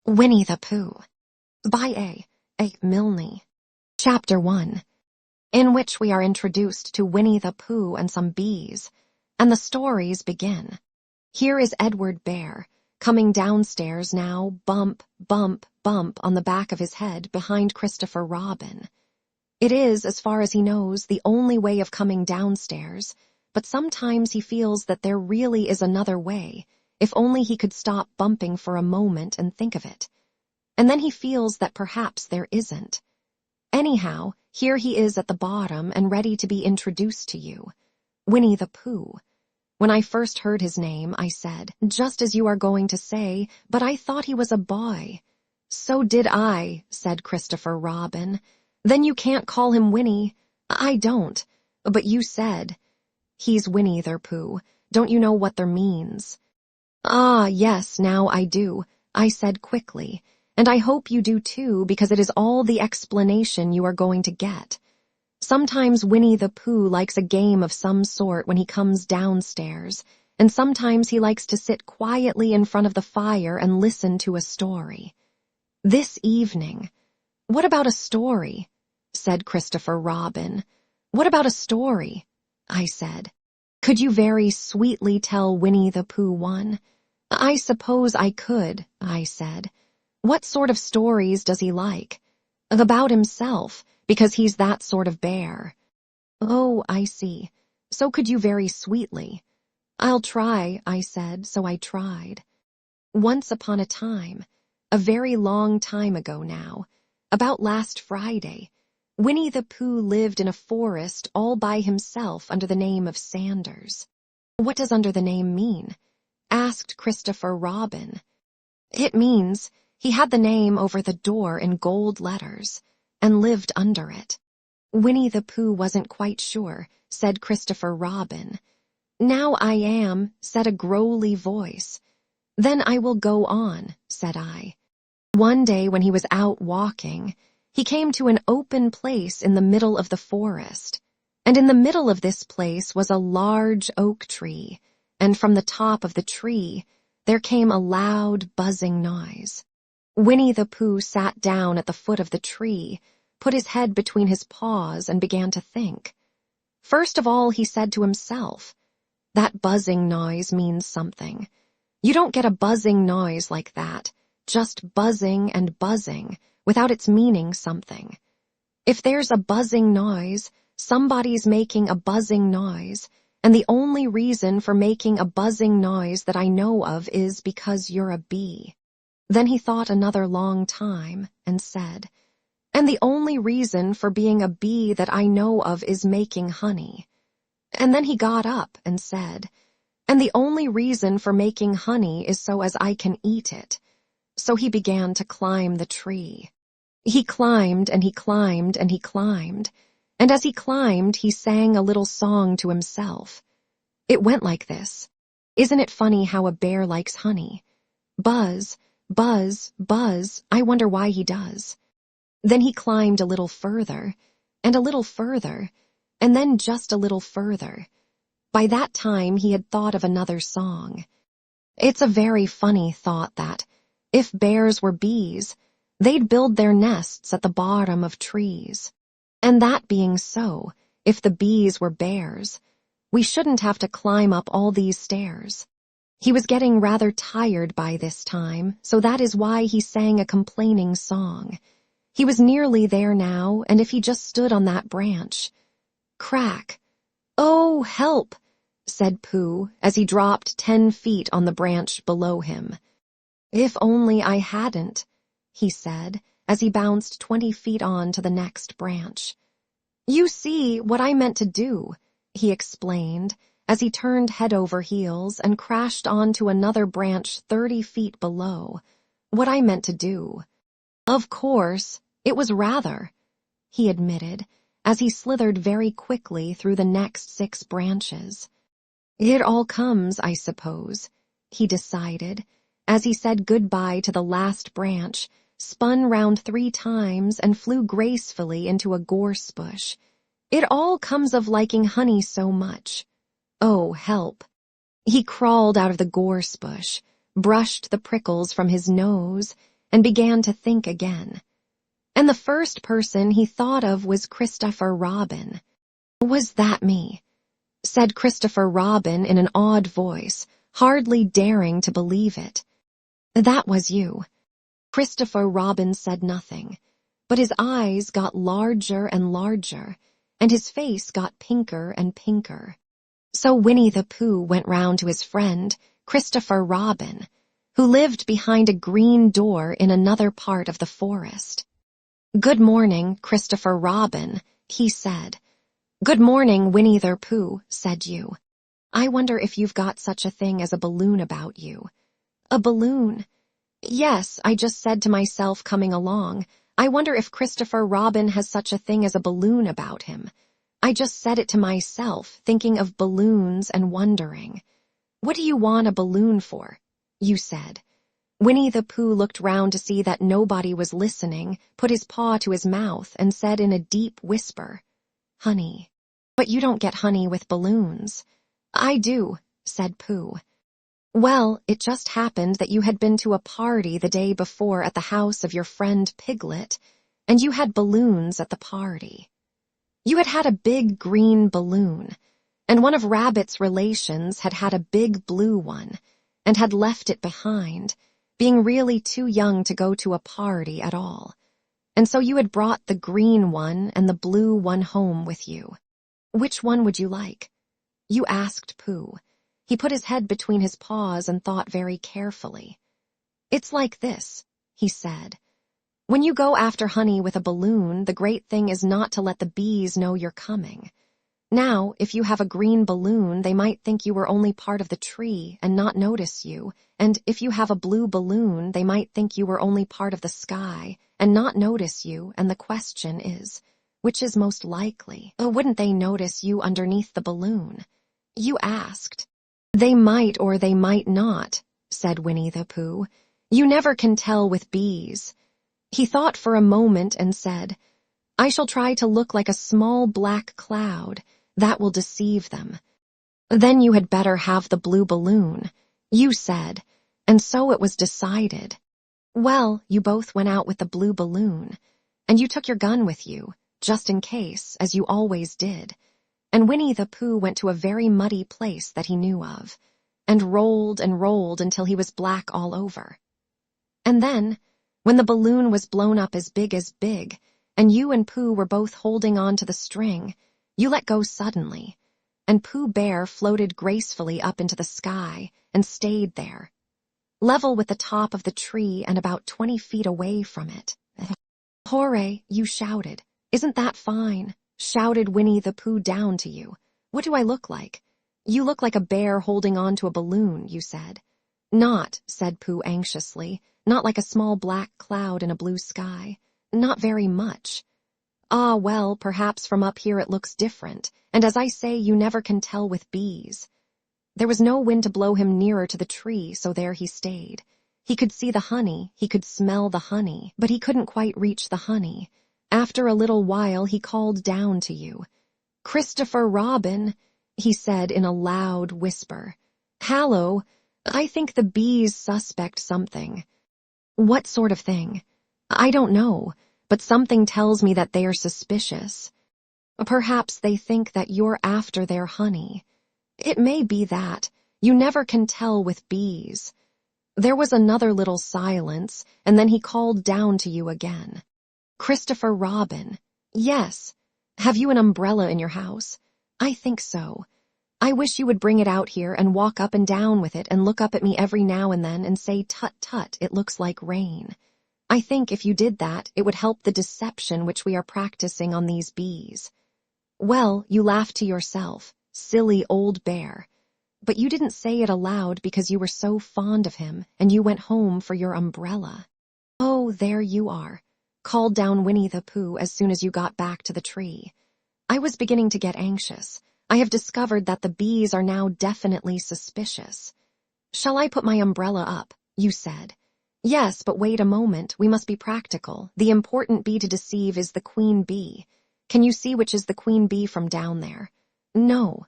Winnie the Pooh by A. Milne. Chapter 1, in which we are introduced to Winnie the Pooh and some bees, and the stories begin. Here is Edward Bear, coming downstairs now, bump, bump, bump on the back of his head behind Christopher Robin. It is, as far as he knows, the only way of coming downstairs, but sometimes he feels that there really is another way, if only he could stop bumping for a moment and think of it. And then he feels that perhaps there isn't. Anyhow, here he is at the bottom and ready to be introduced to you. Winnie the Pooh. When I first heard his name, I said, just as you are going to say, but I thought he was a boy. So did I, said Christopher Robin. Then you can't call him Winnie. I don't. But you said. He's Winnie the Pooh. Don't you know what there means? Ah, yes, now I do, I said quickly, and I hope you do too, because it is all the explanation you are going to get. Sometimes Winnie the Pooh likes a game of some sort when he comes downstairs, and sometimes he likes to sit quietly in front of the fire and listen to a story. This evening. What about a story? Said Christopher Robin. What about a story? I said. Could you very sweetly tell Winnie the Pooh one? I suppose I could, I said. What sort of stories does he like? About himself, because he's that sort of bear. Oh, I see. So could you very sweetly? I'll try, I said, so I tried. Once upon a time, a very long time ago now, about last Friday, Winnie the Pooh lived in a forest all by himself under the name of Sanders. What does under the name mean? Asked Christopher Robin. It means he had the name over the door in gold letters and lived under it. Winnie the Pooh wasn't quite sure, said Christopher Robin. Now I am, said a growly voice. Then I will go on, said I. One day when he was out walking, he came to an open place in the middle of the forest, and in the middle of this place was a large oak tree, and from the top of the tree there came a loud buzzing noise. Winnie the Pooh sat down at the foot of the tree, put his head between his paws, and began to think. First of all, he said to himself, that buzzing noise means something. You don't get a buzzing noise like that, just buzzing and buzzing, without its meaning something. If there's a buzzing noise, somebody's making a buzzing noise, and the only reason for making a buzzing noise that I know of is because you're a bee. Then he thought another long time and said, and the only reason for being a bee that I know of is making honey. And then he got up and said, and the only reason for making honey is so as I can eat it. So he began to climb the tree. He climbed and he climbed and he climbed, and as he climbed he sang a little song to himself. It went like this. Isn't it funny how a bear likes honey? Buzz, buzz, buzz, I wonder why he does. Then he climbed a little further, and a little further, and then just a little further. By that time he had thought of another song. It's a very funny thought that, if bears were bees, they'd build their nests at the bottom of trees. And that being so, if the bees were bears, we shouldn't have to climb up all these stairs. He was getting rather tired by this time, so that is why he sang a complaining song. He was nearly there now, and if he just stood on that branch. Crack! Oh, help! Said Pooh, as he dropped 10 feet on the branch below him. If only I hadn't, he said, as he bounced 20 feet on to the next branch. You see, what I meant to do, he explained, as he turned head over heels and crashed onto another branch 30 feet below. What I meant to do. Of course, it was rather, he admitted, as he slithered very quickly through the next 6 branches. It all comes, I suppose, he decided, as he said goodbye to the last branch, spun round 3 times and flew gracefully into a gorse bush. It all comes of liking honey so much. Oh, help. He crawled out of the gorse bush, brushed the prickles from his nose, and began to think again. And the first person he thought of was Christopher Robin. "Was that me?" said Christopher Robin in an awed voice, hardly daring to believe it. "That was you." Christopher Robin said nothing, but his eyes got larger and larger, and his face got pinker and pinker. So Winnie the Pooh went round to his friend, Christopher Robin, who lived behind a green door in another part of the forest. "Good morning, Christopher Robin," he said. "Good morning, Winnie the Pooh," said you. "I wonder if you've got such a thing as a balloon about you." "A balloon?" "Yes, I just said to myself coming along, I wonder if Christopher Robin has such a thing as a balloon about him. I just said it to myself, thinking of balloons and wondering. 'What do you want a balloon for?' you said." Winnie the Pooh looked round to see that nobody was listening, put his paw to his mouth, and said in a deep whisper, "Honey." "But you don't get honey with balloons." "I do," said Pooh. "Well, it just happened that you had been to a party the day before at the house of your friend Piglet, and you had balloons at the party. You had had a big green balloon, and one of Rabbit's relations had had a big blue one, and had left it behind, being really too young to go to a party at all. And so you had brought the green one and the blue one home with you. Which one would you like?" You asked Pooh. He put his head between his paws and thought very carefully. "It's like this," he said. "When you go after honey with a balloon, the great thing is not to let the bees know you're coming. Now, if you have a green balloon, they might think you were only part of the tree and not notice you, and if you have a blue balloon, they might think you were only part of the sky and not notice you, and the question is, which is most likely? Wouldn't they notice you underneath the balloon?" You asked. "They might or they might not," said Winnie the Pooh. "You never can tell with bees." He thought for a moment and said, "I shall try to look like a small black cloud. That will deceive them." "Then you had better have the blue balloon," you said, and so it was decided. Well, you both went out with the blue balloon, and you took your gun with you, just in case, as you always did. And Winnie the Pooh went to a very muddy place that he knew of, and rolled until he was black all over. And then, when the balloon was blown up as big, and you and Pooh were both holding on to the string, you let go suddenly, and Pooh Bear floated gracefully up into the sky and stayed there, level with the top of the tree and about 20 feet away from it. "Hooray!" you shouted. "Isn't that fine?" shouted Winnie the Pooh down to you. "What do I look like?" "You look like a bear holding on to a balloon," you said. "Not," said Pooh anxiously, "not like a small black cloud in a blue sky. Not very much." "Ah, well, perhaps from up here it looks different, and as I say, you never can tell with bees." There was no wind to blow him nearer to the tree, so there he stayed. He could see the honey, he could smell the honey, but he couldn't quite reach the honey. After a little while he called down to you. "Christopher Robin," he said in a loud whisper. "Hallo, I think the bees suspect something." "What sort of thing?" "I don't know, but something tells me that they are suspicious. Perhaps they think that you're after their honey. It may be that. You never can tell with bees." There was another little silence, and then he called down to you again. "Christopher Robin." "Yes." "Have you an umbrella in your house?" "I think so." "I wish you would bring it out here and walk up and down with it and look up at me every now and then and say, 'Tut, tut, it looks like rain.' I think if you did that, it would help the deception which we are practicing on these bees." Well, you laughed to yourself, silly old bear. But you didn't say it aloud because you were so fond of him, and you went home for your umbrella. "Oh, there you are," called down Winnie the Pooh as soon as you got back to the tree. "I was beginning to get anxious. I have discovered that the bees are now definitely suspicious." "Shall I put my umbrella up?" you said. "Yes, but wait a moment, we must be practical. The important bee to deceive is the queen bee. Can you see which is the queen bee from down there?" "No."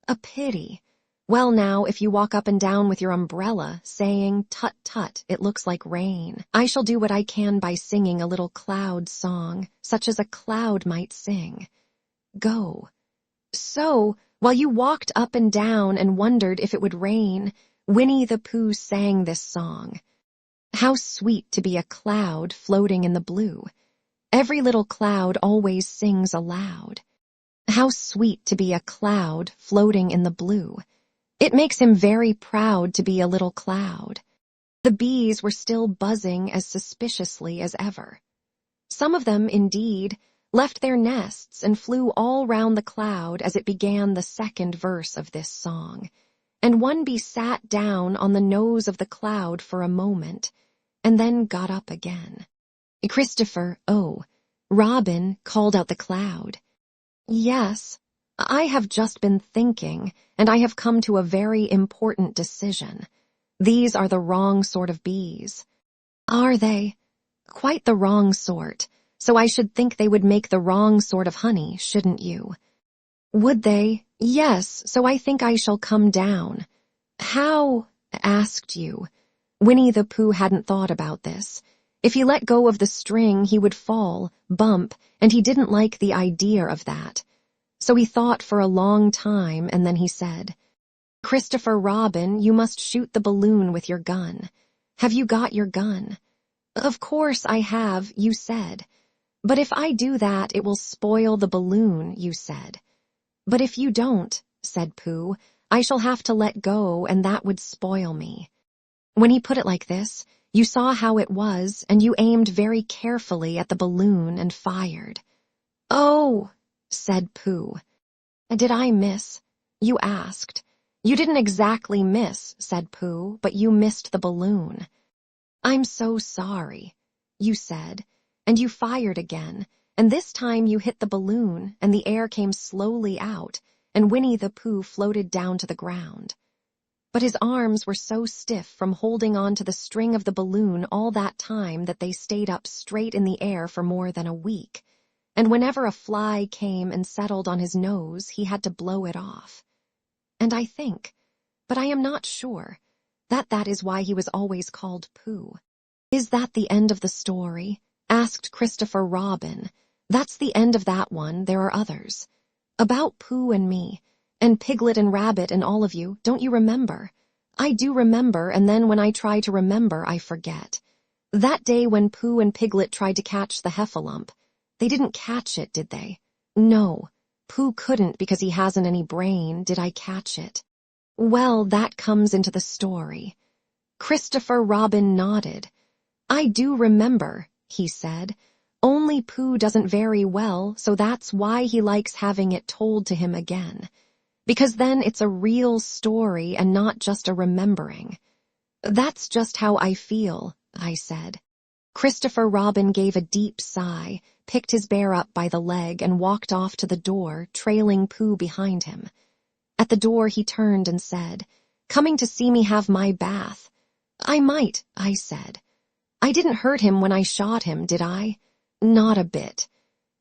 "A pity. Well now, if you walk up and down with your umbrella, saying, "Tut tut, it looks like rain," I shall do what I can by singing a little cloud song, such as a cloud might sing. Go. So, while you walked up and down and wondered if it would rain, Winnie the Pooh sang this song. How sweet to be a cloud floating in the blue. Every little cloud always sings aloud. How sweet to be a cloud floating in the blue. It makes him very proud to be a little cloud. The bees were still buzzing as suspiciously as ever. Some of them, indeed, left their nests and flew all round the cloud as it began the second verse of this song, and one bee sat down on the nose of the cloud for a moment, and then got up again. Christopher, Robin, called out the cloud. Yes, I have just been thinking, and I have come to a very important decision. These are the wrong sort of bees. Are they? Quite the wrong sort, so I should think they would make the wrong sort of honey, shouldn't you? Would they? Yes, so I think I shall come down. How? Asked you. Winnie the Pooh hadn't thought about this. If he let go of the string, he would fall, bump, and he didn't like the idea of that. So he thought for a long time, and then he said, "Christopher Robin, you must shoot the balloon with your gun. Have you got your gun?" "Of course I have," you said. "But if I do that, it will spoil the balloon," you said. "But if you don't," said Pooh, "I shall have to let go, and that would spoil me." When he put it like this, you saw how it was, and you aimed very carefully at the balloon and fired. "Oh," said Pooh. "Did I miss?" you asked. "You didn't exactly miss," said Pooh, "but you missed the balloon." "I'm so sorry," you said, and you fired again, and this time you hit the balloon, and the air came slowly out, and Winnie the Pooh floated down to the ground. But his arms were so stiff from holding on to the string of the balloon all that time that they stayed up straight in the air for more than a week, and whenever a fly came and settled on his nose, he had to blow it off. And I think, but I am not sure, that is why he was always called Pooh. "Is that the end of the story?" asked Christopher Robin. "That's the end of that one, there are others. About Pooh and me, and Piglet and Rabbit and all of you, don't you remember? I do remember, and then when I try to remember, I forget. That day when Pooh and Piglet tried to catch the heffalump, they didn't catch it, did they? No, Pooh couldn't because he hasn't any brain. Did I catch it? Well, that comes into the story." Christopher Robin nodded. "I do remember," he said. "Only Pooh doesn't very well, so that's why he likes having it told to him again. Because then it's a real story and not just a remembering." "That's just how I feel," I said. Christopher Robin gave a deep sigh, picked his bear up by the leg, and walked off to the door, trailing Pooh behind him. At the door he turned and said, "Coming to see me have my bath?" "I might," I said. "I didn't hurt him when I shot him, did I?" "Not a bit."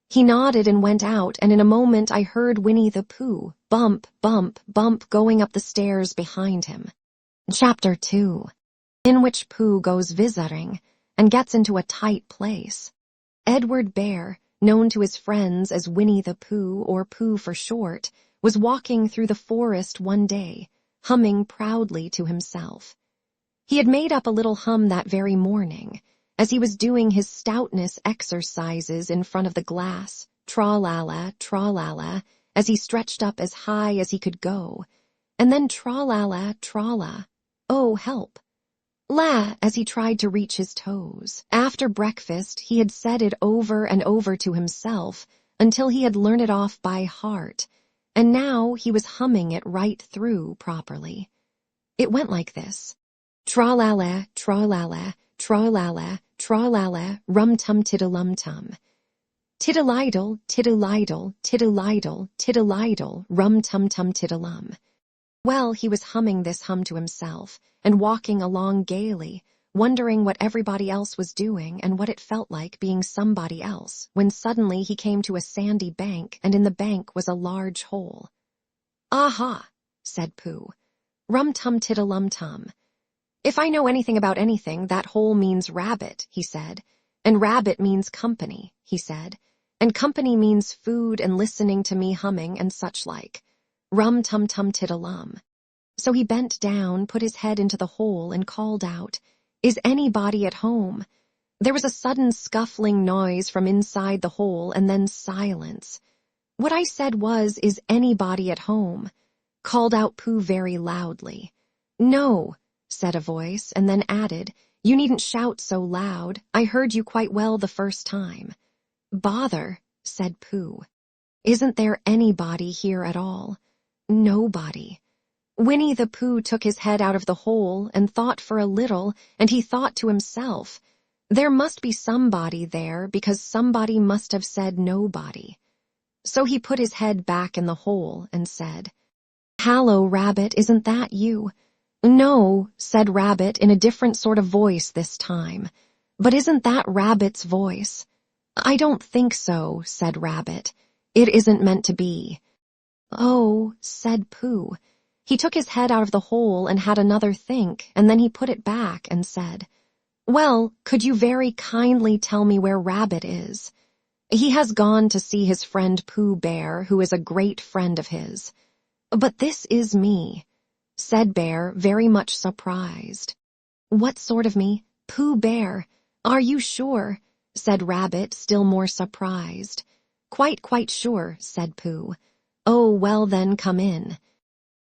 He nodded and went out, and in a moment I heard Winnie the Pooh, bump, bump, bump, going up the stairs behind him. Chapter 2, in which Pooh goes visiting and gets into a tight place. Edward Bear, known to his friends as Winnie the Pooh, or Pooh for short, was walking through the forest one day, humming proudly to himself. He had made up a little hum that very morning, as he was doing his stoutness exercises in front of the glass, tra-la-la, as he stretched up as high as he could go, and then tra-la-la, tra-la, oh, help, la, as he tried to reach his toes. After breakfast, he had said it over and over to himself until he had learned it off by heart, and now he was humming it right through properly. It went like this. Tra-la-la, tra-la-la, tra-la-la, tra-la-la, rum-tum-tiddle-lum-tum. Tiddle-idle, tiddle-idle, tiddle-idle, tiddle-idle, rum-tum-tum-tiddle-lum. Well, he was humming this hum to himself, and walking along gaily, wondering what everybody else was doing and what it felt like being somebody else, when suddenly he came to a sandy bank, and in the bank was a large hole. "Aha," said Pooh. Rum-tum-tiddle-lum-tum. If I know anything about anything, that hole means rabbit, he said. And rabbit means company, he said. And company means food and listening to me humming and such like. Rum-tum-tum-tiddle-lum. So he bent down, put his head into the hole, and called out, "Is anybody at home?" There was a sudden scuffling noise from inside the hole, and then silence. What I said was, "Is anybody at home?" called out Pooh very loudly. "No," said a voice, and then added, "You needn't shout so loud. I heard you quite well the first time." "Bother," said Pooh. "Isn't there anybody here at all?" "Nobody." Winnie the Pooh took his head out of the hole and thought for a little, and he thought to himself, "There must be somebody there because somebody must have said nobody." So he put his head back in the hole and said, "Hallo, Rabbit, isn't that you?" "No," said Rabbit in a different sort of voice this time. "But isn't that Rabbit's voice?" "I don't think so," said Rabbit. "It isn't meant to be." "Oh," said Pooh. He took his head out of the hole and had another think, and then he put it back and said, "Well, could you very kindly tell me where Rabbit is?" "He has gone to see his friend Pooh Bear, who is a great friend of his." "But this is me," said Bear, very much surprised. "What sort of me? Pooh Bear. Are you sure?" said Rabbit, still more surprised. Quite sure," said Pooh. "Oh, well then, come in."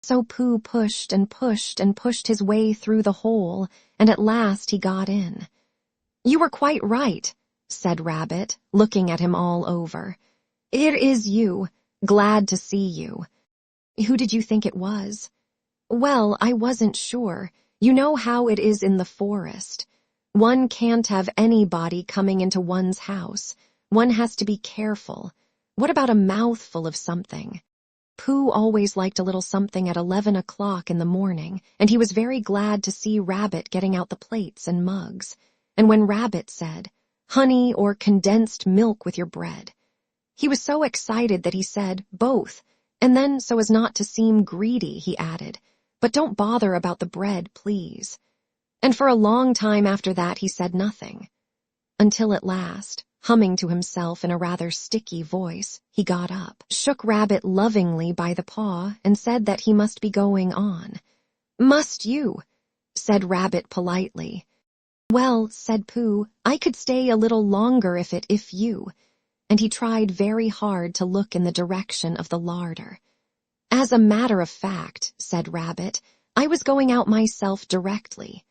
So Pooh pushed and pushed and pushed his way through the hole, and at last he got in. "You were quite right," said Rabbit, looking at him all over. "It is you. Glad to see you." "Who did you think it was?" "Well, I wasn't sure. You know how it is in the forest. One can't have anybody coming into one's house. One has to be careful. What about a mouthful of something?" Pooh always liked a little something at 11 o'clock in the morning, and he was very glad to see Rabbit getting out the plates and mugs. And when Rabbit said, "Honey or condensed milk with your bread," he was so excited that he said, "Both," and then, so as not to seem greedy, he added, "But don't bother about the bread, please." And for a long time after that he said nothing, until at last, humming to himself in a rather sticky voice, he got up, shook Rabbit lovingly by the paw, and said that he must be going on. "Must you?" said Rabbit politely. "Well," said Pooh, "I could stay a little longer if you," and he tried very hard to look in the direction of the larder. "As a matter of fact," said Rabbit, "I was going out myself directly."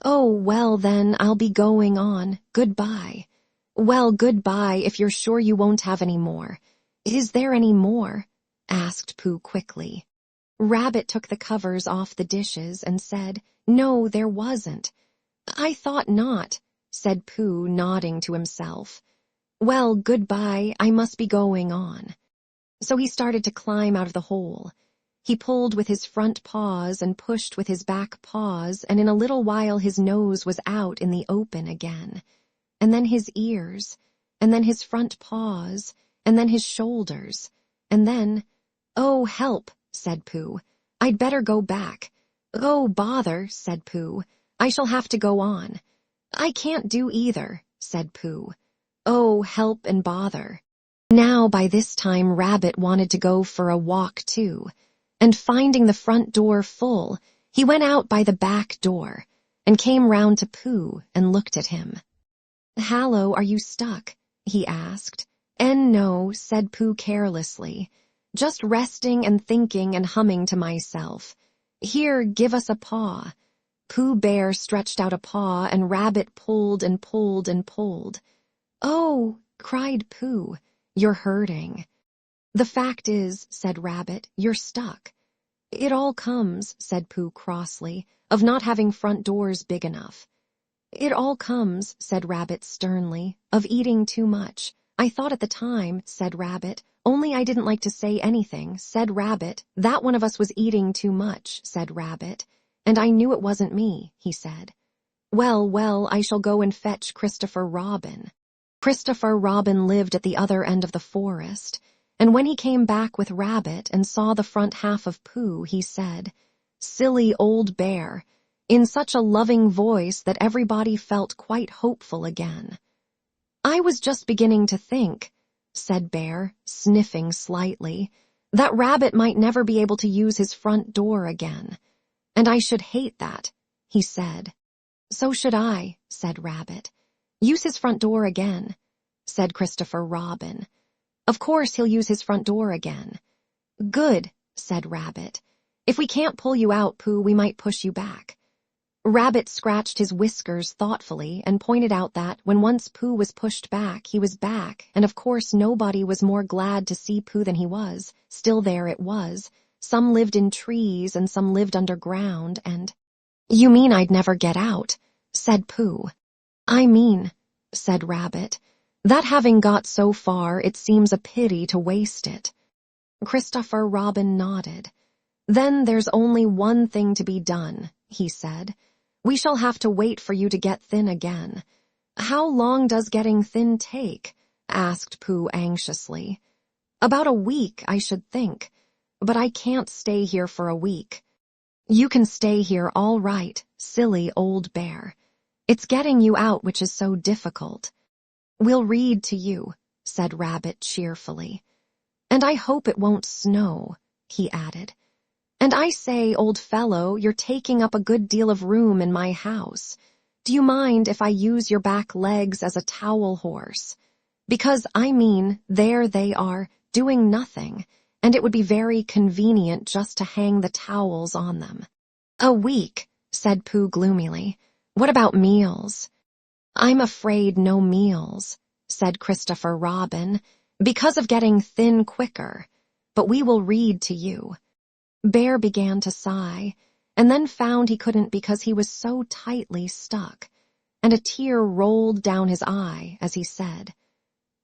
"Oh, well then, I'll be going on. Goodbye." "Well, goodbye if you're sure you won't have any more." "Is there any more?" asked Pooh quickly. Rabbit took the covers off the dishes and said, "No, there wasn't." "I thought not," said Pooh, nodding to himself. "Well, goodbye, I must be going on." So he started to climb out of the hole. He pulled with his front paws and pushed with his back paws, and in a little while his nose was out in the open again. And then his ears, and then his front paws, and then his shoulders, and then, "Oh, help," said Pooh. "I'd better go back." "Oh, bother," said Pooh. "I shall have to go on." "I can't do either," said Pooh. "Oh, help and bother." Now by this time Rabbit wanted to go for a walk too, and finding the front door full, he went out by the back door, and came round to Pooh and looked at him. "Hallo, are you stuck?" he asked. "No," said Pooh carelessly. "Just resting and thinking and humming to myself. Here, give us a paw." Pooh Bear stretched out a paw, and Rabbit pulled and pulled and pulled. "Oh," cried Pooh, "you're hurting." "The fact is," said Rabbit, "you're stuck." "It all comes," said Pooh crossly, "of not having front doors big enough." "It all comes," said Rabbit sternly, "of eating too much. I thought at the time," said Rabbit, "only I didn't like to say anything," said Rabbit. "That one of us was eating too much," said Rabbit. "And I knew it wasn't me," he said. Well, I shall go and fetch Christopher Robin." Christopher Robin lived at the other end of the forest, and when he came back with Rabbit and saw the front half of Pooh, he said, "Silly old bear," in such a loving voice that everybody felt quite hopeful again. "I was just beginning to think," said Bear, sniffing slightly, "that Rabbit might never be able to use his front door again. And I should hate that," he said. "So should I," said Rabbit. "Use his front door again," said Christopher Robin. "Of course he'll use his front door again." "Good," said Rabbit. "If we can't pull you out, Pooh, we might push you back." Rabbit scratched his whiskers thoughtfully and pointed out that when once Pooh was pushed back, he was back, and of course nobody was more glad to see Pooh than he was. Still there it was. Some lived in trees and some lived underground, and— "You mean I'd never get out?" said Pooh. "I mean," said Rabbit, "that having got so far, it seems a pity to waste it." Christopher Robin nodded. "Then there's only one thing to be done," he said. "We shall have to wait for you to get thin again." "How long does getting thin take?" asked Pooh anxiously. "About a week, I should think. But I can't stay here for a week." "You can stay here all right, silly old bear. It's getting you out which is so difficult." "We'll read to you," said Rabbit cheerfully. "And I hope it won't snow," he added. "And I say, old fellow, you're taking up a good deal of room in my house. Do you mind if I use your back legs as a towel horse? Because, I mean, there they are, doing nothing, and it would be very convenient just to hang the towels on them." "A week," said Pooh gloomily. "What about meals?" "I'm afraid no meals," said Christopher Robin, "because of getting thin quicker. But we will read to you." Bear began to sigh, and then found he couldn't because he was so tightly stuck, and a tear rolled down his eye as he said,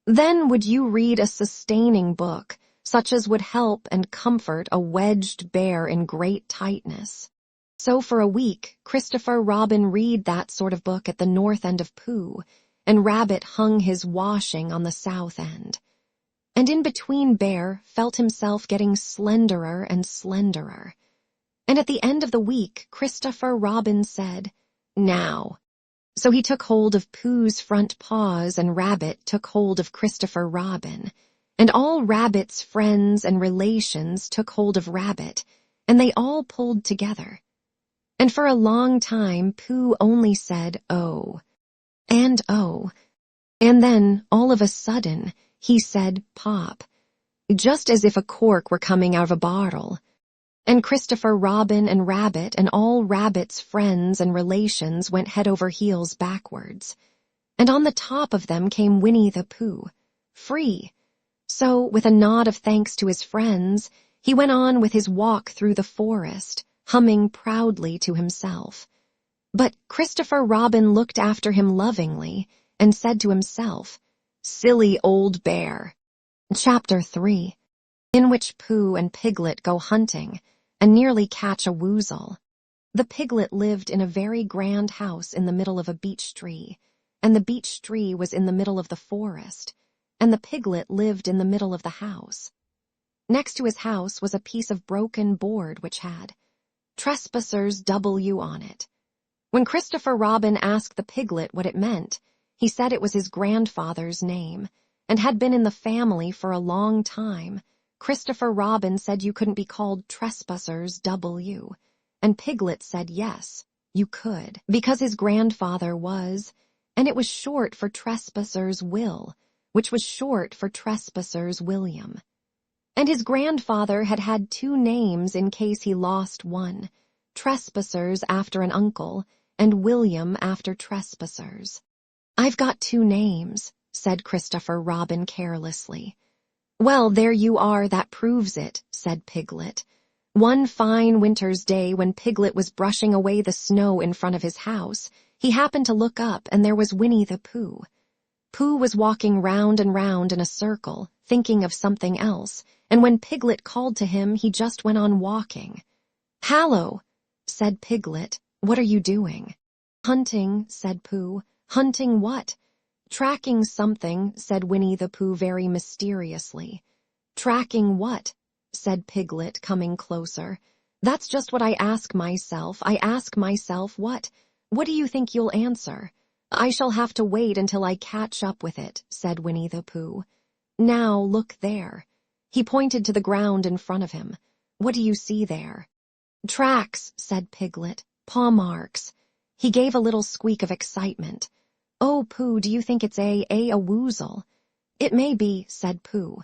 "Then would you read a sustaining book, such as would help and comfort a wedged bear in great tightness?" So for a week, Christopher Robin read that sort of book at the north end of Pooh, and Rabbit hung his washing on the south end. And in between Bear felt himself getting slenderer and slenderer. And at the end of the week, Christopher Robin said, "Now." So he took hold of Pooh's front paws, and Rabbit took hold of Christopher Robin, and all Rabbit's friends and relations took hold of Rabbit, and they all pulled together. And for a long time, Pooh only said, "Oh," and "Oh," and then, all of a sudden, he said, "Pop," just as if a cork were coming out of a bottle. And Christopher Robin and Rabbit and all Rabbit's friends and relations went head over heels backwards. And on the top of them came Winnie the Pooh, free. So, with a nod of thanks to his friends, he went on with his walk through the forest, humming proudly to himself. But Christopher Robin looked after him lovingly and said to himself, "Silly old bear." Chapter 3, in which Pooh and Piglet go hunting and nearly catch a woozle. The Piglet lived in a very grand house in the middle of a beech tree, and the beech tree was in the middle of the forest, and the Piglet lived in the middle of the house. Next to his house was a piece of broken board which had "Trespassers W" on it. When Christopher Robin asked the Piglet what it meant, he said it was his grandfather's name, and had been in the family for a long time. Christopher Robin said you couldn't be called Trespassers W, and Piglet said yes, you could, because his grandfather was, and it was short for Trespassers Will, which was short for Trespassers William. And his grandfather had had 2 names in case he lost one, Trespassers after an uncle, and William after Trespassers. "I've got 2 names," said Christopher Robin carelessly. "Well, there you are, that proves it," said Piglet. One fine winter's day when Piglet was brushing away the snow in front of his house, he happened to look up and there was Winnie the Pooh. Pooh was walking round and round in a circle, thinking of something else, and when Piglet called to him, he just went on walking. "Hallo," said Piglet, "what are you doing?" "Hunting," said Pooh. "Hunting what?" "Tracking something," said Winnie the Pooh very mysteriously. "Tracking what?" said Piglet, coming closer. That's just what I ask myself. I ask myself, what? What do you think you'll answer? I shall have to wait until I catch up with it, said Winnie the Pooh. Now look there. He pointed to the ground in front of him. What do you see there? Tracks, said Piglet. Paw marks. He gave a little squeak of excitement. Oh, Pooh, do you think it's a woozle? It may be, said Pooh.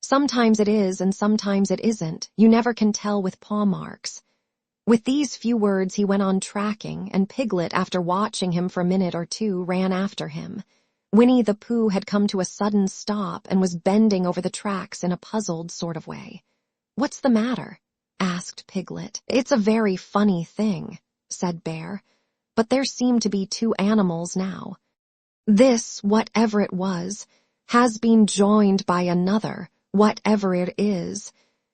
Sometimes it is and sometimes it isn't. You never can tell with paw marks. With these few words he went on tracking, and Piglet, after watching him for a minute or two, ran after him. Winnie the Pooh had come to a sudden stop and was bending over the tracks in a puzzled sort of way. What's the matter? Asked Piglet. It's a very funny thing, said Bear. But there seem to be two animals now. This, whatever it was, has been joined by another, whatever it is,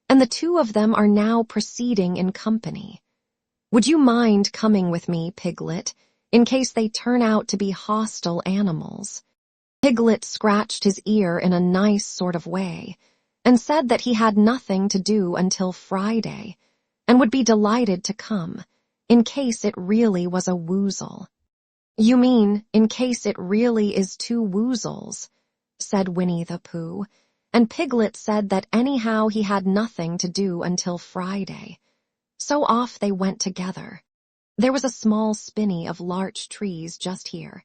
and the two of them are now proceeding in company. Would you mind coming with me, Piglet, in case they turn out to be hostile animals? Piglet scratched his ear in a nice sort of way, and said that he had nothing to do until Friday, and would be delighted to come, in case it really was a woozle. You mean, in case it really is two woozles, said Winnie the Pooh, and Piglet said that anyhow he had nothing to do until Friday. So off they went together. There was a small spinney of larch trees just here,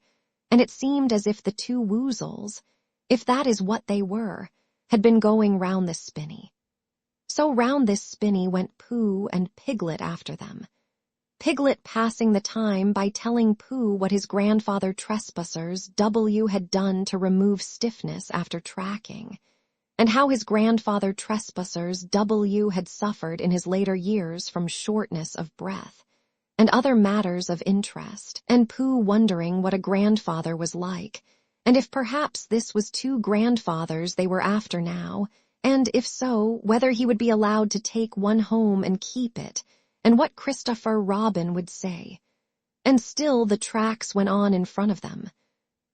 and it seemed as if the two woozles, if that is what they were, had been going round this spinney. So round this spinney went Pooh and Piglet after them. Piglet passing the time by telling Pooh what his grandfather Trespassers W had done to remove stiffness after tracking, and how his grandfather Trespassers W had suffered in his later years from shortness of breath, and other matters of interest, and Pooh wondering what a grandfather was like, and if perhaps this was two grandfathers they were after now, and if so, whether he would be allowed to take one home and keep it, and what Christopher Robin would say. And still the tracks went on in front of them.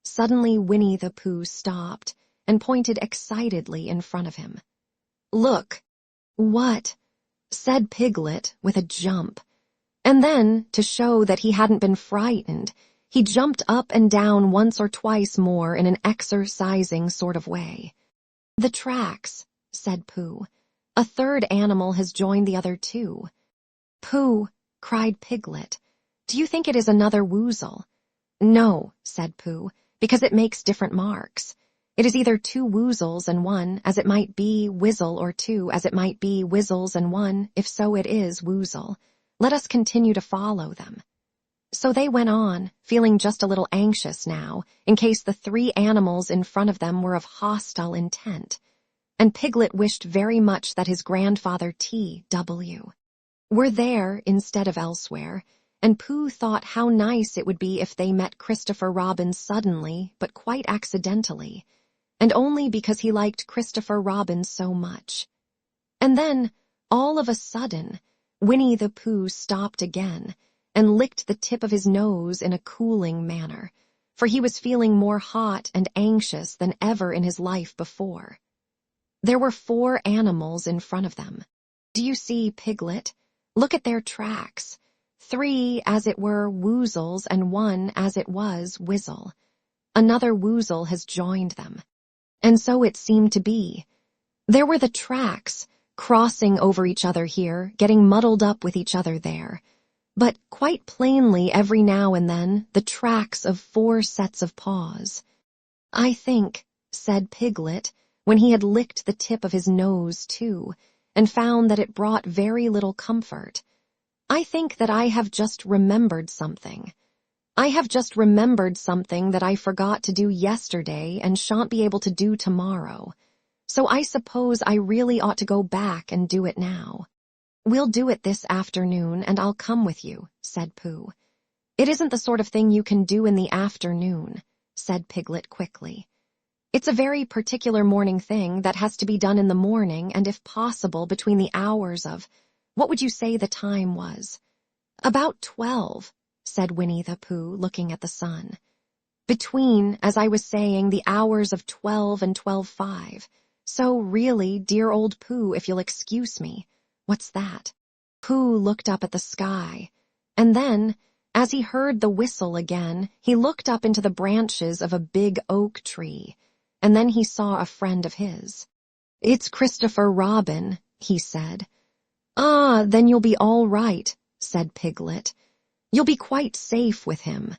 Suddenly Winnie the Pooh stopped and pointed excitedly in front of him. Look! What? Said Piglet with a jump. And then, to show that he hadn't been frightened, he jumped up and down once or twice more in an exercising sort of way. The tracks, said Pooh. A third animal has joined the other two. Pooh, cried Piglet, do you think it is another woozle? No, said Pooh, because it makes different marks. It is either two woozles and one, as it might be whizzle, or two, as it might be whizzles and one, if so it is woozle. Let us continue to follow them. So they went on, feeling just a little anxious now, in case the three animals in front of them were of hostile intent. And Piglet wished very much that his grandfather T.W. were there instead of elsewhere, and Pooh thought how nice it would be if they met Christopher Robin suddenly, but quite accidentally, and only because he liked Christopher Robin so much. And then, all of a sudden, Winnie the Pooh stopped again, and licked the tip of his nose in a cooling manner, for he was feeling more hot and anxious than ever in his life before. There were 4 animals in front of them. Do you see, Piglet? Look at their tracks. 3, as it were, woozles, and 1, as it was, whizzle. Another woozle has joined them. And so it seemed to be. There were the tracks, crossing over each other here, getting muddled up with each other there. But quite plainly every now and then, the tracks of 4 sets of paws. I think, said Piglet, when he had licked the tip of his nose too, and found that it brought very little comfort, I think that I have just remembered something. I have just remembered something that I forgot to do yesterday and shan't be able to do tomorrow. So I suppose I really ought to go back and do it now. We'll do it this afternoon, and I'll come with you, said Pooh. It isn't the sort of thing you can do in the afternoon, said Piglet quickly. It's a very particular morning thing that has to be done in the morning, and if possible between the hours of, what would you say the time was? About 12, said Winnie the Pooh, looking at the sun. Between, as I was saying, the hours of 12 and 12:05. So really, dear old Pooh, if you'll excuse me. What's that? Pooh looked up at the sky, and then, as he heard the whistle again, he looked up into the branches of a big oak tree, and then he saw a friend of his. "It's Christopher Robin," he said. "Ah, then you'll be all right," said Piglet. "You'll be quite safe with him.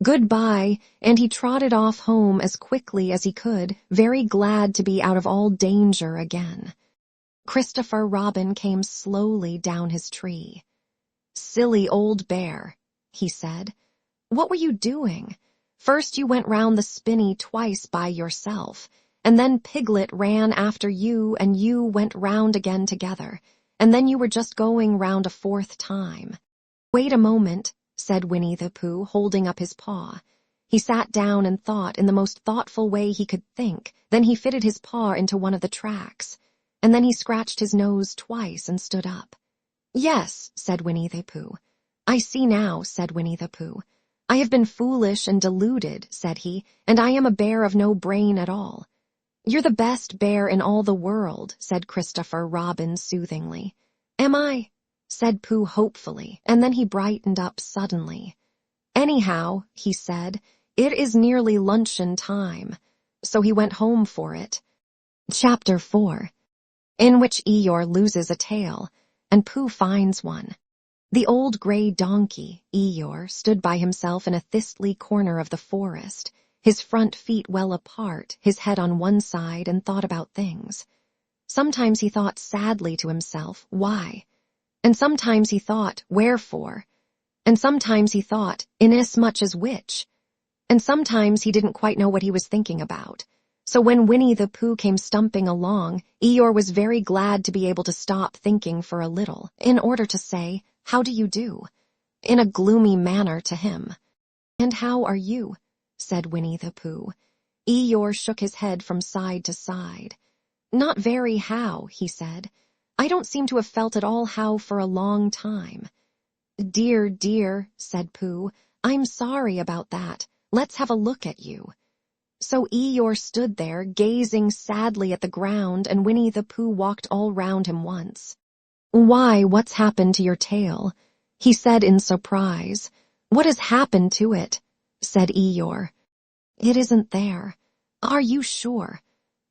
Goodbye," and he trotted off home as quickly as he could, very glad to be out of all danger again. Christopher Robin came slowly down his tree. "Silly old bear," he said. "What were you doing? First you went round the spinney twice by yourself, and then Piglet ran after you and you went round again together, and then you were just going round a fourth time." "Wait a moment," said Winnie the Pooh, holding up his paw. He sat down and thought in the most thoughtful way he could think. Then he fitted his paw into one of the tracks, and then he scratched his nose twice and stood up. "Yes," said Winnie the Pooh. "I see now," said Winnie the Pooh. "I have been foolish and deluded," said he, "and I am a bear of no brain at all." "You're the best bear in all the world," said Christopher Robin soothingly. "Am I?" said Pooh hopefully, and then he brightened up suddenly. "Anyhow," he said, "it is nearly luncheon time." So he went home for it. Chapter 4, in which Eeyore loses a tail, and Pooh finds one. The old gray donkey, Eeyore, stood by himself in a thistly corner of the forest, his front feet well apart, his head on one side, and thought about things. Sometimes he thought sadly to himself, why? And sometimes he thought, wherefore? And sometimes he thought, inasmuch as which? And sometimes he didn't quite know what he was thinking about. So when Winnie the Pooh came stumping along, Eeyore was very glad to be able to stop thinking for a little, in order to say, "How do you do?" in a gloomy manner to him. "And how are you?" said Winnie the Pooh. Eeyore shook his head from side to side. "Not very how," he said. "I don't seem to have felt at all how for a long time." "Dear, dear," said Pooh, "I'm sorry about that. Let's have a look at you." So Eeyore stood there, gazing sadly at the ground, and Winnie the Pooh walked all round him once. "Why, what's happened to your tail?" he said in surprise. "What has happened to it?" said Eeyore. "It isn't there." "Are you sure?"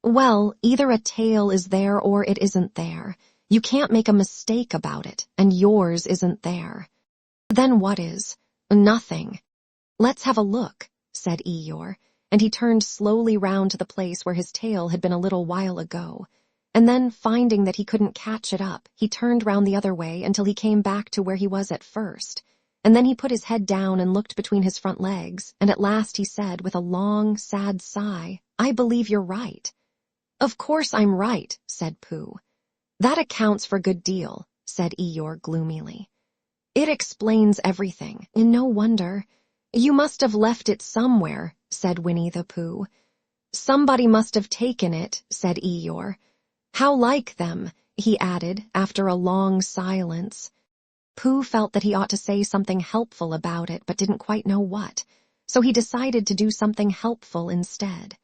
"Well, either a tail is there or it isn't there. You can't make a mistake about it, and yours isn't there." "Then what is?" "Nothing." "Let's have a look," said Eeyore, and he turned slowly round to the place where his tail had been a little while ago. And then, finding that he couldn't catch it up, he turned round the other way until he came back to where he was at first. And then he put his head down and looked between his front legs, and at last he said, with a long, sad sigh, "I believe you're right." "Of course I'm right," said Pooh. "That accounts for a good deal," said Eeyore gloomily. "It explains everything, and no wonder. You must have left it somewhere," said Winnie the Pooh. "Somebody must have taken it," said Eeyore. "How like them," he added, after a long silence. Pooh felt that he ought to say something helpful about it, but didn't quite know what, so he decided to do something helpful instead.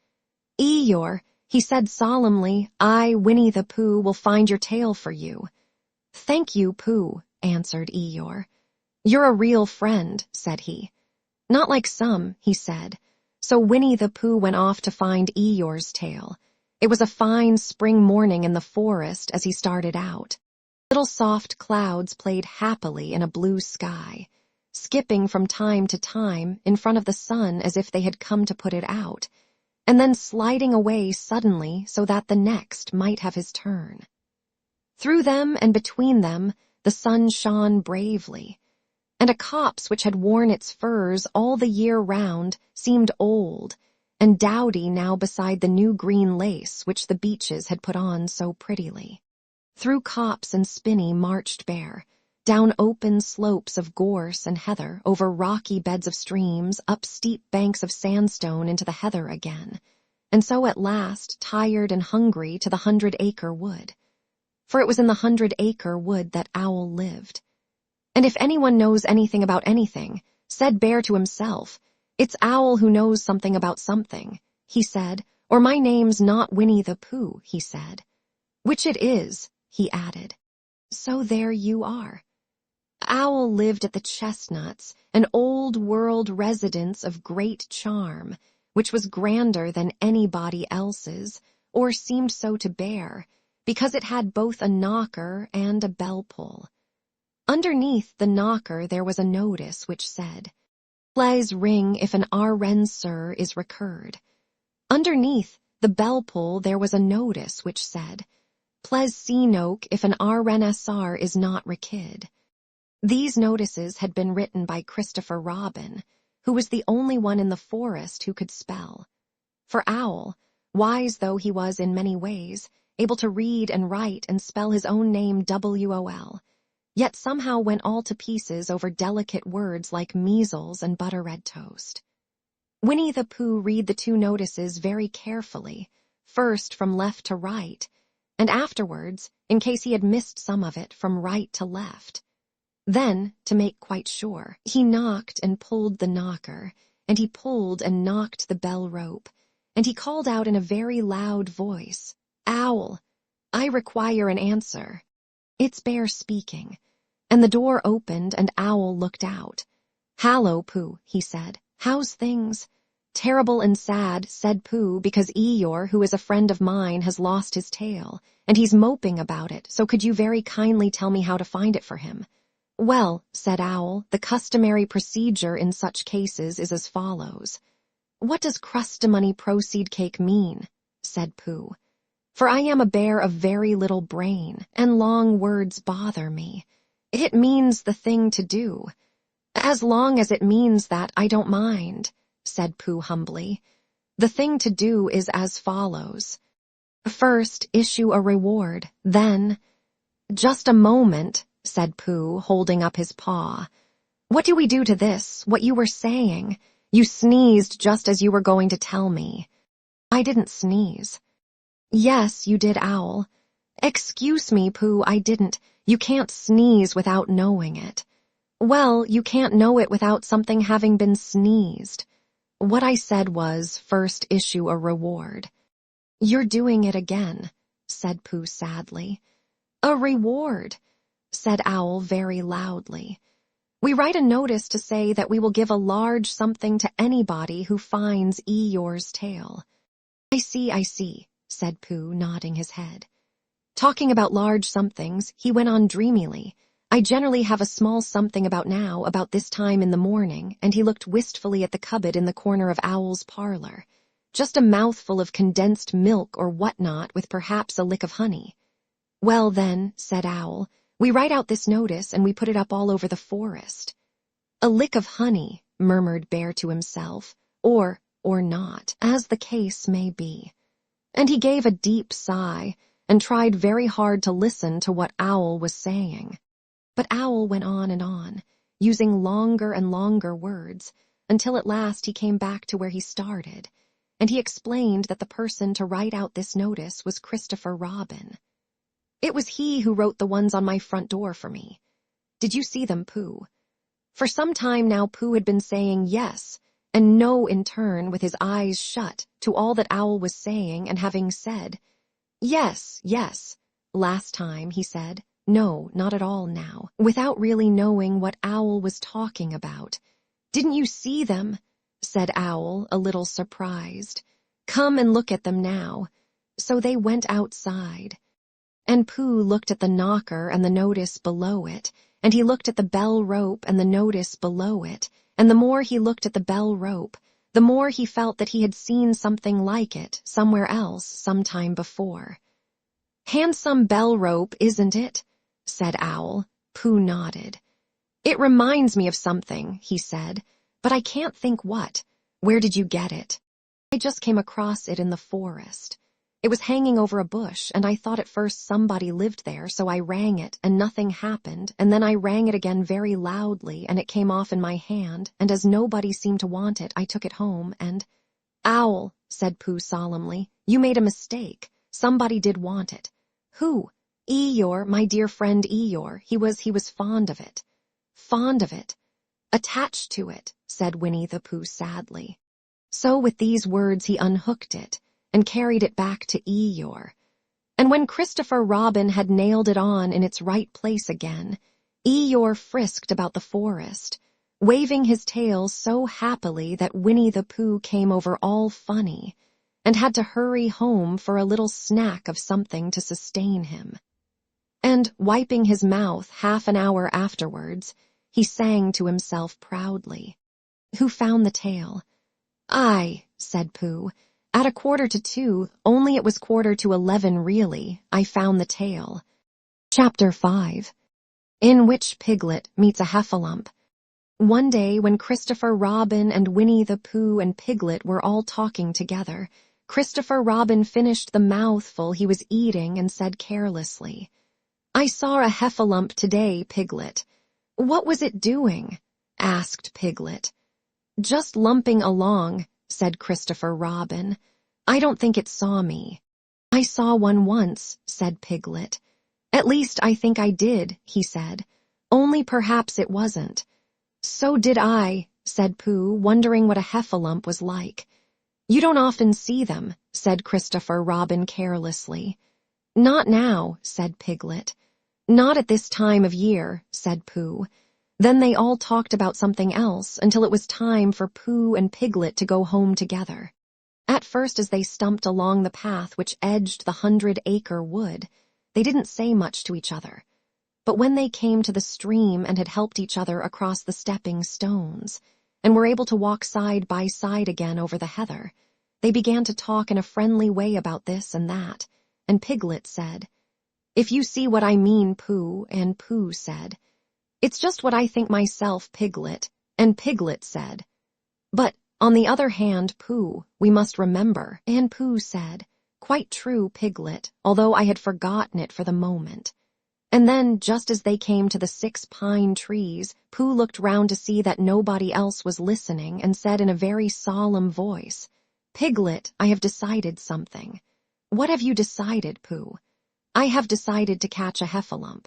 "Eeyore," he said solemnly, "I, Winnie the Pooh, will find your tail for you." "Thank you, Pooh," answered Eeyore. "You're a real friend," said he. "Not like some," he said. So Winnie the Pooh went off to find Eeyore's tail. It was a fine spring morning in the forest as he started out. Little soft clouds played happily in a blue sky, skipping from time to time in front of the sun as if they had come to put it out, and then sliding away suddenly so that the next might have his turn. Through them and between them the sun shone bravely, and a copse which had worn its furs all the year round seemed old and dowdy now beside the new green lace which the beeches had put on so prettily. Through copse and spinney marched Bear, down open slopes of gorse and heather, over rocky beds of streams, up steep banks of sandstone into the heather again, and so at last, tired and hungry, to the 100-acre wood. For it was in the 100-acre wood that Owl lived. And if anyone knows anything about anything, said Bear to himself, "It's Owl who knows something about something," he said, "or my name's not Winnie the Pooh," he said. "Which it is," he added. So there you are. Owl lived at the Chestnuts, an old-world residence of great charm, which was grander than anybody else's, or seemed so to bear, because it had both a knocker and a bell-pull. Underneath the knocker there was a notice which said, "Please ring if an R-Sir is recurred." Underneath the bell-pull there was a notice which said, "Please see note if an R-Sr is not rekid." These notices had been written by Christopher Robin, who was the only one in the forest who could spell. For Owl, wise though he was in many ways, able to read and write and spell his own name WOL, yet somehow went all to pieces over delicate words like measles and butter-red toast. Winnie the Pooh read the two notices very carefully, first from left to right, and afterwards, in case he had missed some of it, from right to left. Then, to make quite sure, he knocked and pulled the knocker, and he pulled and knocked the bell rope, and he called out in a very loud voice, "Owl, I require an answer." It's Bear speaking, and the door opened and Owl looked out. "Hallo, Pooh," he said. "How's things?" "Terrible and sad," said Pooh, "because Eeyore, who is a friend of mine, has lost his tail, and he's moping about it, so could you very kindly tell me how to find it for him?" "Well," said Owl, "the customary procedure in such cases is as follows." "What does crustamony proceed cake mean?" said Pooh. "For I am a bear of very little brain, and long words bother me. It means the thing to do." "As long as it means that, I don't mind," said Pooh humbly. "The thing to do is as follows. First, issue a reward, then—" "Just a moment," said Pooh, holding up his paw. "What do we do to this, what you were saying? You sneezed just as you were going to tell me." "I didn't sneeze." "Yes, you did, Owl." "Excuse me, Pooh, I didn't. You can't sneeze without knowing it." "Well, you can't know it without something having been sneezed." "What I said was, first issue a reward." "You're doing it again," said Pooh sadly. "A reward," said Owl very loudly. "We write a notice to say that we will give a large something to anybody who finds Eeyore's tail." I see, said Pooh, nodding his head. Talking about large somethings, he went on dreamily. "I generally have a small something about now, about this time in the morning," and he looked wistfully at the cupboard in the corner of Owl's parlor. "Just a mouthful of condensed milk or whatnot with perhaps a lick of honey." "Well then," said Owl, "we write out this notice and we put it up all over the forest." "A lick of honey," murmured Bear to himself, or not, as the case may be. And he gave a deep sigh and tried very hard to listen to what Owl was saying. But Owl went on and on, using longer and longer words, until at last he came back to where he started, and he explained that the person to write out this notice was Christopher Robin. "It was he who wrote the ones on my front door for me. Did you see them, Pooh?" For some time now Pooh had been saying yes and no in turn, with his eyes shut, to all that Owl was saying, and having said, "Yes, yes," last time he said, "No, not at all now," without really knowing what Owl was talking about. "Didn't you see them?" said Owl, a little surprised. "Come and look at them now." So they went outside. And Pooh looked at the knocker and the notice below it, and he looked at the bell rope and the notice below it, and the more he looked at the bell rope, the more he felt that he had seen something like it somewhere else some time before. "Handsome bell rope, isn't it?" said Owl. Pooh nodded. "It reminds me of something," he said, "but I can't think what. Where did you get it?" "I just came across it in the forest. It was hanging over a bush, and I thought at first somebody lived there, so I rang it, and nothing happened, and then I rang it again very loudly, and it came off in my hand, and as nobody seemed to want it, I took it home, and—" "Owl," said Pooh solemnly, "you made a mistake. Somebody did want it." "Who?" "Eeyore, my dear friend Eeyore. He was fond of it." "Fond of it?" "Attached to it," said Winnie the Pooh sadly. So with these words he unhooked it, and carried it back to Eeyore. And when Christopher Robin had nailed it on in its right place again, Eeyore frisked about the forest, waving his tail so happily that Winnie the Pooh came over all funny and had to hurry home for a little snack of something to sustain him. And, wiping his mouth half an hour afterwards, he sang to himself proudly. "Who found the tail?" "I," said Pooh. "At 1:45, only it was 11:15 really, I found the tail." Chapter 5. In which Piglet meets a heffalump. One day when Christopher Robin and Winnie the Pooh and Piglet were all talking together, Christopher Robin finished the mouthful he was eating and said carelessly, "I saw a heffalump today, Piglet." "What was it doing?" asked Piglet. "Just lumping along," said Christopher Robin. "I don't think it saw me." "I saw one once," said Piglet. "At least I think I did," he said. "Only perhaps it wasn't." "So did I," said Pooh, wondering what a heffalump was like. "You don't often see them," said Christopher Robin carelessly. "Not now," said Piglet. "Not at this time of year," said Pooh. Then they all talked about something else until it was time for Pooh and Piglet to go home together. At first, as they stumped along the path which edged the 100-acre wood, they didn't say much to each other. But when they came to the stream and had helped each other across the stepping stones, and were able to walk side by side again over the heather, they began to talk in a friendly way about this and that, and Piglet said, "If you see what I mean, Pooh," and Pooh said, "It's just what I think myself, Piglet," and Piglet said, "But, on the other hand, Pooh, we must remember," and Pooh said, "Quite true, Piglet, although I had forgotten it for the moment." And then, just as they came to the 6 pine trees, Pooh looked round to see that nobody else was listening and said in a very solemn voice, "Piglet, I have decided something." "What have you decided, Pooh?" "I have decided to catch a heffalump."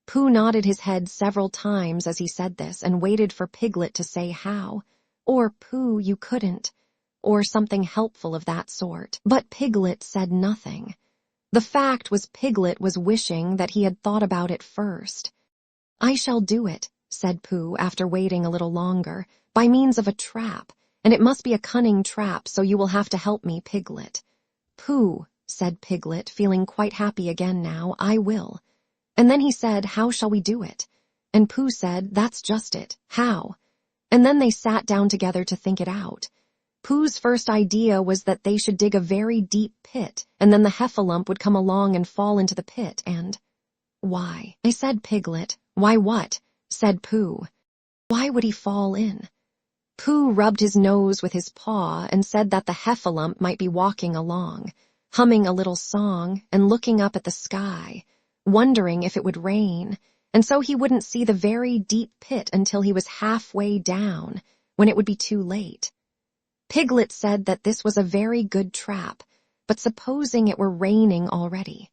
Pooh nodded his head several times as he said this and waited for Piglet to say how, or "Pooh, you couldn't," or something helpful of that sort. But Piglet said nothing. The fact was Piglet was wishing that he had thought about it first. "I shall do it," said Pooh after waiting a little longer, "by means of a trap, and it must be a cunning trap, so you will have to help me, Piglet." "Pooh," said Piglet, feeling quite happy again now, "I will." And then he said, "How shall we do it?" And Pooh said, "That's just it. How?" And then they sat down together to think it out. Pooh's first idea was that they should dig a very deep pit, and then the heffalump would come along and fall into the pit, and— "Why?" I said Piglet. "Why what?" said Pooh. "Why would he fall in?" Pooh rubbed his nose with his paw and said that the heffalump might be walking along, humming a little song and looking up at the sky, wondering if it would rain, and so he wouldn't see the very deep pit until he was halfway down, when it would be too late. Piglet said that this was a very good trap, but supposing it were raining already?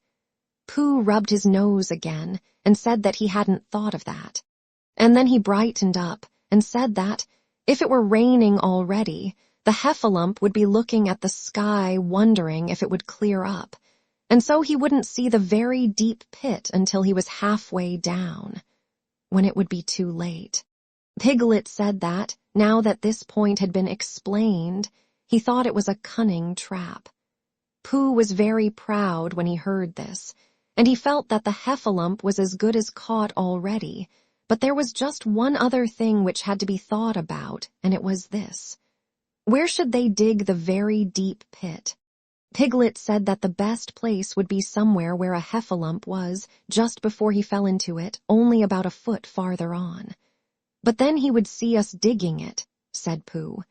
Pooh rubbed his nose again and said that he hadn't thought of that. And then he brightened up and said that, if it were raining already, the heffalump would be looking at the sky wondering if it would clear up, and so he wouldn't see the very deep pit until he was halfway down, when it would be too late. Piglet said that, now that this point had been explained, he thought it was a cunning trap. Pooh was very proud when he heard this, and he felt that the heffalump was as good as caught already, but there was just one other thing which had to be thought about, and it was this. Where should they dig the very deep pit? Piglet said that the best place would be somewhere where a heffalump was, just before he fell into it, only about a foot farther on. "But then he would see us digging it," said Pooh.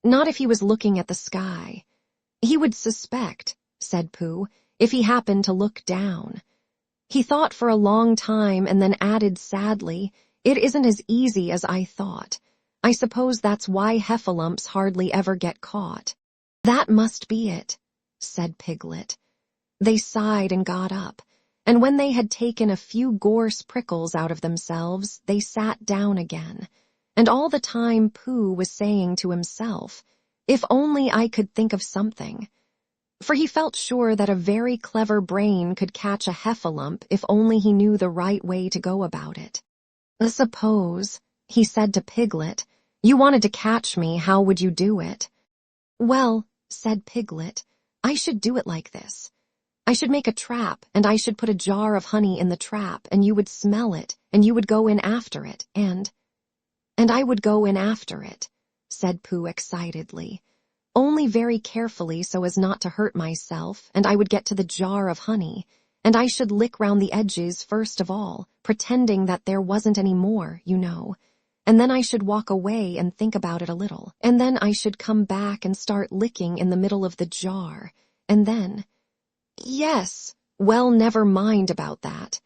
"Not if he was looking at the sky." "He would suspect," said Pooh, "if he happened to look down." He thought for a long time and then added sadly, "It isn't as easy as I thought. I suppose that's why heffalumps hardly ever get caught." "That must be it," said Piglet. They sighed and got up, and when they had taken a few gorse prickles out of themselves, they sat down again, and all the time Pooh was saying to himself, "If only I could think of something," for he felt sure that a very clever brain could catch a heffalump if only he knew the right way to go about it. "Suppose," he said to Piglet, "you wanted to catch me, how would you do it?" "Well," said Piglet, "I should do it like this. I should make a trap, and I should put a jar of honey in the trap, and you would smell it, and you would go in after it, and I would go in after it," said Pooh excitedly. "Only very carefully so as not to hurt myself, and I would get to the jar of honey, and I should lick round the edges first of all, pretending that there wasn't any more, you know. And then I should walk away and think about it a little, and then I should come back and start licking in the middle of the jar, and then— Yes, well, never mind about that.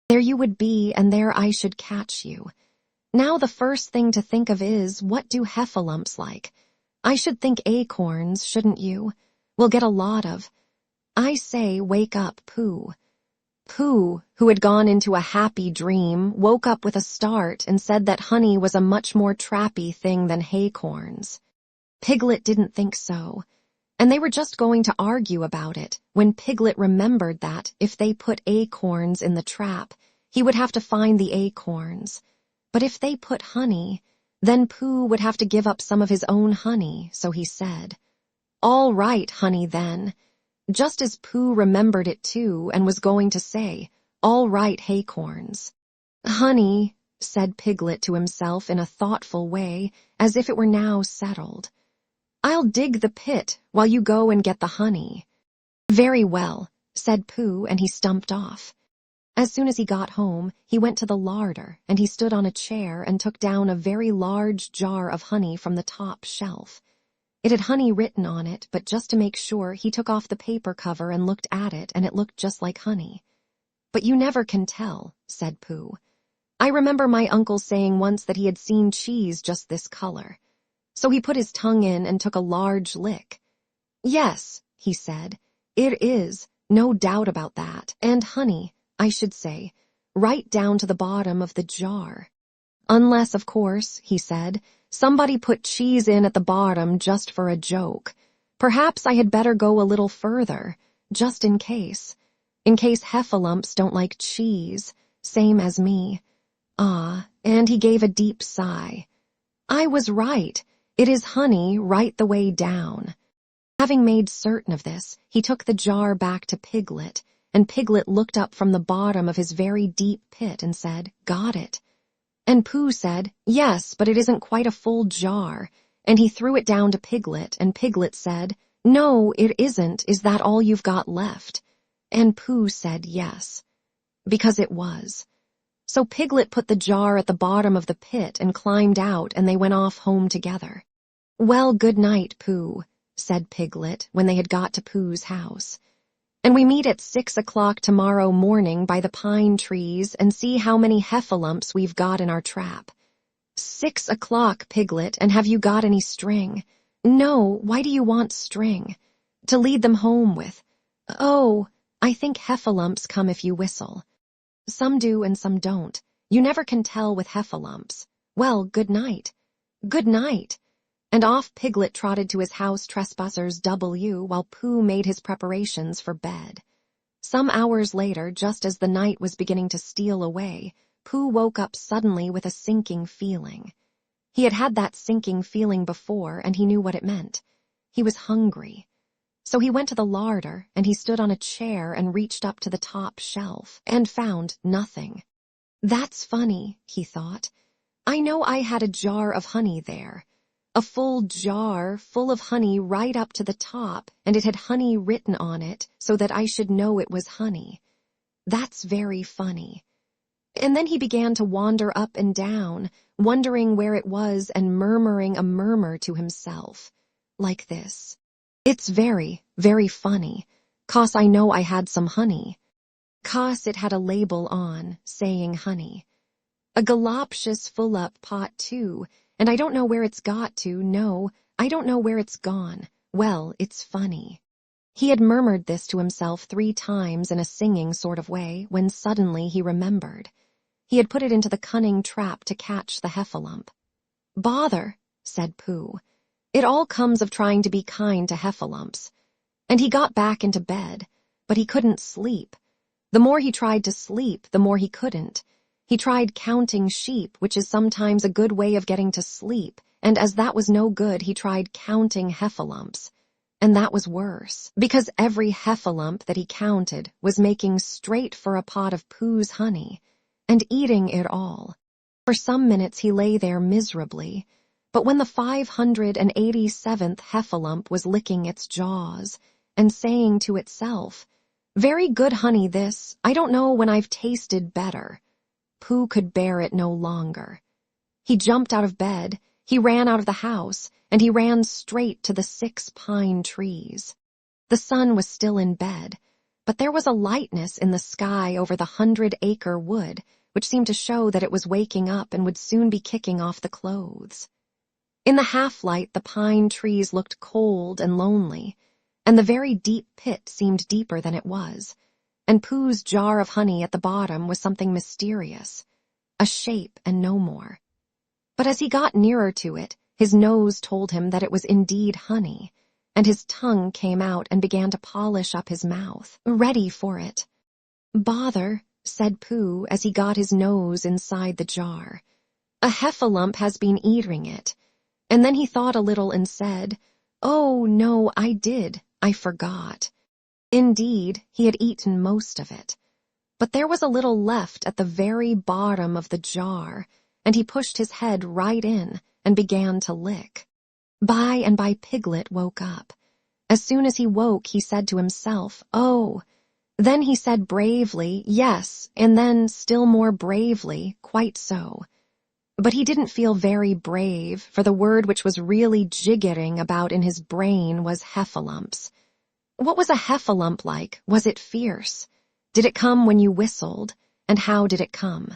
There you would be, and there I should catch you. Now the first thing to think of is, what do heffalumps like? I should think acorns, shouldn't you? We'll get a lot of— I say, wake up, Pooh." Pooh, who had gone into a happy dream, woke up with a start and said that honey was a much more trappy thing than haycorns. Piglet didn't think so, and they were just going to argue about it when Piglet remembered that if they put acorns in the trap, he would have to find the acorns. But if they put honey, then Pooh would have to give up some of his own honey, so he said, "All right, honey, then," just as Pooh remembered it too and was going to say, "All right, haycorns." "Honey," said Piglet to himself in a thoughtful way, as if it were now settled. "I'll dig the pit while you go and get the honey." "Very well," said Pooh, and he stumped off. As soon as he got home, he went to the larder, and he stood on a chair and took down a very large jar of honey from the top shelf. It had honey written on it, but just to make sure, he took off the paper cover and looked at it, and it looked just like honey. "But you never can tell," said Pooh. "I remember my uncle saying once that he had seen cheese just this color." So he put his tongue in and took a large lick. "Yes," he said, "it is, no doubt about that, and honey, I should say, right down to the bottom of the jar. Unless, of course," he said, "somebody put cheese in at the bottom just for a joke. Perhaps I had better go a little further, just in case heffalumps don't like cheese, same as me. Ah," and he gave a deep sigh. "I was right. It is honey right the way down." Having made certain of this, he took the jar back to Piglet, and Piglet looked up from the bottom of his very deep pit and said, "Got it." And Pooh said, "Yes, but it isn't quite a full jar," and he threw it down to Piglet, and Piglet said, "No, it isn't. Is that all you've got left?" And Pooh said yes, because it was. So Piglet put the jar at the bottom of the pit and climbed out, and they went off home together. "Well, good night, Pooh," said Piglet when they had got to Pooh's house. "And we meet at 6 o'clock tomorrow morning by the pine trees and see how many heffalumps we've got in our trap." 6 o'clock, Piglet, and have you got any string?" "No, why do you want string?" "To lead them home with." "Oh, I think heffalumps come if you whistle." "Some do and some don't. You never can tell with heffalumps. Well, good night." "Good night." And off Piglet trotted to his house trespassers W while Pooh made his preparations for bed. Some hours later, just as the night was beginning to steal away, Pooh woke up suddenly with a sinking feeling. He had had that sinking feeling before, and he knew what it meant. He was hungry. So he went to the larder, and he stood on a chair and reached up to the top shelf, and found nothing. "That's funny," he thought. "I know I had a jar of honey there. A full jar full of honey right up to the top, and it had honey written on it so that I should know it was honey. That's very funny." And then he began to wander up and down, wondering where it was and murmuring a murmur to himself, like this: "It's very, very funny, 'cause I know I had some honey." 'Cause it had a label on, saying honey. "A galoptious full-up pot, too, and I don't know where it's got to, no, I don't know where it's gone. Well, it's funny." He had murmured this to himself 3 times in a singing sort of way when suddenly he remembered. He had put it into the cunning trap to catch the heffalump. "Bother," said Pooh. "It all comes of trying to be kind to heffalumps." And he got back into bed, but he couldn't sleep. The more he tried to sleep, the more he couldn't. He tried counting sheep, which is sometimes a good way of getting to sleep, and as that was no good, he tried counting heffalumps. And that was worse, because every heffalump that he counted was making straight for a pot of Pooh's honey, and eating it all. For some minutes he lay there miserably, but when the 587th heffalump was licking its jaws, and saying to itself, "Very good honey this, I don't know when I've tasted better," Pooh could bear it no longer. He jumped out of bed, he ran out of the house, and he ran straight to the 6 pine trees. The sun was still in bed, but there was a lightness in the sky over the 100-acre wood, which seemed to show that it was waking up and would soon be kicking off the clothes. In the half-light, the pine trees looked cold and lonely, and the very deep pit seemed deeper than it was, and Pooh's jar of honey at the bottom was something mysterious, a shape and no more. But as he got nearer to it, his nose told him that it was indeed honey, and his tongue came out and began to polish up his mouth, ready for it. "Bother," said Pooh as he got his nose inside the jar. "A heffalump has been eating it." And then he thought a little and said, "Oh, no, I forgot." Indeed, he had eaten most of it. But there was a little left at the very bottom of the jar, and he pushed his head right in and began to lick. By and by Piglet woke up. As soon as he woke, he said to himself, "Oh." Then he said bravely, "Yes," and then still more bravely, "Quite so." But he didn't feel very brave, for the word which was really jiggering about in his brain was heffalumps. What was a heffalump like? Was it fierce? Did it come when you whistled? And how did it come?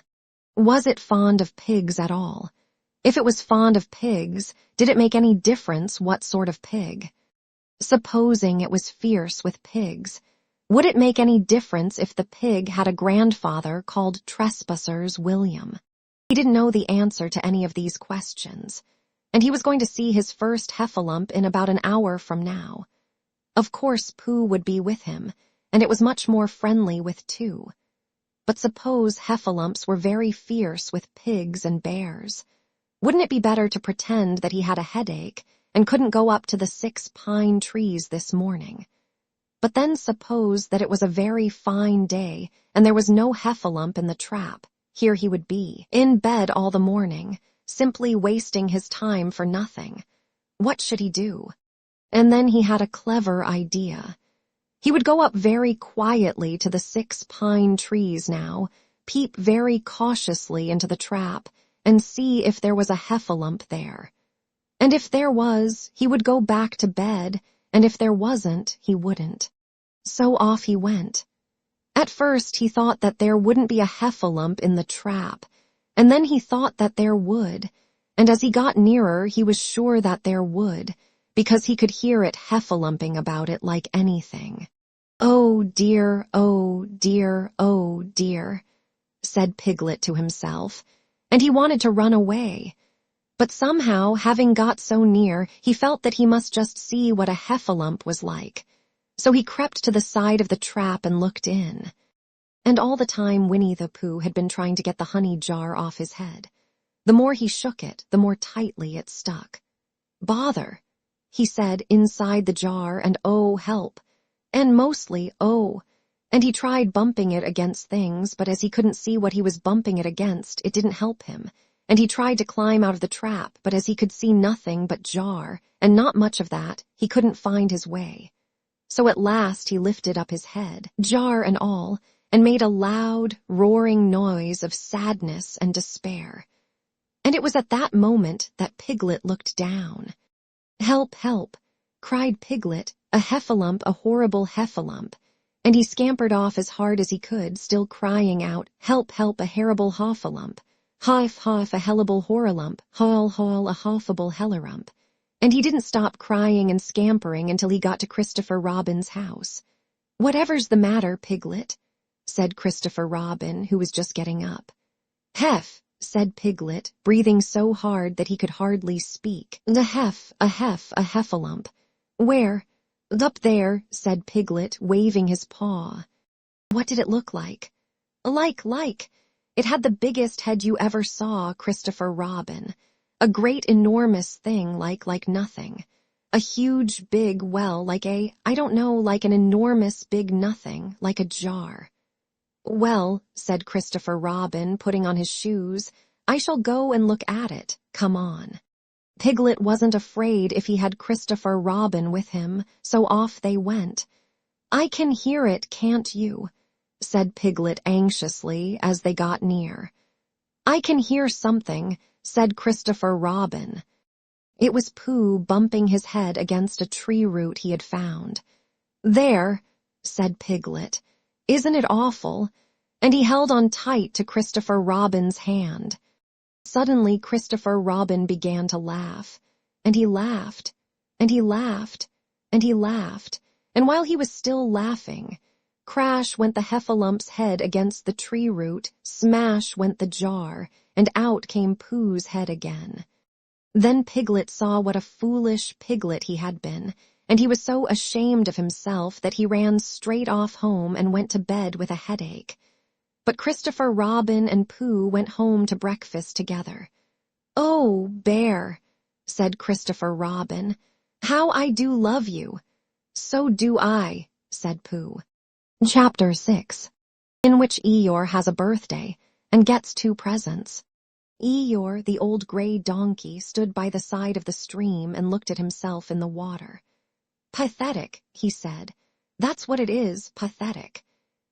Was it fond of pigs at all? If it was fond of pigs, did it make any difference what sort of pig? Supposing it was fierce with pigs, would it make any difference if the pig had a grandfather called Trespassers William? He didn't know the answer to any of these questions, and he was going to see his first heffalump in about an hour from now. Of course Pooh would be with him, and it was much more friendly with two. But suppose heffalumps were very fierce with pigs and bears. Wouldn't it be better to pretend that he had a headache and couldn't go up to the 6 pine trees this morning? But then suppose that it was a very fine day and there was no heffalump in the trap. Here he would be, in bed all the morning, simply wasting his time for nothing. What should he do? And then he had a clever idea. He would go up very quietly to the 6 pine trees now, peep very cautiously into the trap, and see if there was a heffalump there. And if there was, he would go back to bed, and if there wasn't, he wouldn't. So off he went. At first he thought that there wouldn't be a heffalump in the trap, and then he thought that there would, and as he got nearer he was sure that there would, because he could hear it heffalumping about it like anything. "Oh dear, oh dear, oh dear," said Piglet to himself, and he wanted to run away. But somehow, having got so near, he felt that he must just see what a heffalump was like. So he crept to the side of the trap and looked in. And all the time Winnie the Pooh had been trying to get the honey jar off his head. The more he shook it, the more tightly it stuck. "Bother," he said inside the jar, and "oh, help," and mostly "oh," and he tried bumping it against things, but as he couldn't see what he was bumping it against, it didn't help him, and he tried to climb out of the trap, but as he could see nothing but jar, and not much of that, he couldn't find his way. So at last he lifted up his head, jar and all, and made a loud, roaring noise of sadness and despair. And it was at that moment that Piglet looked down. "Help, help," cried Piglet, "a heffalump, a horrible heffalump," and he scampered off as hard as he could, still crying out, "Help, help, a horrible hoffalump, hoff, hoff, a hellable horralump, haul, haul, a hoffable hellerump." And he didn't stop crying and scampering until he got to Christopher Robin's house. "Whatever's the matter, Piglet?" said Christopher Robin, who was just getting up. "Heff," said Piglet, breathing so hard that he could hardly speak. "A heffalump." "Where?" "Up there," said Piglet, waving his paw. What did it look like? Like. It had the biggest head you ever saw, Christopher Robin. A great enormous thing like nothing. A huge big well like like an enormous big nothing, like a jar. Well, said Christopher Robin, putting on his shoes, I shall go and look at it. Come on. Piglet wasn't afraid if he had Christopher Robin with him, so off they went. I can hear it, can't you? Said Piglet anxiously as they got near. I can hear something, said Christopher Robin. It was Pooh bumping his head against a tree root he had found. There, said Piglet. Isn't it awful? And he held on tight to Christopher Robin's hand. Suddenly Christopher Robin began to laugh, and he laughed, and he laughed, and he laughed, and while he was still laughing, crash went the heffalump's head against the tree root, smash went the jar, and out came Pooh's head again. Then Piglet saw what a foolish piglet he had been, and he was so ashamed of himself that he ran straight off home and went to bed with a headache. But Christopher Robin and Pooh went home to breakfast together. "Oh, Bear," said Christopher Robin, "how I do love you." "So do I," said Pooh. Chapter 6, in which Eeyore has a birthday and gets 2 presents. Eeyore, the old gray donkey, stood by the side of the stream and looked at himself in the water. "Pathetic," he said. "That's what it is, pathetic."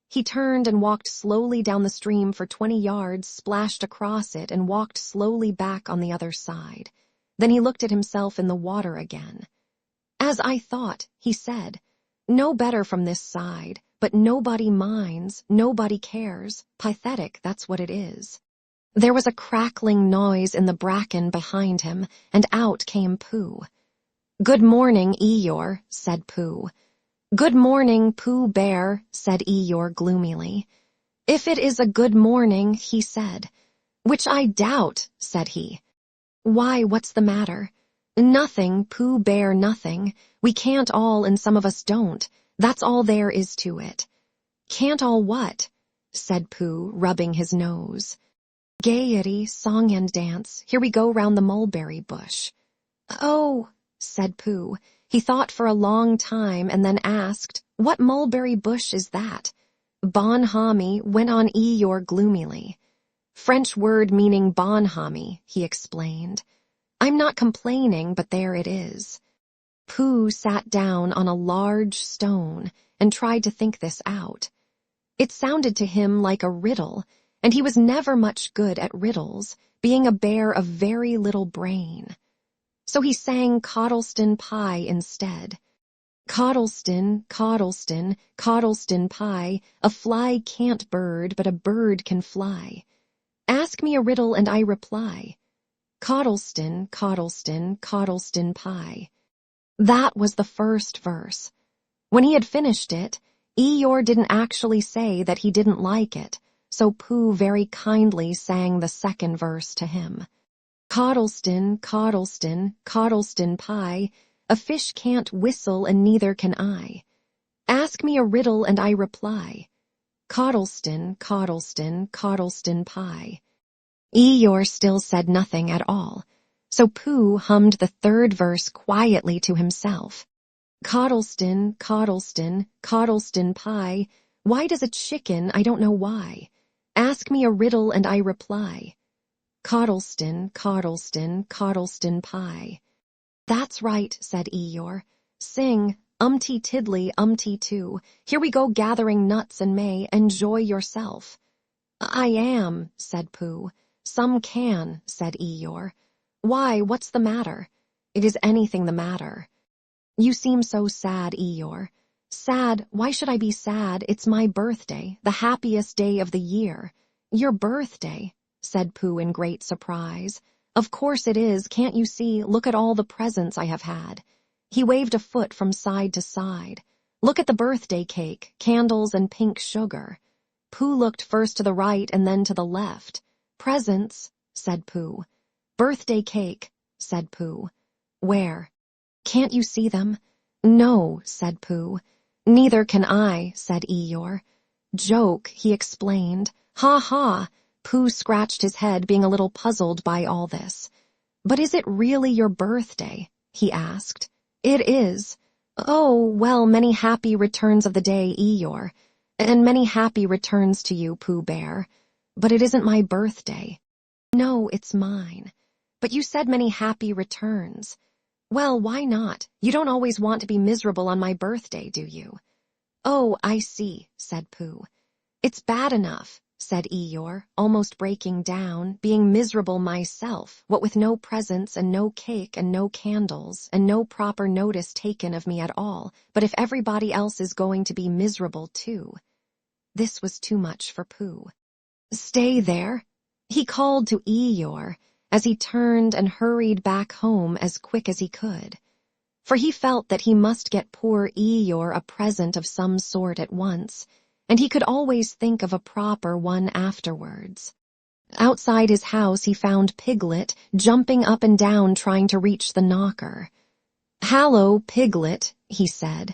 He turned and walked slowly down the stream for 20 yards, splashed across it, and walked slowly back on the other side. Then he looked at himself in the water again. "As I thought," he said. "No better from this side, but nobody minds, nobody cares. Pathetic, that's what it is." There was a crackling noise in the bracken behind him, and out came Pooh. "Good morning, Eeyore," said Pooh. "Good morning, Pooh Bear," said Eeyore gloomily. "If it is a good morning," he said. "Which I doubt," said he. "Why, what's the matter?" "Nothing, Pooh Bear, nothing. We can't all and some of us don't. That's all there is to it." "Can't all what?" said Pooh, rubbing his nose. "Gaiety, song and dance. Here we go round the mulberry bush." "Oh," said Pooh. He thought for a long time and then asked, "What mulberry bush is that?" "Bonhomie," went on Eeyore gloomily. "French word meaning bonhomie," he explained. "I'm not complaining, but there it is." Pooh sat down on a large stone and tried to think this out. It sounded to him like a riddle, and he was never much good at riddles, being a bear of very little brain. So he sang Coddleston Pie instead. "Coddleston, Coddleston, Coddleston Pie, a fly can't bird, but a bird can fly. Ask me a riddle and I reply. Coddleston, Coddleston, Coddleston Pie." That was the first verse. When he had finished it, Eeyore didn't actually say that he didn't like it, so Pooh very kindly sang the second verse to him. "Coddleston, Coddleston, Coddleston Pie, a fish can't whistle and neither can I. Ask me a riddle and I reply. Coddleston, Coddleston, Coddleston Pie." Eeyore still said nothing at all, so Pooh hummed the third verse quietly to himself. "Coddleston, Coddleston, Coddleston Pie, why does a chicken, I don't know why. Ask me a riddle and I reply. Coddleston, Coddleston, Coddleston Pie." "That's right," said Eeyore. "Sing, umty tiddly, umty too. Here we go gathering nuts and may. Enjoy yourself." "I am," said Pooh. "Some can," said Eeyore. "Why, what's the matter?" "It is anything the matter." "You seem so sad, Eeyore." "Sad? Why should I be sad? It's my birthday, the happiest day of the year." "Your birthday?" said Pooh in great surprise. "Of course it is, can't you see? Look at all the presents I have had." He waved a foot from side to side. "Look at the birthday cake, candles and pink sugar." Pooh looked first to the right and then to the left. "Presents," said Pooh. "Birthday cake," said Pooh. "Where?" "Can't you see them?" "No," said Pooh. "Neither can I," said Eeyore. "Joke," he explained. "Ha ha!" Pooh scratched his head, being a little puzzled by all this. "But is it really your birthday?" he asked. "It is." "Oh, well, many happy returns of the day, Eeyore. And many happy returns to you, Pooh Bear. But it isn't my birthday." "No, it's mine. But you said many happy returns." "Well, why not? You don't always want to be miserable on my birthday, do you?" "Oh, I see," said Pooh. "It's bad enough," said Eeyore, almost breaking down, "being miserable myself, what with no presents and no cake and no candles and no proper notice taken of me at all, but if everybody else is going to be miserable too." This was too much for Pooh. "Stay there," he called to Eeyore, as he turned and hurried back home as quick as he could. For he felt that he must get poor Eeyore a present of some sort at once, and he could always think of a proper one afterwards. Outside his house he found Piglet jumping up and down trying to reach the knocker. "Hallo, Piglet," he said.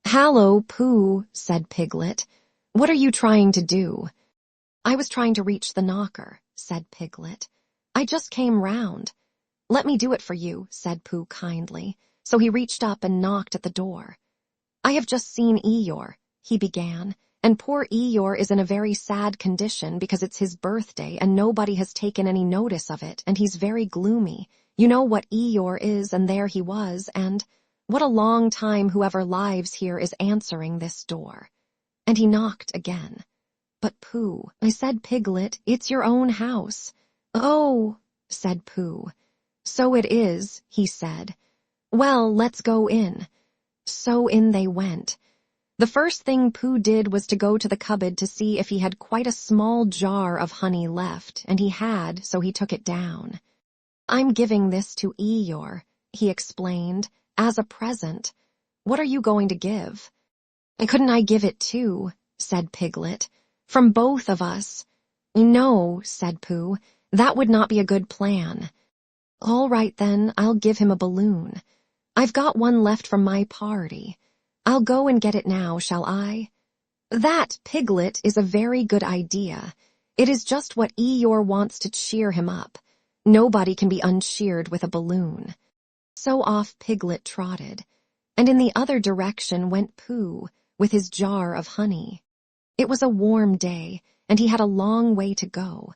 "Hallo, Pooh," said Piglet. "What are you trying to do?" "I was trying to reach the knocker," said Piglet. "I just came round." "Let me do it for you," said Pooh kindly. So he reached up and knocked at the door. "I have just seen Eeyore," he began, "and poor Eeyore is in a very sad condition because it's his birthday and nobody has taken any notice of it, and he's very gloomy. You know what Eeyore is, and there he was, and what a long time whoever lives here is answering this door." And he knocked again. "But Pooh," I said, "Piglet, it's your own house." "Oh," said Pooh. "So it is," he said. "Well, let's go in." So in they went. The first thing Pooh did was to go to the cupboard to see if he had quite a small jar of honey left, and he had, so he took it down. "I'm giving this to Eeyore," he explained, "as a present." "What are you going to give?" "Couldn't I give it too?" said Piglet. "From both of us." "No," said Pooh, "that would not be a good plan." "All right then, I'll give him a balloon. I've got one left from my party. I'll go and get it now, shall I?" "That, Piglet, is a very good idea. It is just what Eeyore wants to cheer him up. Nobody can be uncheered with a balloon." So off Piglet trotted, and in the other direction went Pooh, with his jar of honey. It was a warm day, and he had a long way to go.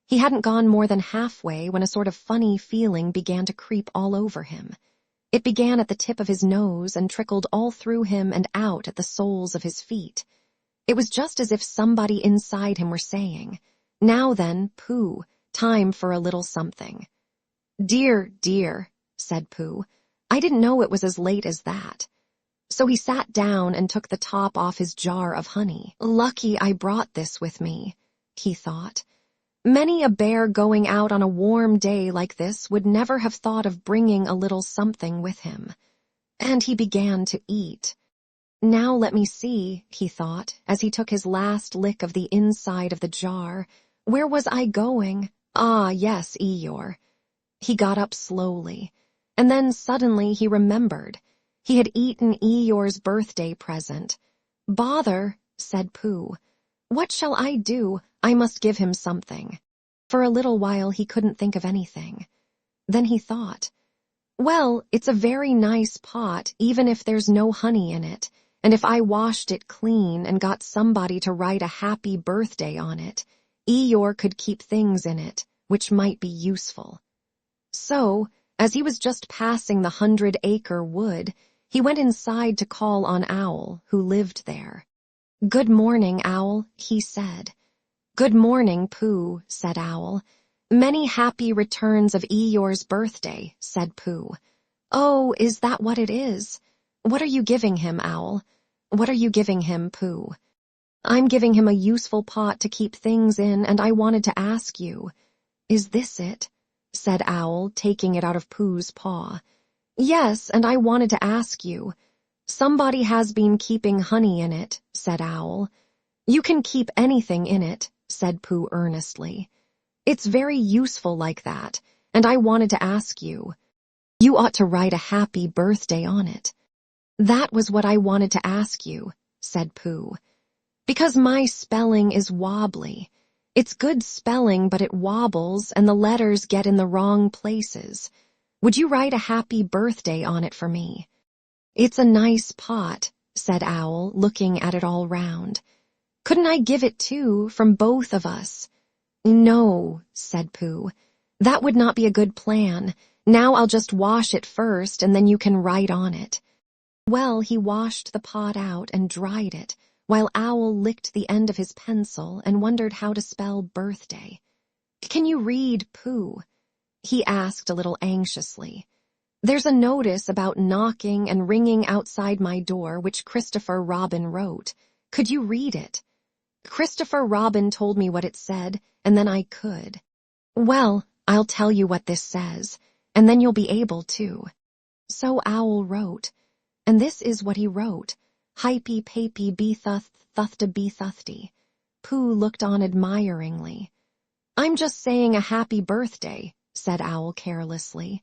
He hadn't gone more than halfway when a sort of funny feeling began to creep all over him. It began at the tip of his nose and trickled all through him and out at the soles of his feet. It was just as if somebody inside him were saying, "Now then, Pooh, time for a little something." "Dear, dear," said Pooh, "I didn't know it was as late as that." So he sat down and took the top off his jar of honey. "Lucky I brought this with me," he thought. Many a bear going out on a warm day like this would never have thought of bringing a little something with him. And he began to eat. "Now let me see," he thought, as he took his last lick of the inside of the jar. "Where was I going? Ah, yes, Eeyore." He got up slowly, and then suddenly he remembered. He had eaten Eeyore's birthday present. "Bother," said Pooh. "What shall I do? I must give him something." For a little while he couldn't think of anything. Then he thought, "Well, it's a very nice pot, even if there's no honey in it, and if I washed it clean and got somebody to write a happy birthday on it, Eeyore could keep things in it, which might be useful." So, as he was just passing the 100-acre wood, he went inside to call on Owl, who lived there. "Good morning, Owl," he said. "Good morning, Pooh," said Owl. "Many happy returns of Eeyore's birthday," said Pooh. "Oh, is that what it is? What are you giving him, Owl? What are you giving him, Pooh?" "I'm giving him a useful pot to keep things in, and I wanted to ask you." "Is this it?" said Owl, taking it out of Pooh's paw. "Yes, and I wanted to ask you." "Somebody has been keeping honey in it," said Owl. "You can keep anything in it," said Pooh earnestly. "It's very useful like that, and I wanted to ask you. You ought to write a happy birthday on it." "That was what I wanted to ask you," said Pooh. "Because my spelling is wobbly, It's good spelling, but it wobbles and the letters get in the wrong places. Would you write a happy birthday on it for me?" "It's a nice pot," said Owl, looking at it all round. "Couldn't I give it too, from both of us?" "No," said Pooh. "That would not be a good plan. Now I'll just wash it first and then you can write on it." Well, he washed the pot out and dried it, while Owl licked the end of his pencil and wondered how to spell birthday. "Can you read, Pooh?" he asked a little anxiously. "There's a notice about knocking and ringing outside my door which Christopher Robin wrote. Could you read it?" "Christopher Robin told me what it said, and then I could." "Well, I'll tell you what this says, and then you'll be able to." So Owl wrote, and this is what he wrote: "Hypey papey beethuth thufta beethufty." Pooh looked on admiringly. "I'm just saying a happy birthday," said Owl carelessly.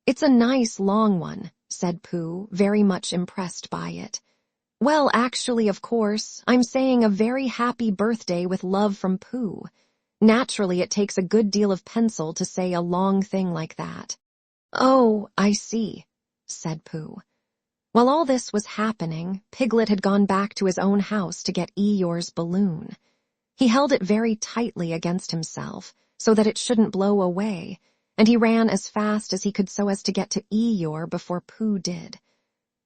"It's a nice long one," said Pooh, very much impressed by it. "Well, actually, of course, I'm saying a very happy birthday with love from Pooh. Naturally, it takes a good deal of pencil to say a long thing like that." "Oh, I see," said Pooh. While all this was happening, Piglet had gone back to his own house to get Eeyore's balloon. He held it very tightly against himself, so that it shouldn't blow away, and he ran as fast as he could so as to get to Eeyore before Pooh did.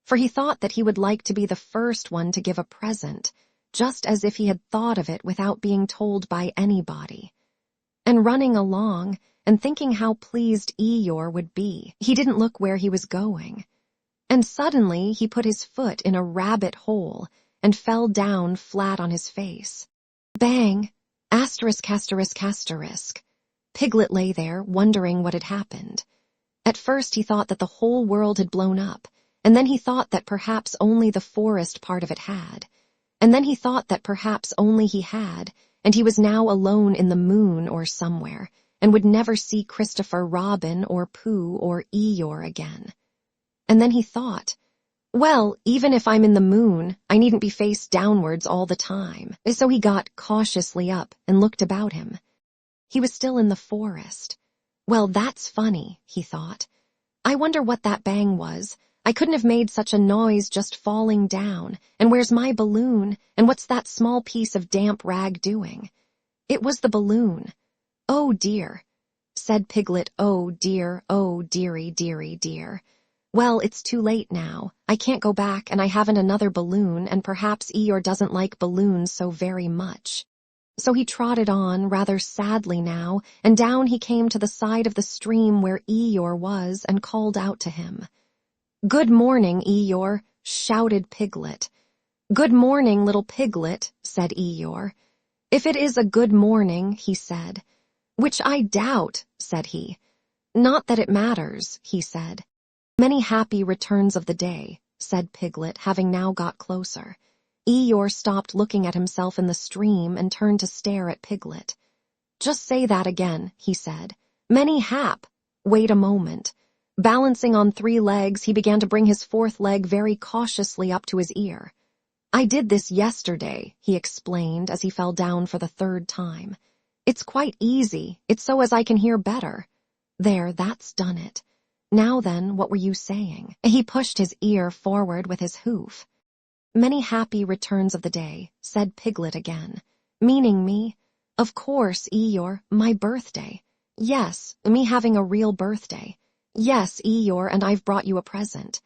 For he thought that he would like to be the first one to give a present, just as if he had thought of it without being told by anybody. And running along, and thinking how pleased Eeyore would be, he didn't look where he was going. And suddenly he put his foot in a rabbit hole and fell down flat on his face. Bang! Asterisk, asterisk, asterisk. Piglet lay there, wondering what had happened. At first he thought that the whole world had blown up, and then he thought that perhaps only the forest part of it had. And then he thought that perhaps only he had, and he was now alone in the moon or somewhere, and would never see Christopher Robin or Pooh or Eeyore again. And then he thought, well, even if I'm in the moon, I needn't be face downwards all the time. So he got cautiously up and looked about him. He was still in the forest. Well, that's funny, he thought. I wonder what that bang was. I couldn't have made such a noise just falling down. And where's my balloon? And what's that small piece of damp rag doing? It was the balloon. Oh dear, said Piglet. Oh dear, oh dearie, dearie, dear. Well, it's too late now. I can't go back, and I haven't another balloon, and perhaps Eeyore doesn't like balloons so very much. So he trotted on, rather sadly now, and down he came to the side of the stream where Eeyore was, and called out to him. Good morning, Eeyore, shouted Piglet. Good morning, little Piglet, said Eeyore. If it is a good morning, he said. Which I doubt, said he. Not that it matters, he said. Many happy returns of the day, said Piglet, having now got closer. Eeyore stopped looking at himself in the stream and turned to stare at Piglet. Just say that again, he said. Many hap. Wait a moment. Balancing on 3 legs, he began to bring his 4th leg very cautiously up to his ear. I did this yesterday, he explained as he fell down for the 3rd time. It's quite easy. It's so as I can hear better. There, that's done it. Now then, what were you saying? He pushed his ear forward with his hoof. Many happy returns of the day, said Piglet again. Meaning me? Of course, Eeyore, my birthday. Yes, me having a real birthday. Yes, Eeyore, and I've brought you a present.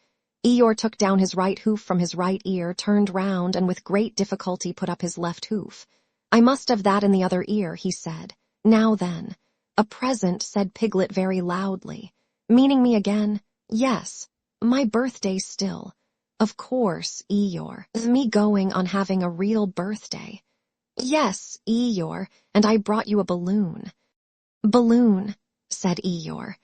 Eeyore took down his right hoof from his right ear, turned round, and with great difficulty put up his left hoof. I must have that in the other ear, he said. Now then. A present, said Piglet very loudly. Meaning me again? Yes, my birthday still. Of course, Eeyore. Me going on having a real birthday. Yes, Eeyore, and I brought you a balloon. Balloon, said Eeyore.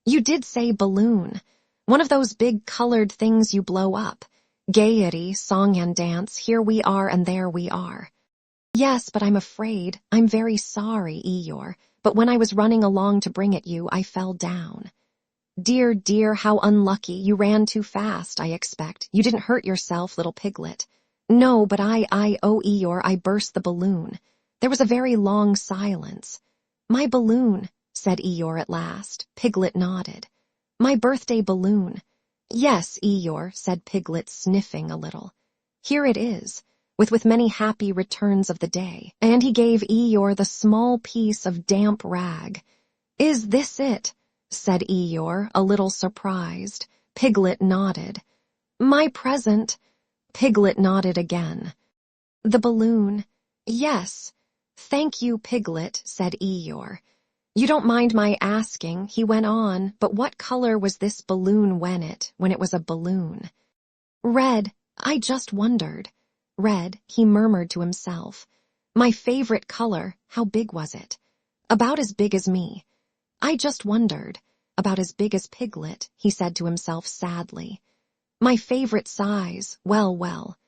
You did say balloon. One of those big colored things you blow up. Gaiety, song and dance, here we are and there we are. Yes, but I'm afraid. I'm very sorry, Eeyore, but when I was running along to bring it you, I fell down. Dear, dear, how unlucky. You ran too fast, I expect. You didn't hurt yourself, little Piglet. No, but oh, Eeyore, I burst the balloon. There was a very long silence. "My balloon," said Eeyore at last. Piglet nodded. "My birthday balloon." "Yes, Eeyore," said Piglet, sniffing a little. "Here it is, with many happy returns of the day." And he gave Eeyore the small piece of damp rag. "Is this it?" said Eeyore, a little surprised. Piglet nodded. "My present." Piglet nodded again. "The balloon." "Yes." "Thank you, Piglet," said Eeyore. "You don't mind my asking," he went on, "but what color was this balloon when it was a balloon?" "Red. I just wondered." "Red," he murmured to himself. "My favorite color. How big was it?" "About as big as me." "I just wondered." "About as big as Piglet," he said to himself sadly. "My favorite size. Well, well."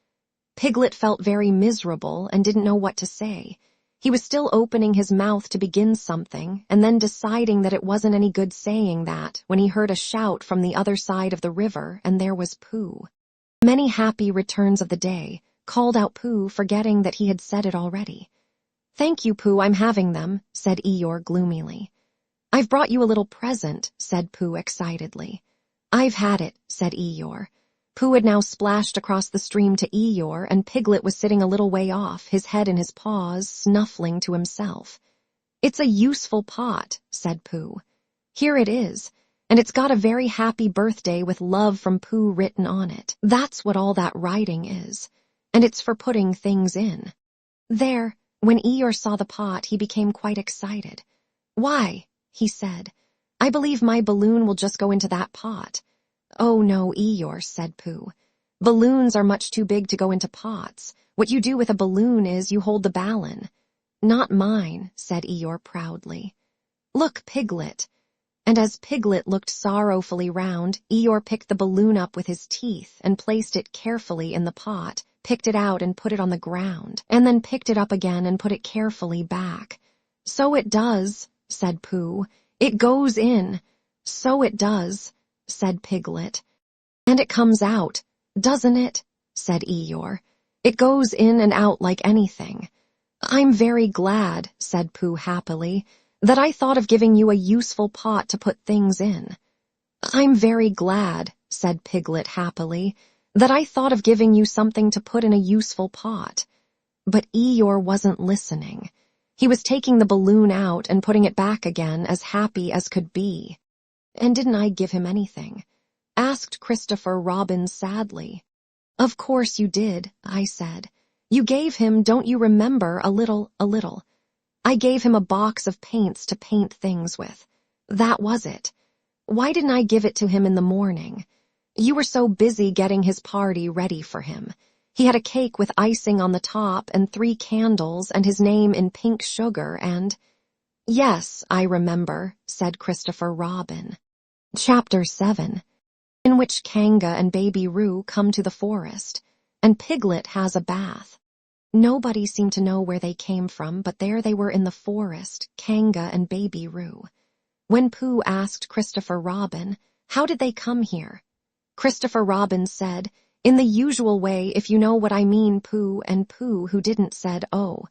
Piglet felt very miserable and didn't know what to say. He was still opening his mouth to begin something, and then deciding that it wasn't any good saying that, when he heard a shout from the other side of the river, and there was Pooh. "Many happy returns of the day," called out Pooh, forgetting that he had said it already. "Thank you, Pooh, I'm having them," said Eeyore gloomily. "I've brought you a little present," said Pooh excitedly. "I've had it," said Eeyore. Pooh had now splashed across the stream to Eeyore, and Piglet was sitting a little way off, his head in his paws, snuffling to himself. "It's a useful pot," said Pooh. "Here it is, and it's got a very happy birthday with love from Pooh written on it. That's what all that writing is, and it's for putting things in." There, when Eeyore saw the pot, he became quite excited. "Why," he said, "I believe my balloon will just go into that pot." "Oh no, Eeyore," said Pooh. "Balloons are much too big to go into pots. What you do with a balloon is you hold the ballon." "Not mine," said Eeyore proudly. "Look, Piglet." And as Piglet looked sorrowfully round, Eeyore picked the balloon up with his teeth and placed it carefully in the pot, picked it out and put it on the ground, and then picked it up again and put it carefully back. "So it does," said Pooh. "It goes in." "So it does," said Piglet. "And it comes out, doesn't it?" said Eeyore. "It goes in and out like anything." "I'm very glad," said Pooh happily, "that I thought of giving you a useful pot to put things in." "I'm very glad," said Piglet happily, "that I thought of giving you something to put in a useful pot." But Eeyore wasn't listening. He was taking the balloon out and putting it back again, as happy as could be. "And didn't I give him anything?" asked Christopher Robin sadly. "Of course you did," I said. "You gave him, don't you remember, a little. I gave him a box of paints to paint things with. That was it. Why didn't I give it to him in the morning? You were so busy getting his party ready for him. He had a cake with icing on the top and 3 candles and his name in pink sugar and—" "Yes, I remember," said Christopher Robin. Chapter 7, in which Kanga and Baby Roo come to the forest, and Piglet has a bath. Nobody seemed to know where they came from, but there they were in the forest, Kanga and Baby Roo. When Pooh asked Christopher Robin, "How did they come here?" Christopher Robin said, "In the usual way, if you know what I mean, Pooh," and Pooh, who didn't, said, "Oh."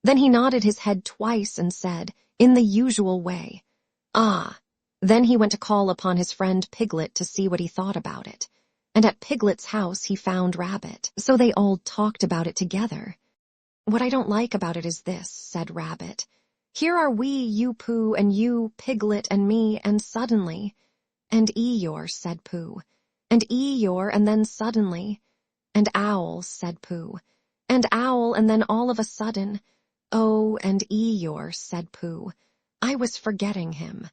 Then he nodded his head twice and said, "In the usual way." "Ah." Then he went to call upon his friend Piglet to see what he thought about it. And at Piglet's house he found Rabbit, so they all talked about it together. "What I don't like about it is this," said Rabbit. "Here are we, you, Pooh, and you, Piglet, and me, and suddenly—" "And Eeyore," said Pooh. "And Eeyore, and then suddenly—" "And Owl," said Pooh. "And Owl, and then all of a sudden—" "Oh, and Eeyore," said Pooh. "I was forgetting him."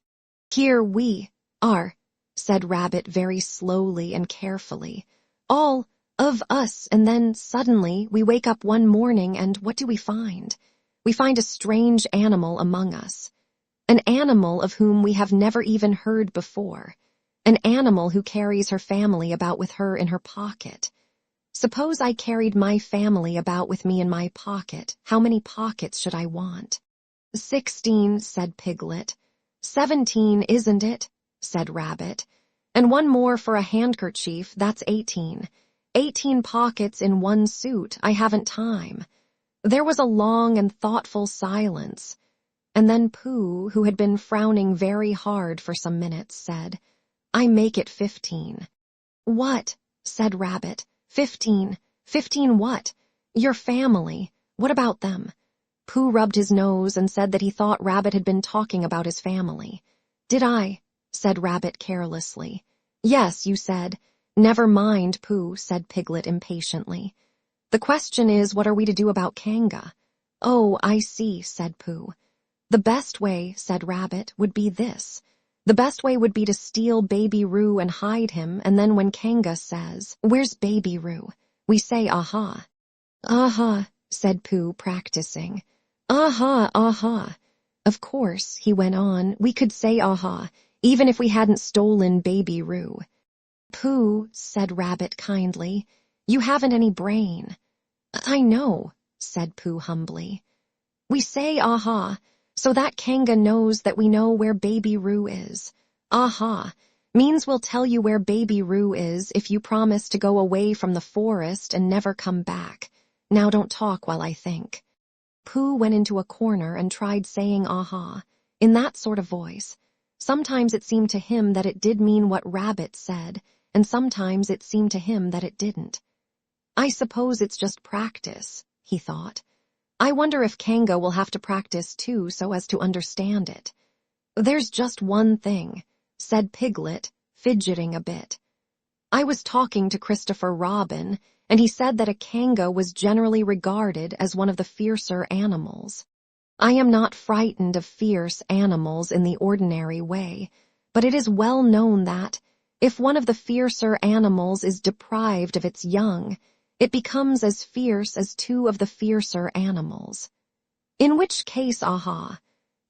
"Here we are," said Rabbit very slowly and carefully. "All of us, and then suddenly we wake up one morning and what do we find? We find a strange animal among us. An animal of whom we have never even heard before. An animal who carries her family about with her in her pocket. Suppose I carried my family about with me in my pocket, how many pockets should I want?" 16, said Piglet. 17, isn't it? Said Rabbit. And one more for a handkerchief, that's 18. 18 pockets in one suit, I haven't time. There was a long and thoughtful silence, and then Pooh, who had been frowning very hard for some minutes, said, "I make it 15. "What?" said Rabbit. 15. 15 what? Your family. What about them? Pooh rubbed his nose and said that he thought Rabbit had been talking about his family. "Did I?" said Rabbit carelessly. "Yes, you said." "Never mind, Pooh," said Piglet impatiently. "The question is, what are we to do about Kanga?" "Oh, I see," said Pooh. "The best way," said Rabbit, "would be this. The best way would be to steal Baby Roo and hide him, and then when Kanga says, 'Where's Baby Roo?' we say, 'Aha.'" "Aha," said Pooh, practicing. "Aha, aha. Of course," he went on, "we could say aha, even if we hadn't stolen Baby Roo." "Pooh," said Rabbit kindly, "you haven't any brain." "I know," said Pooh humbly. "We say aha, so that Kanga knows that we know where Baby Roo is. Aha means we'll tell you where Baby Roo is if you promise to go away from the forest and never come back. Now don't talk while I think." Pooh went into a corner and tried saying aha, in that sort of voice. Sometimes it seemed to him that it did mean what Rabbit said, and sometimes it seemed to him that it didn't. "I suppose it's just practice," he thought. "I wonder if Kanga will have to practice too so as to understand it." "There's just one thing," said Piglet, fidgeting a bit. "I was talking to Christopher Robin, and he said that a Kanga was generally regarded as one of the fiercer animals. I am not frightened of fierce animals in the ordinary way, but it is well known that, if one of the fiercer animals is deprived of its young, it becomes as fierce as two of the fiercer animals. In which case, aha,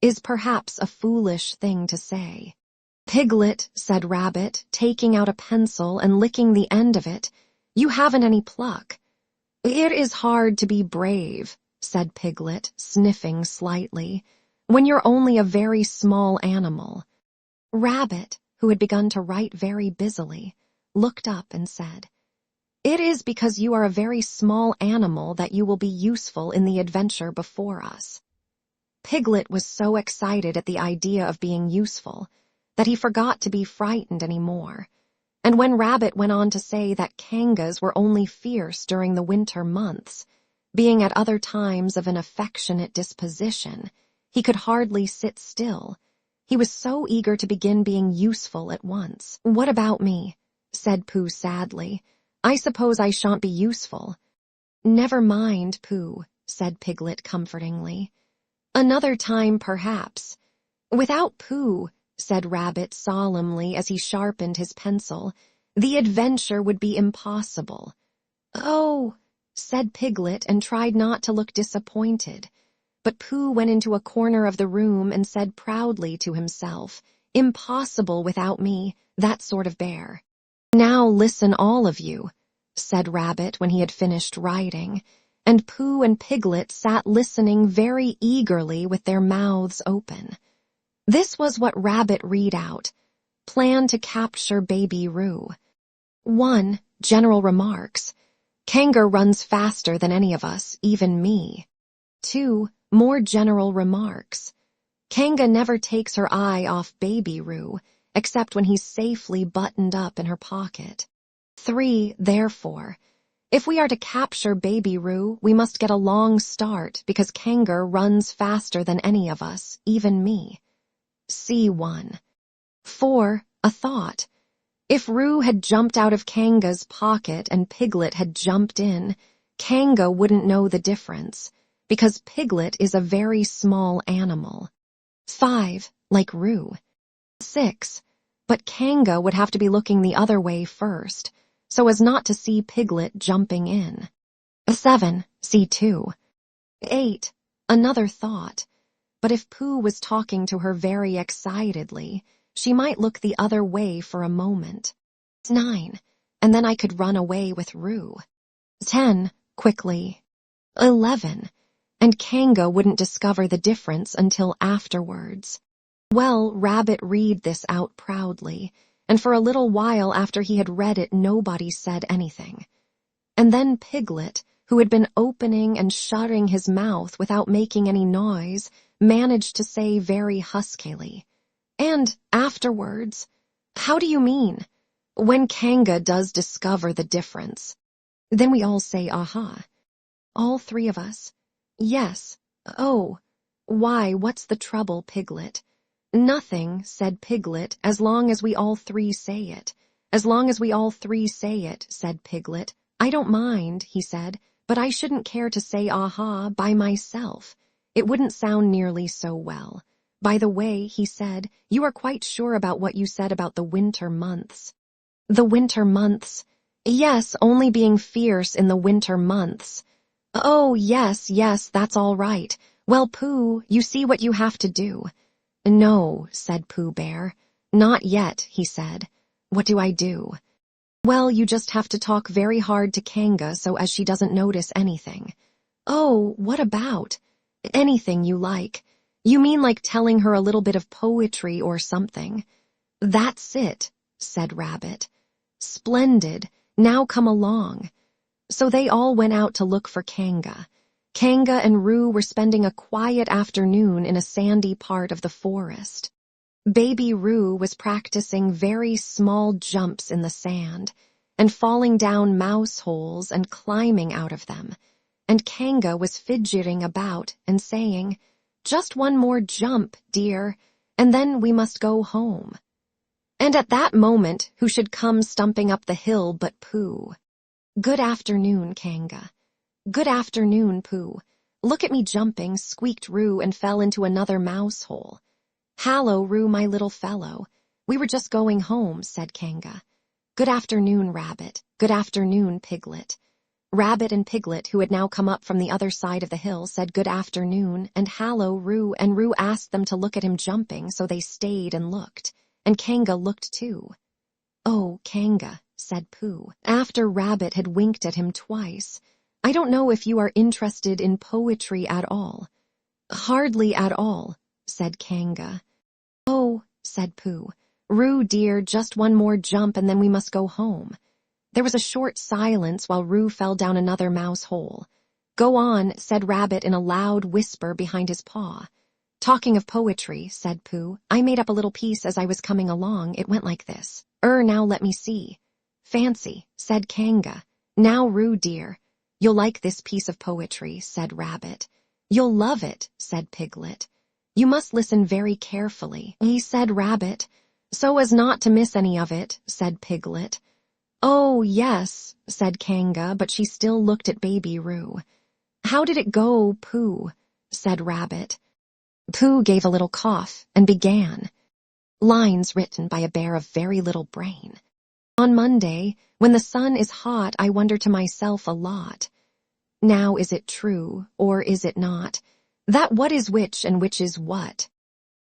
is perhaps a foolish thing to say." "Piglet," said Rabbit, taking out a pencil and licking the end of it, "you haven't any pluck." "It is hard to be brave," said Piglet, sniffing slightly, "when you're only a very small animal." Rabbit, who had begun to write very busily, looked up and said, "It is because you are a very small animal that you will be useful in the adventure before us." Piglet was so excited at the idea of being useful that he forgot to be frightened any more, and when Rabbit went on to say that Kangas were only fierce during the winter months, being at other times of an affectionate disposition, he could hardly sit still. He was so eager to begin being useful at once. "What about me?" said Pooh sadly. "I suppose I shan't be useful." "Never mind, Pooh," said Piglet comfortingly. "Another time, perhaps." "Without Pooh," said Rabbit solemnly as he sharpened his pencil, "the adventure would be impossible." "Oh," said Piglet and tried not to look disappointed. But Pooh went into a corner of the room and said proudly to himself, "Impossible without me, that sort of bear." "Now listen, all of you," said Rabbit when he had finished writing, and Pooh and Piglet sat listening very eagerly with their mouths open. This was what Rabbit read out: "Plan to capture Baby Roo." 1. General remarks. Kanga runs faster than any of us, even me. 2. More general remarks. Kanga never takes her eye off Baby Roo, except when he's safely buttoned up in her pocket. 3. Therefore, if we are to capture Baby Roo, we must get a long start because Kanga runs faster than any of us, even me. C1. 4. A thought. If Roo had jumped out of Kanga's pocket and Piglet had jumped in, Kanga wouldn't know the difference, because Piglet is a very small animal. 5. Like Roo. 6. But Kanga would have to be looking the other way first, so as not to see Piglet jumping in. 7. C2. 8. Another thought. But if Pooh was talking to her very excitedly, she might look the other way for a moment. 9. And then I could run away with Roo. 10. Quickly. 11. And Kanga wouldn't discover the difference until afterwards. Well, Rabbit read this out proudly, and for a little while after he had read it nobody said anything. And then Piglet, who had been opening and shutting his mouth without making any noise, managed to say very huskily, "And afterwards." "How do you mean?" "When Kanga does discover the difference." Then we all say, "Aha." "All three of us?" "Yes." "Oh. Why, what's the trouble, Piglet?" "Nothing," said Piglet, "as long as we all three say it." "As long as we all three say it," said Piglet. "I don't mind," he said, "but I shouldn't care to say aha by myself. It wouldn't sound nearly so well. By the way," he said, "you are quite sure about what you said about the winter months." "The winter months?" "Yes, only being fierce in the winter months." "Oh, yes, that's all right. Well, Pooh, you see what you have to do." "No," said Pooh Bear. "Not yet," he said. "What do I do?" "Well, you just have to talk very hard to Kanga so as she doesn't notice anything." "Oh, what about?" "Anything you like." "You mean like telling her a little bit of poetry or something?" "That's it," said Rabbit. "Splendid. Now come along." So they all went out to look for Kanga. Kanga and Roo were spending a quiet afternoon in a sandy part of the forest. Baby Roo was practicing very small jumps in the sand and falling down mouse holes and climbing out of them, and Kanga was fidgeting about and saying, "Just one more jump, dear, and then we must go home." And at that moment, who should come stumping up the hill but Pooh. "Good afternoon, Kanga." "Good afternoon, Pooh. Look at me jumping," squeaked Roo and fell into another mouse hole. "Hallo, Roo, my little fellow. We were just going home," said Kanga. "Good afternoon, Rabbit. Good afternoon, Piglet." Rabbit and Piglet, who had now come up from the other side of the hill, said good afternoon and hallo, Roo, and Roo asked them to look at him jumping, so they stayed and looked. And Kanga looked too. "Oh, Kanga," said Pooh, after Rabbit had winked at him twice, "I don't know if you are interested in poetry at all." "Hardly at all," said Kanga. "Oh," said Pooh, "Roo, dear, just one more jump and then we must go home." There was a short silence while Roo fell down another mouse hole. "Go on," said Rabbit in a loud whisper behind his paw. "Talking of poetry," said Pooh, "I made up a little piece as I was coming along. It went like this. Now let me see." "Fancy," said Kanga. "Now, Roo, dear." "You'll like this piece of poetry," said Rabbit. "You'll love it," said Piglet. "You must listen very carefully," said Rabbit. "So as not to miss any of it," said Piglet. "Oh, yes," said Kanga, but she still looked at Baby Roo. "How did it go, Pooh?" said Rabbit. Pooh gave a little cough and began. Lines written by a bear of very little brain. "On Monday, when the sun is hot, I wonder to myself a lot. Now is it true, or is it not, that what is which and which is what?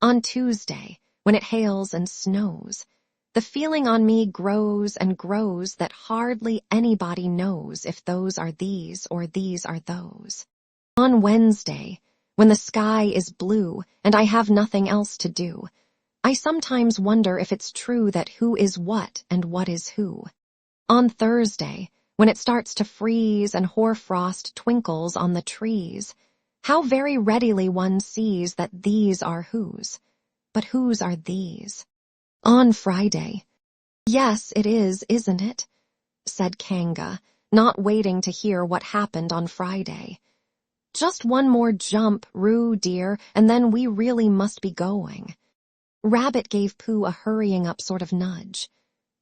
On Tuesday, when it hails and snows, the feeling on me grows and grows that hardly anybody knows if those are these or these are those. On Wednesday, when the sky is blue and I have nothing else to do, I sometimes wonder if it's true that who is what and what is who. On Thursday, when it starts to freeze and hoarfrost twinkles on the trees, how very readily one sees that these are whose. But whose are these? On Friday. Yes, it is, isn't it? Said Kanga, not waiting to hear what happened on Friday. Just one more jump, Roo, dear, and then we really must be going. Rabbit gave Pooh a hurrying up sort of nudge.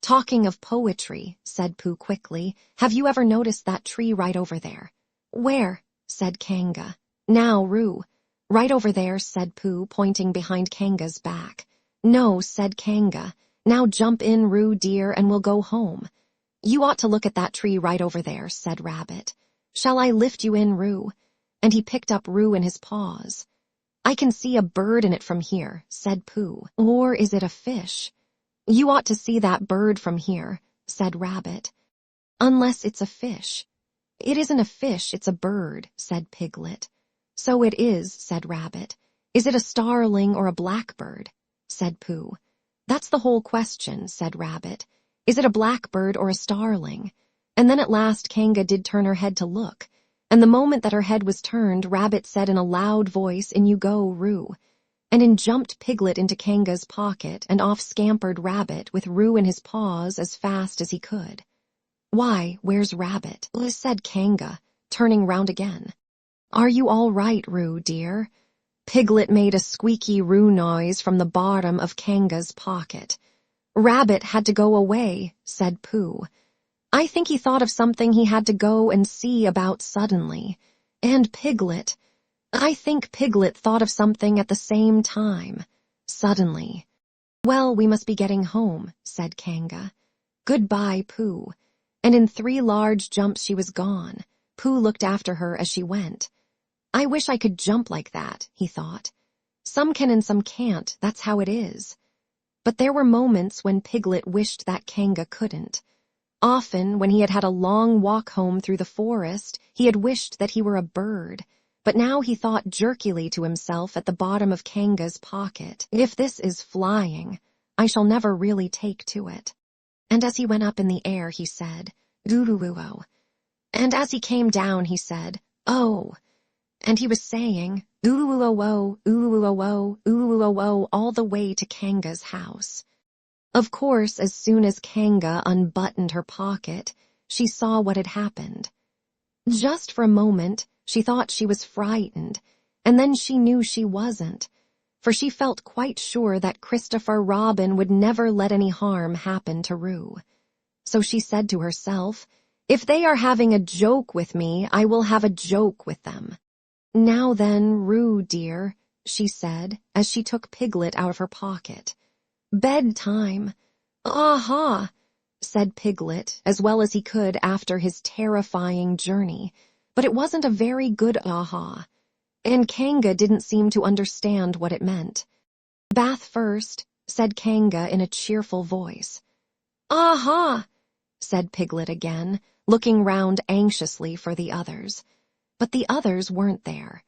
Talking of poetry, said Pooh quickly, have you ever noticed that tree right over there? Where? Said Kanga. Now, Roo. Right over there, said Pooh, pointing behind Kanga's back. No, said Kanga. Now jump in, Roo, dear, and we'll go home. You ought to look at that tree right over there, said Rabbit. Shall I lift you in, Roo? And he picked up Roo in his paws. I can see a bird in it from here, said Pooh. Or is it a fish? You ought to see that bird from here, said Rabbit. Unless it's a fish. It isn't a fish, it's a bird, said Piglet. So it is, said Rabbit. Is it a starling or a blackbird? Said Pooh. That's the whole question, said Rabbit. Is it a blackbird or a starling? And then at last Kanga did turn her head to look, And the moment that her head was turned, Rabbit said in a loud voice, "In you go, Roo." And in jumped Piglet into Kanga's pocket, and off scampered Rabbit with Roo in his paws as fast as he could. "Why, where's Rabbit?" said Kanga, turning round again. "Are you all right, Roo, dear?" Piglet made a squeaky Roo noise from the bottom of Kanga's pocket. "Rabbit had to go away," said Pooh. "I think he thought of something he had to go and see about suddenly. And Piglet, I think Piglet thought of something at the same time, suddenly." "Well, we must be getting home," said Kanga. "Goodbye, Pooh." And in 3 large jumps she was gone. Pooh looked after her as she went. "I wish I could jump like that," he thought. "Some can and some can't, that's how it is." But there were moments when Piglet wished that Kanga couldn't. Often, when he had had a long walk home through the forest, he had wished that he were a bird. But now he thought jerkily to himself at the bottom of Kanga's pocket, "If this is flying, I shall never really take to it." And as he went up in the air, he said, "Doo-doo-oo-oh." And as he came down, he said, "Oh." And he was saying, "Ooh-oo-oh-oh, ooh-oo-oh-oh, ooh-oo-oh-oh," all the way to Kanga's house. Of course, as soon as Kanga unbuttoned her pocket, she saw what had happened. Just for a moment, she thought she was frightened, and then she knew she wasn't, for she felt quite sure that Christopher Robin would never let any harm happen to Roo. So she said to herself, "If they are having a joke with me, I will have a joke with them." "Now then, Roo, dear," she said, as she took Piglet out of her pocket. "Bedtime." "Aha," said Piglet, as well as he could after his terrifying journey, but it wasn't a very good aha, and Kanga didn't seem to understand what it meant. "Bath first," said Kanga in a cheerful voice. "Aha," said Piglet again, looking round anxiously for the others. But the others weren't there.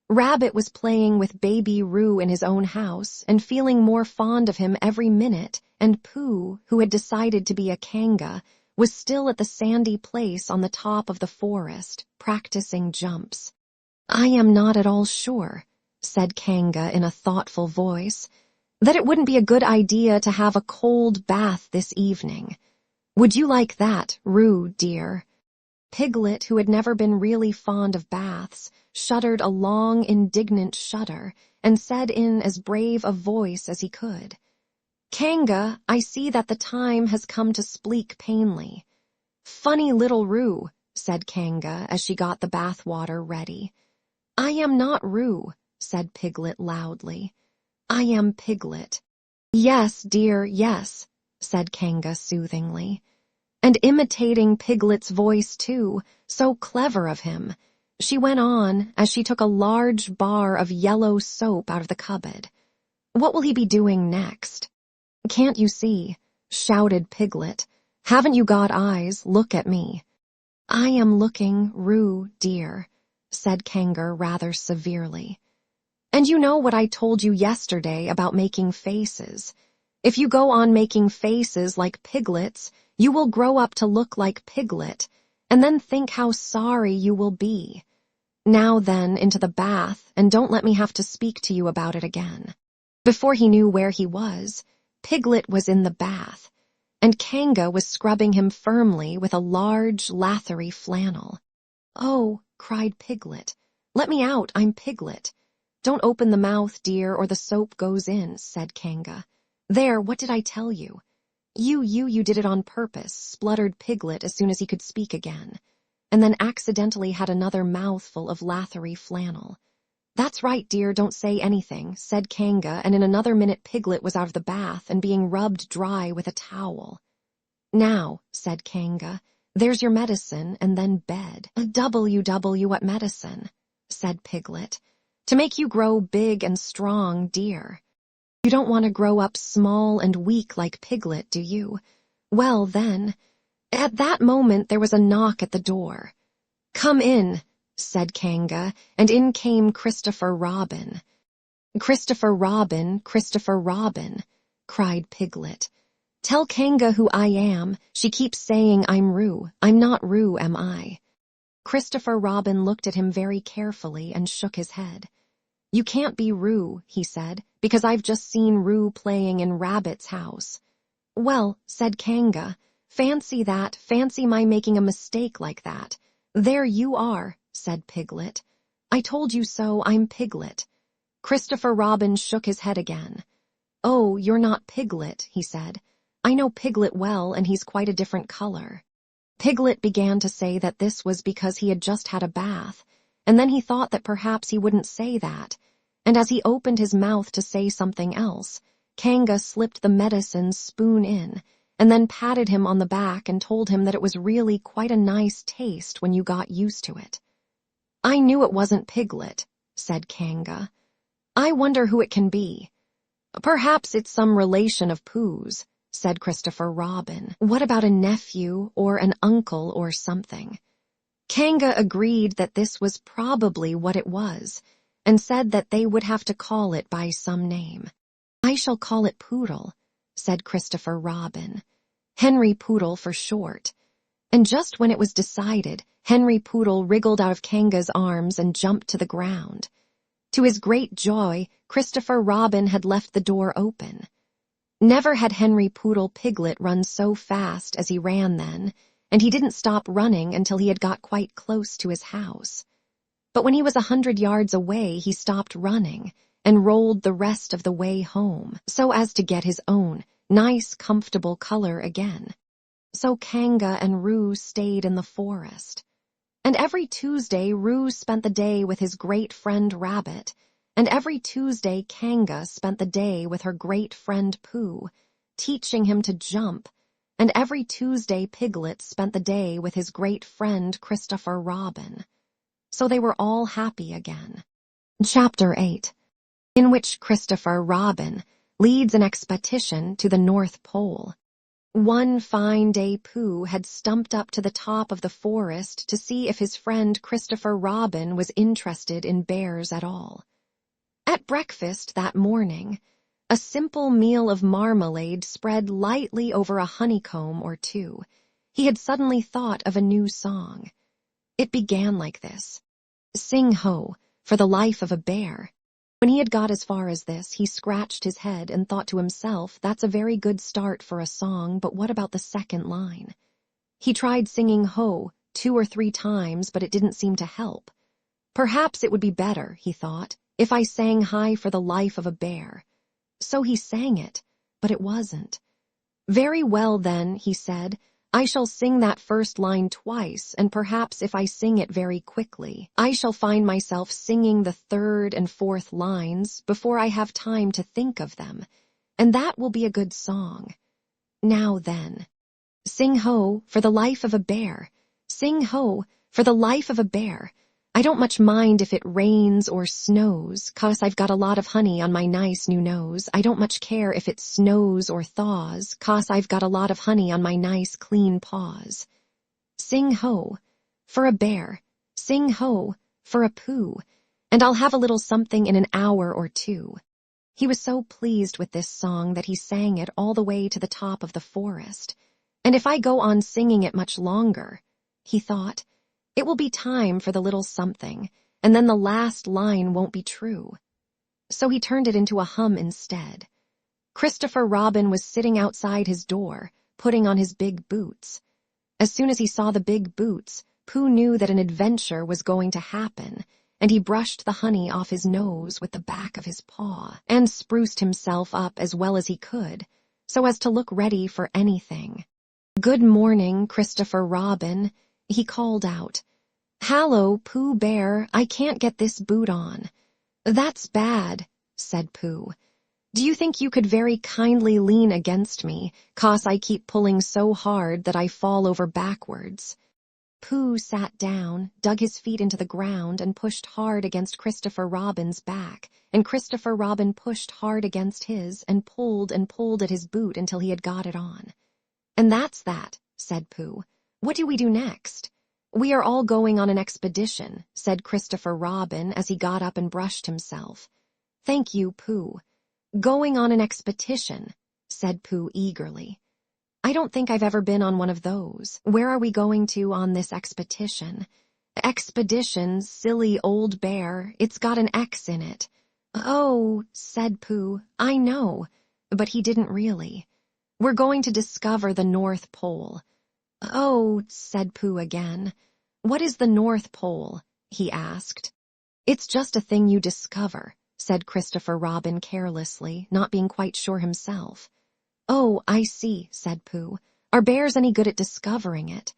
Rabbit was playing with baby Roo in his own house and feeling more fond of him every minute, and Pooh, who had decided to be a Kanga, was still at the sandy place on the top of the forest, practicing jumps. "I am not at all sure," said Kanga in a thoughtful voice, "that it wouldn't be a good idea to have a cold bath this evening. Would you like that, Roo, dear?" Piglet, who had never been really fond of baths, shuddered a long, indignant shudder, and said in as brave a voice as he could, "Kanga, I see that the time has come to speak plainly." "Funny little Roo," said Kanga as she got the bath water ready. "I am not Roo," said Piglet loudly. "I am Piglet." "Yes, dear, yes," said Kanga soothingly. And imitating Piglet's voice too, so clever of him, she went on as she took a large bar of yellow soap out of the cupboard. "What will he be doing next?" "Can't you see?" shouted Piglet. "Haven't you got eyes? Look at me." "I am looking, Roo, dear," said Kanga rather severely. "And you know what I told you yesterday about making faces. If you go on making faces like Piglet's, you will grow up to look like Piglet, and then think how sorry you will be. Now then, into the bath, and don't let me have to speak to you about it again." Before he knew where he was, Piglet was in the bath, and Kanga was scrubbing him firmly with a large, lathery flannel. "Oh," cried Piglet, "let me out, I'm Piglet." "Don't open the mouth, dear, or the soap goes in," said Kanga. "There, what did I tell you?" You did it on purpose," spluttered Piglet as soon as he could speak again, and then accidentally had another mouthful of lathery flannel. "That's right, dear, don't say anything," said Kanga, and in another minute Piglet was out of the bath and being rubbed dry with a towel. "Now," said Kanga, "there's your medicine, and then bed." What medicine?" said Piglet. "To make you grow big and strong, dear. You don't want to grow up small and weak like Piglet, do you? Well, then—" At that moment there was a knock at the door. "Come in," said Kanga, and in came Christopher Robin. "Christopher Robin, Christopher Robin," cried Piglet. "Tell Kanga who I am. She keeps saying I'm Roo. I'm not Roo, am I?" Christopher Robin looked at him very carefully and shook his head. "You can't be Roo," he said, "because I've just seen Roo playing in Rabbit's house." "Well," said Kanga, fancy my making a mistake like that." "There you are," said Piglet. "I told you so, I'm Piglet." Christopher Robin shook his head again. "Oh, you're not Piglet," he said. "I know Piglet well, and he's quite a different color." Piglet began to say that this was because he had just had a bath, and then he thought that perhaps he wouldn't say that, and as he opened his mouth to say something else, Kanga slipped the medicine spoon in, and then patted him on the back and told him that it was really quite a nice taste when you got used to it. "I knew it wasn't Piglet," said Kanga. "I wonder who it can be." "Perhaps it's some relation of Pooh's," said Christopher Robin. "What about a nephew or an uncle or something?" Kanga agreed that this was probably what it was, and said that they would have to call it by some name. "I shall call it Poodle," said Christopher Robin. "Henry Poodle for short." And just when it was decided, Henry Poodle wriggled out of Kanga's arms and jumped to the ground. To his great joy, Christopher Robin had left the door open. Never had Henry Poodle Piglet run so fast as he ran then, and he didn't stop running until he had got quite close to his house. But when he was 100 yards away, he stopped running and rolled the rest of the way home, so as to get his own nice, comfortable color again. So Kanga and Roo stayed in the forest. And every Tuesday, Roo spent the day with his great friend Rabbit, and every Tuesday Kanga spent the day with her great friend Pooh, teaching him to jump, and every Tuesday Piglet spent the day with his great friend Christopher Robin. So they were all happy again. Chapter 8, in which Christopher Robin leads an expedition to the North Pole. One fine day Pooh had stumped up to the top of the forest to see if his friend Christopher Robin was interested in bears at all. At breakfast that morning, a simple meal of marmalade spread lightly over a honeycomb or two, he had suddenly thought of a new song. It began like this: "Sing ho, for the life of a bear." When he had got as far as this, he scratched his head and thought to himself, that's a very good start for a song, but what about the second line? He tried singing ho 2 or 3 times, but it didn't seem to help. Perhaps it would be better, he thought, if I sang hi for the life of a bear. So he sang it, but it wasn't. "Very well then," he said, "I shall sing that first line twice, and perhaps if I sing it very quickly, I shall find myself singing the 3rd and 4th lines before I have time to think of them, and that will be a good song. Now then, sing ho for the life of a bear, sing ho for the life of a bear. I don't much mind if it rains or snows, 'cause I've got a lot of honey on my nice new nose. I don't much care if it snows or thaws, 'cause I've got a lot of honey on my nice clean paws. Sing ho for a bear, sing ho for a Pooh, and I'll have a little something in an hour or two." He was so pleased with this song that he sang it all the way to the top of the forest. And if I go on singing it much longer, he thought, it will be time for the little something, and then the last line won't be true. So he turned it into a hum instead. Christopher Robin was sitting outside his door, putting on his big boots. As soon as he saw the big boots, Pooh knew that an adventure was going to happen, and he brushed the honey off his nose with the back of his paw, and spruced himself up as well as he could, so as to look ready for anything. "Good morning, Christopher Robin," he called out. "Hallo, Pooh Bear, I can't get this boot on." "That's bad," said Pooh. "Do you think you could very kindly lean against me, 'cause I keep pulling so hard that I fall over backwards?" Pooh sat down, dug his feet into the ground, and pushed hard against Christopher Robin's back, and Christopher Robin pushed hard against his, and pulled at his boot until he had got it on. "And that's that," said Pooh. "What do we do next?" "We are all going on an expedition," said Christopher Robin as he got up and brushed himself. "Thank you, Pooh." "Going on an expedition," said Pooh eagerly. "I don't think I've ever been on one of those. Where are we going to on this expedition?" Expedition, silly old bear, it's got an X in it. Oh, said Pooh, I know, but he didn't really. We're going to discover the North Pole. Oh, said Pooh again. What is the North Pole? He asked. It's just a thing you discover, said Christopher Robin carelessly, not being quite sure himself. Oh, I see, said Pooh. Are bears any good at discovering it?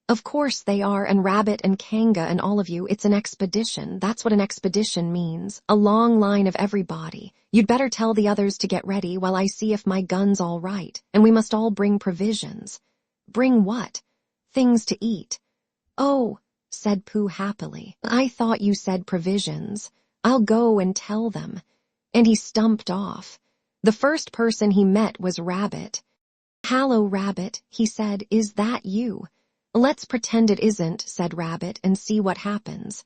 Of course they are, and Rabbit and Kanga and all of you, it's an expedition. That's what an expedition means, a long line of everybody. You'd better tell the others to get ready while I see if my gun's all right, and we must all bring provisions. Bring what? Things to eat. Oh, said Pooh happily. I thought you said provisions. I'll go and tell them. And he stumped off. The first person he met was Rabbit. Hallo, Rabbit, he said, is that you? Let's pretend it isn't, said Rabbit, and see what happens.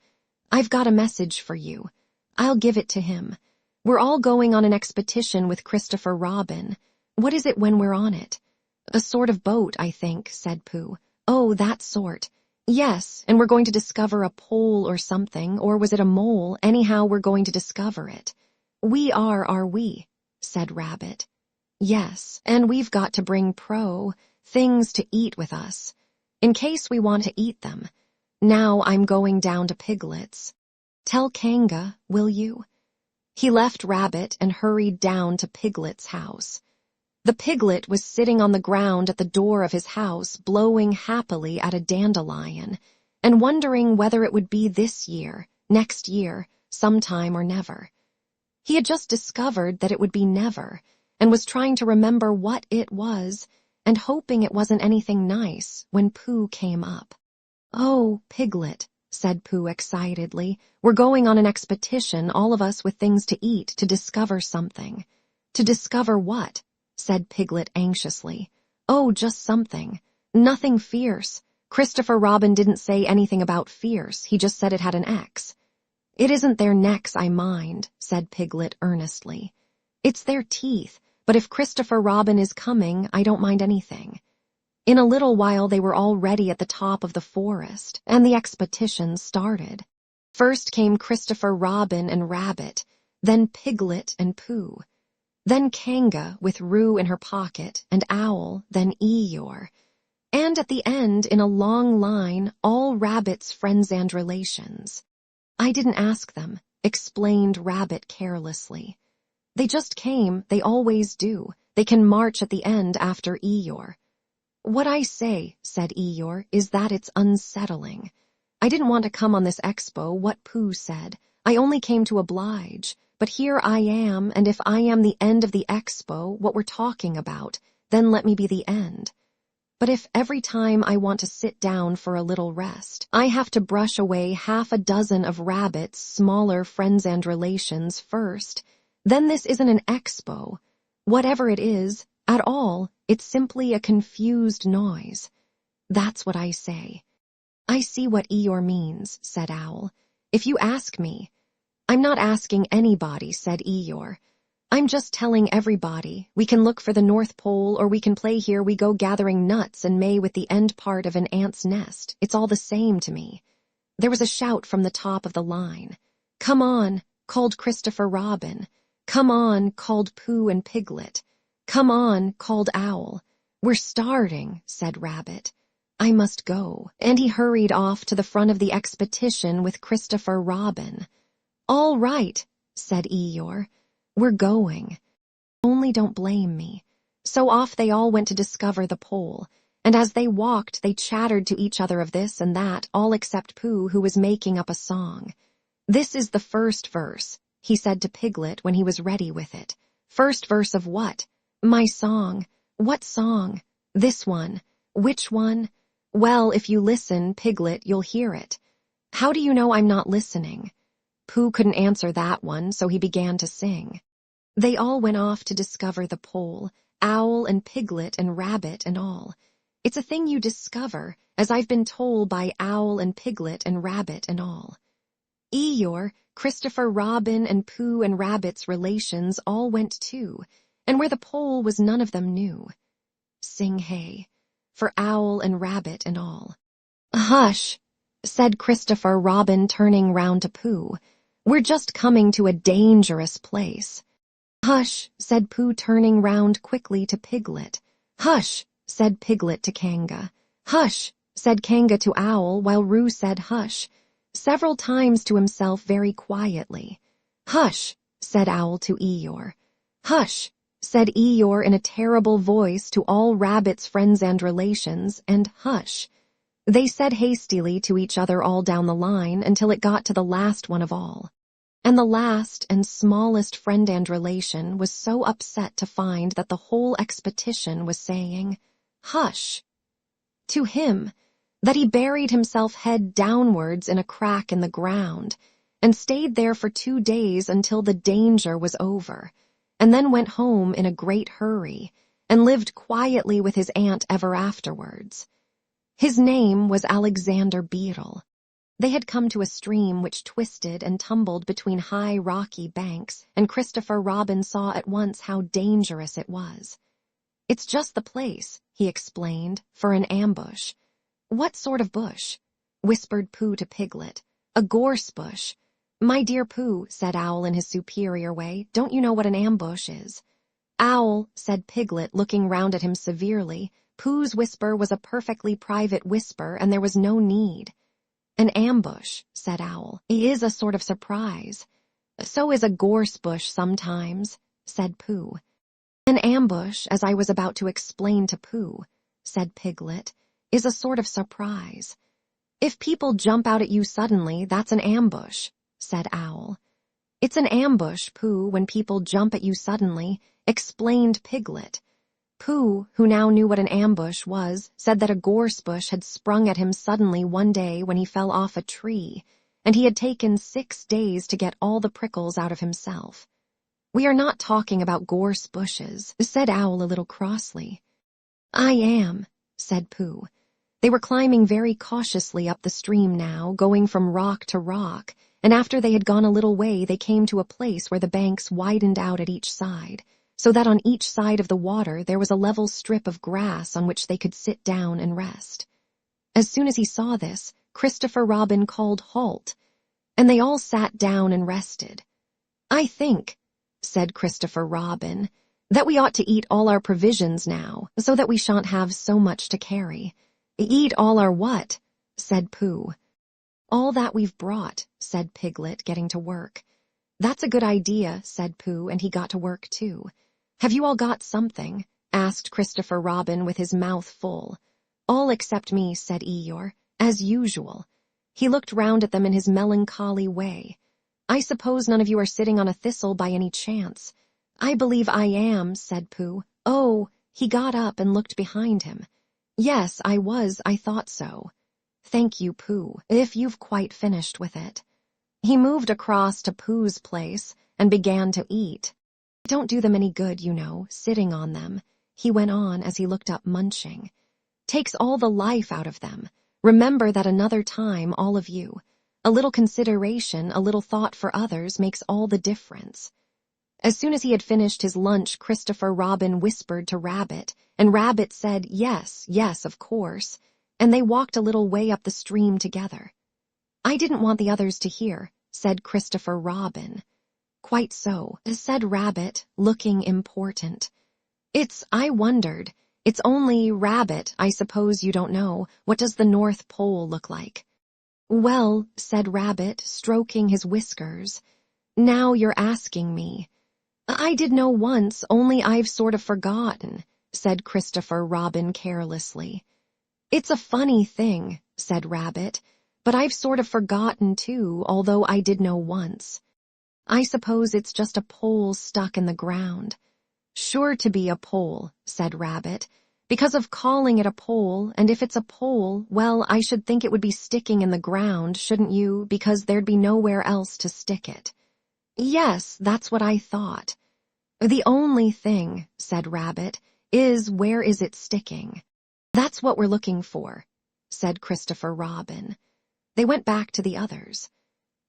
I've got a message for you. I'll give it to him. We're all going on an expedition with Christopher Robin. What is it when we're on it? A sort of boat, I think, said Pooh. Oh, that sort. Yes, and we're going to discover a pole or something, or was it a mole? Anyhow, we're going to discover it. We are we? Said Rabbit. Yes, and we've got to bring things to eat with us, in case we want to eat them. Now I'm going down to Piglet's. Tell Kanga, will you? He left Rabbit and hurried down to Piglet's house. The piglet was sitting on the ground at the door of his house, blowing happily at a dandelion, and wondering whether it would be this year, next year, sometime or never. He had just discovered that it would be never, and was trying to remember what it was, and hoping it wasn't anything nice, when Pooh came up. Oh, Piglet, said Pooh excitedly, we're going on an expedition, all of us with things to eat, to discover something. To discover what? Said Piglet anxiously. Oh, just something. Nothing fierce. Christopher Robin didn't say anything about fierce, he just said it had an X. It isn't their necks I mind, said Piglet earnestly. It's their teeth. But if Christopher Robin is coming, I don't mind anything. In a little while they were all ready at the top of the forest, and the expedition started. First came Christopher Robin and Rabbit, then Piglet and Pooh, then Kanga with Roo in her pocket, and Owl, then Eeyore, and at the end, in a long line, all Rabbit's friends and relations. I didn't ask them, explained Rabbit carelessly. They just came, they always do. They can march at the end after Eeyore. What I say, said Eeyore, is that it's unsettling. I didn't want to come on this expo, what Pooh said. I only came to oblige. But here I am, and if I am the end of the expo, what we're talking about, then let me be the end. But if every time I want to sit down for a little rest, I have to brush away half a dozen of Rabbit's smaller friends and relations first, then this isn't an expo. Whatever it is, at all, it's simply a confused noise. That's what I say. I see what Eeyore means, said Owl. If you ask me. I'm not asking anybody, said Eeyore. I'm just telling everybody. We can look for the North Pole, or we can play here we go gathering nuts and May with the end part of an ant's nest. It's all the same to me. There was a shout from the top of the line. Come on, called Christopher Robin. Come on, called Pooh and Piglet. Come on, called Owl. We're starting, said Rabbit. I must go. And he hurried off to the front of the expedition with Christopher Robin. All right, said Eeyore. We're going. Only don't blame me. So off they all went to discover the pole, and as they walked they chattered to each other of this and that, all except Pooh, who was making up a song. This is the first verse, he said to Piglet when he was ready with it. First verse of what? My song. What song? This one. Which one? Well, if you listen, Piglet, you'll hear it. How do you know I'm not listening? Pooh couldn't answer that one, so he began to sing. They all went off to discover the pole, Owl and Piglet and Rabbit and all. It's a thing you discover, as I've been told by Owl and Piglet and Rabbit and all. Eeyore, Christopher Robin and Pooh and Rabbit's relations all went too, and where the pole was none of them knew. Sing hey, for Owl and Rabbit and all. Hush, said Christopher Robin, turning round to Pooh. "We're just coming to a dangerous place." "Hush," said Pooh, turning round quickly to Piglet. "Hush," said Piglet to Kanga. "Hush," said Kanga to Owl, while Roo said hush several times to himself very quietly. "Hush," said Owl to Eeyore. "Hush," said Eeyore in a terrible voice to all Rabbit's friends and relations, and hush. They said hastily to each other all down the line until it got to the last one of all. And the last and smallest friend and relation was so upset to find that the whole expedition was saying, "Hush," to him, that he buried himself head downwards in a crack in the ground, and stayed there for 2 days until the danger was over, and then went home in a great hurry, and lived quietly with his aunt ever afterwards. His name was Alexander Beetle. They had come to a stream which twisted and tumbled between high rocky banks, and Christopher Robin saw at once how dangerous it was. "It's just the place," he explained, "for an ambush." "What sort of bush?" whispered Pooh to Piglet. "A gorse bush." "My dear Pooh," said Owl in his superior way, "don't you know what an ambush is?" "Owl," said Piglet, looking round at him severely. Pooh's whisper was a perfectly private whisper, and there was no need. "An ambush," said Owl, "is a sort of surprise." "So is a gorse bush sometimes," said Pooh. "An ambush, as I was about to explain to Pooh," said Piglet, "is a sort of surprise. If people jump out at you suddenly, that's an ambush," said Owl. "It's an ambush, Pooh, when people jump at you suddenly," explained Piglet. Pooh, who now knew what an ambush was, said that a gorse bush had sprung at him suddenly one day when he fell off a tree, and he had taken 6 days to get all the prickles out of himself. "We are not talking about gorse bushes," said Owl a little crossly. "I am," said Pooh. They were climbing very cautiously up the stream now, going from rock to rock, and after they had gone a little way they came to a place where the banks widened out at each side, so that on each side of the water there was a level strip of grass on which they could sit down and rest. As soon as he saw this, Christopher Robin called halt, and they all sat down and rested. "I think," said Christopher Robin, "that we ought to eat all our provisions now, so that we shan't have so much to carry." "Eat all our what?" said Pooh. "All that we've brought," said Piglet, getting to work. "That's a good idea," said Pooh, and he got to work too. "Have you all got something?" asked Christopher Robin with his mouth full. "All except me," said Eeyore, "as usual." He looked round at them in his melancholy way. "I suppose none of you are sitting on a thistle by any chance." "I believe I am," said Pooh. "Oh," he got up and looked behind him. "Yes, I was, I thought so." "Thank you, Pooh, if you've quite finished with it." He moved across to Pooh's place and began to eat. "Don't do them any good, you know, sitting on them," he went on as he looked up, munching. "Takes all the life out of them. Remember that another time, all of you. A little consideration, a little thought for others makes all the difference." As soon as he had finished his lunch, Christopher Robin whispered to Rabbit, and Rabbit said, "Yes, yes, of course," and they walked a little way up the stream together. "I didn't want the others to hear," said Christopher Robin. "Quite so," said Rabbit, looking important. I wondered. It's only, Rabbit, I suppose you don't know, what does the North Pole look like?" "Well," said Rabbit, stroking his whiskers, "now you're asking me." "I did know once, only I've sort of forgotten," said Christopher Robin carelessly. "It's a funny thing," said Rabbit, "but I've sort of forgotten too, although I did know once. I suppose it's just a pole stuck in the ground." "Sure to be a pole," said Rabbit, "because of calling it a pole, and if it's a pole, well, I should think it would be sticking in the ground, shouldn't you, because there'd be nowhere else to stick it." "Yes, that's what I thought." "The only thing," said Rabbit, "is where is it sticking?" "That's what we're looking for," said Christopher Robin. They went back to the others.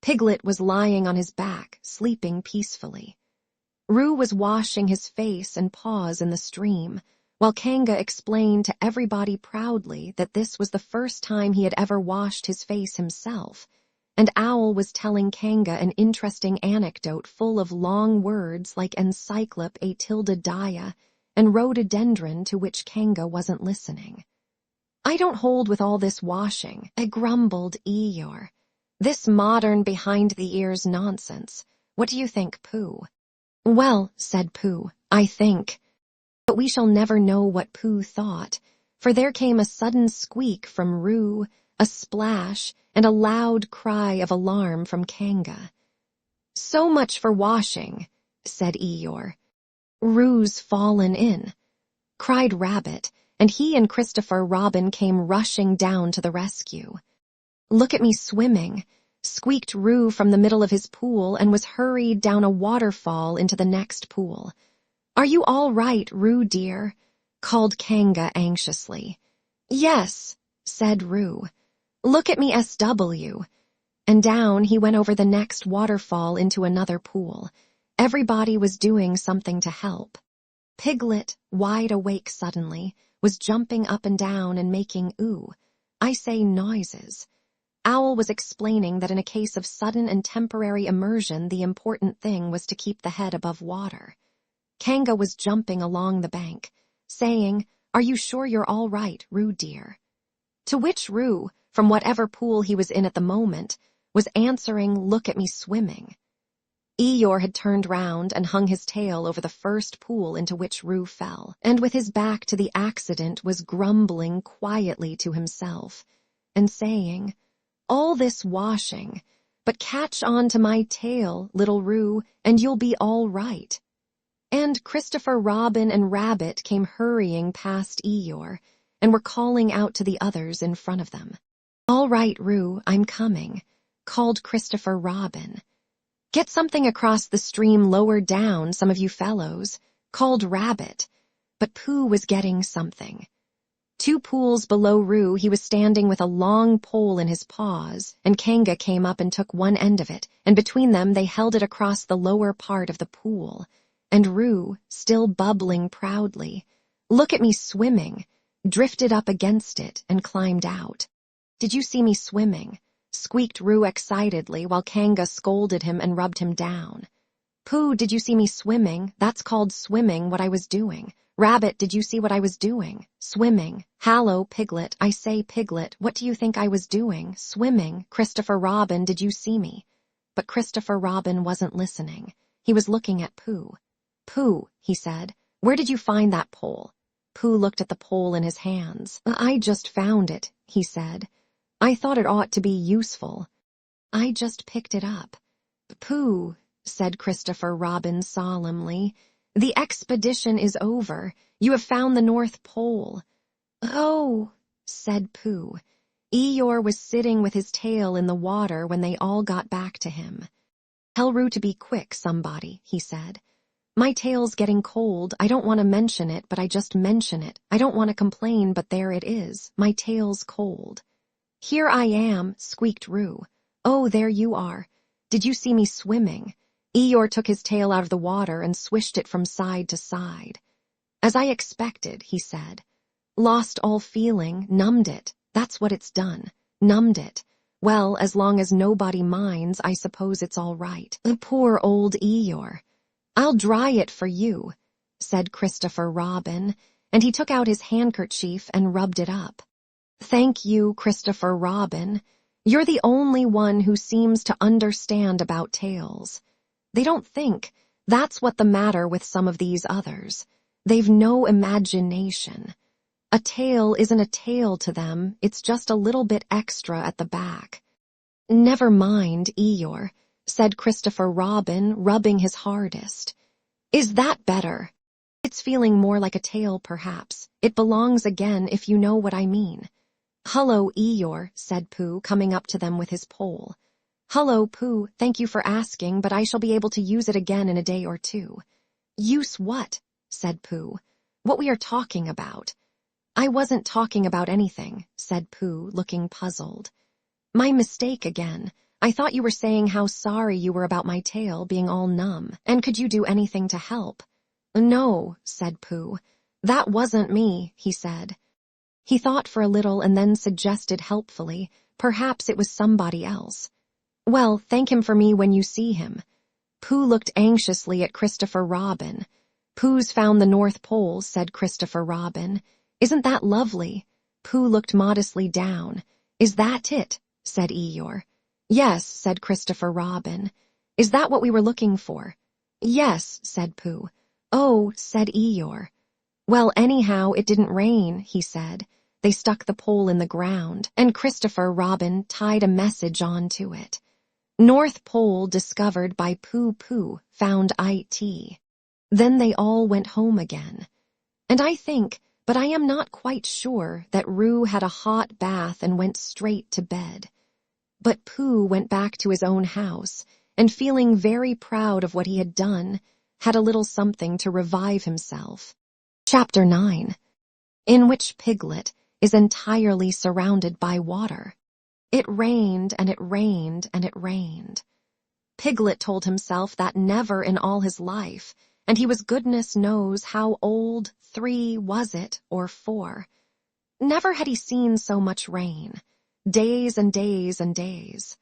Piglet was lying on his back, sleeping peacefully. Roo was washing his face and paws in the stream, while Kanga explained to everybody proudly that this was the first time he had ever washed his face himself, and Owl was telling Kanga an interesting anecdote full of long words like encyclop a tilde dia and rhododendron to which Kanga wasn't listening. "I don't hold with all this washing," grumbled Eeyore. "This modern behind-the-ears nonsense. What do you think, Pooh?" "Well," said Pooh, "I think—" But we shall never know what Pooh thought, for there came a sudden squeak from Roo, a splash, and a loud cry of alarm from Kanga. "So much for washing," said Eeyore. "Roo's fallen in," cried Rabbit, and he and Christopher Robin came rushing down to the rescue. "Look at me swimming," squeaked Roo from the middle of his pool and was hurried down a waterfall into the next pool. "Are you all right, Roo dear?" called Kanga anxiously. "Yes," said Roo. "Look at me SW." And down he went over the next waterfall into another pool. Everybody was doing something to help. Piglet, wide awake suddenly, was jumping up and down and making noises. Owl was explaining that in a case of sudden and temporary immersion, the important thing was to keep the head above water. Kanga was jumping along the bank, saying, "Are you sure you're all right, Roo dear?" To which Roo, from whatever pool he was in at the moment, was answering, "Look at me swimming." Eeyore had turned round and hung his tail over the first pool into which Roo fell, and with his back to the accident was grumbling quietly to himself, and saying, "All this washing, but catch on to my tail, little Roo, and you'll be all right." And Christopher Robin and Rabbit came hurrying past Eeyore, and were calling out to the others in front of them. "All right, Roo, I'm coming," called Christopher Robin. "Get something across the stream lower down, some of you fellows," called Rabbit, but Pooh was getting something. 2 pools below Roo he was standing with a long pole in his paws, and Kanga came up and took one end of it, and between them they held it across the lower part of the pool, and Roo, still bubbling proudly, "Look at me swimming," drifted up against it and climbed out. "Did you see me swimming?" squeaked Roo excitedly while Kanga scolded him and rubbed him down. "Pooh, did you see me swimming? That's called swimming, what I was doing. Rabbit, did you see what I was doing? Swimming. Hallo, Piglet, I say, Piglet, what do you think I was doing? Swimming. Christopher Robin, did you see me?" But Christopher Robin wasn't listening. He was looking at Pooh. "Pooh," he said, "where did you find that pole?" Pooh looked at the pole in his hands. "I just found it," he said. "I thought it ought to be useful. I just picked it up." "Pooh," said Christopher Robin solemnly, "the expedition is over. You have found the North Pole." "Oh," said Pooh. Eeyore was sitting with his tail in the water when they all got back to him. "Tell Roo to be quick, somebody," he said. "My tail's getting cold. I don't want to mention it, but I just mention it. I don't want to complain, but there it is. My tail's cold." "Here I am," squeaked Roo. "Oh, there you are. Did you see me swimming?" Eeyore took his tail out of the water and swished it from side to side. "As I expected," he said. "Lost all feeling, numbed it. That's what it's done. Numbed it. Well, as long as nobody minds, I suppose it's all right." "Poor old Eeyore." "I'll dry it for you," said Christopher Robin, and he took out his handkerchief and rubbed it up. "Thank you, Christopher Robin. You're the only one who seems to understand about tails. They don't think. That's what the matter with some of these others. They've no imagination. A tail isn't a tail to them, it's just a little bit extra at the back." "Never mind, Eeyore," said Christopher Robin, rubbing his hardest. "Is that better?" "It's feeling more like a tail, perhaps. It belongs again, if you know what I mean." "Hullo, Eeyore," said Pooh, coming up to them with his pole. "Hullo, Pooh, thank you for asking, but I shall be able to use it again in a day or 2. "Use what?" said Pooh. "What we are talking about." "I wasn't talking about anything," said Pooh, looking puzzled. "My mistake again. I thought you were saying how sorry you were about my tail being all numb, and could you do anything to help?" "No," said Pooh. "That wasn't me," he said. He thought for a little and then suggested helpfully, perhaps it was somebody else. "Well, thank him for me when you see him." Pooh looked anxiously at Christopher Robin. "Pooh's found the North Pole," said Christopher Robin. "Isn't that lovely?" Pooh looked modestly down. "Is that it?" said Eeyore. "Yes," said Christopher Robin. "Is that what we were looking for?" "Yes," said Pooh. "Oh," said Eeyore. "Well, anyhow, it didn't rain," he said. They stuck the pole in the ground, and Christopher Robin tied a message onto it. "North Pole discovered by Pooh Pooh, found IT." Then they all went home again. And I think, but I am not quite sure, that Roo had a hot bath and went straight to bed. But Pooh went back to his own house, and feeling very proud of what he had done, had a little something to revive himself. Chapter 9, in which Piglet is entirely surrounded by water. It rained and it rained and it rained. Piglet told himself that never in all his life, and he was goodness knows how old, 3 was it, or 4. Never had he seen so much rain. Days and days and days.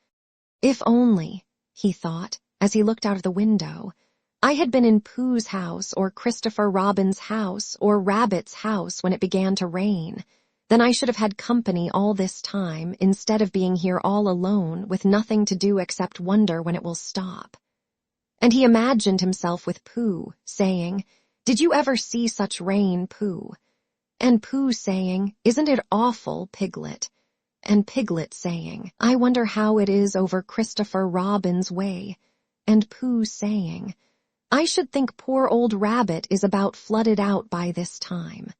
If only, he thought, as he looked out of the window, I had been in Pooh's house or Christopher Robin's house or Rabbit's house when it began to rain, then I should have had company all this time instead of being here all alone with nothing to do except wonder when it will stop. And he imagined himself with Pooh, saying, "Did you ever see such rain, Pooh?" And Pooh saying, "Isn't it awful, Piglet?" And Piglet saying, "I wonder how it is over Christopher Robin's way." And Pooh saying, "I should think poor old Rabbit is about flooded out by this time."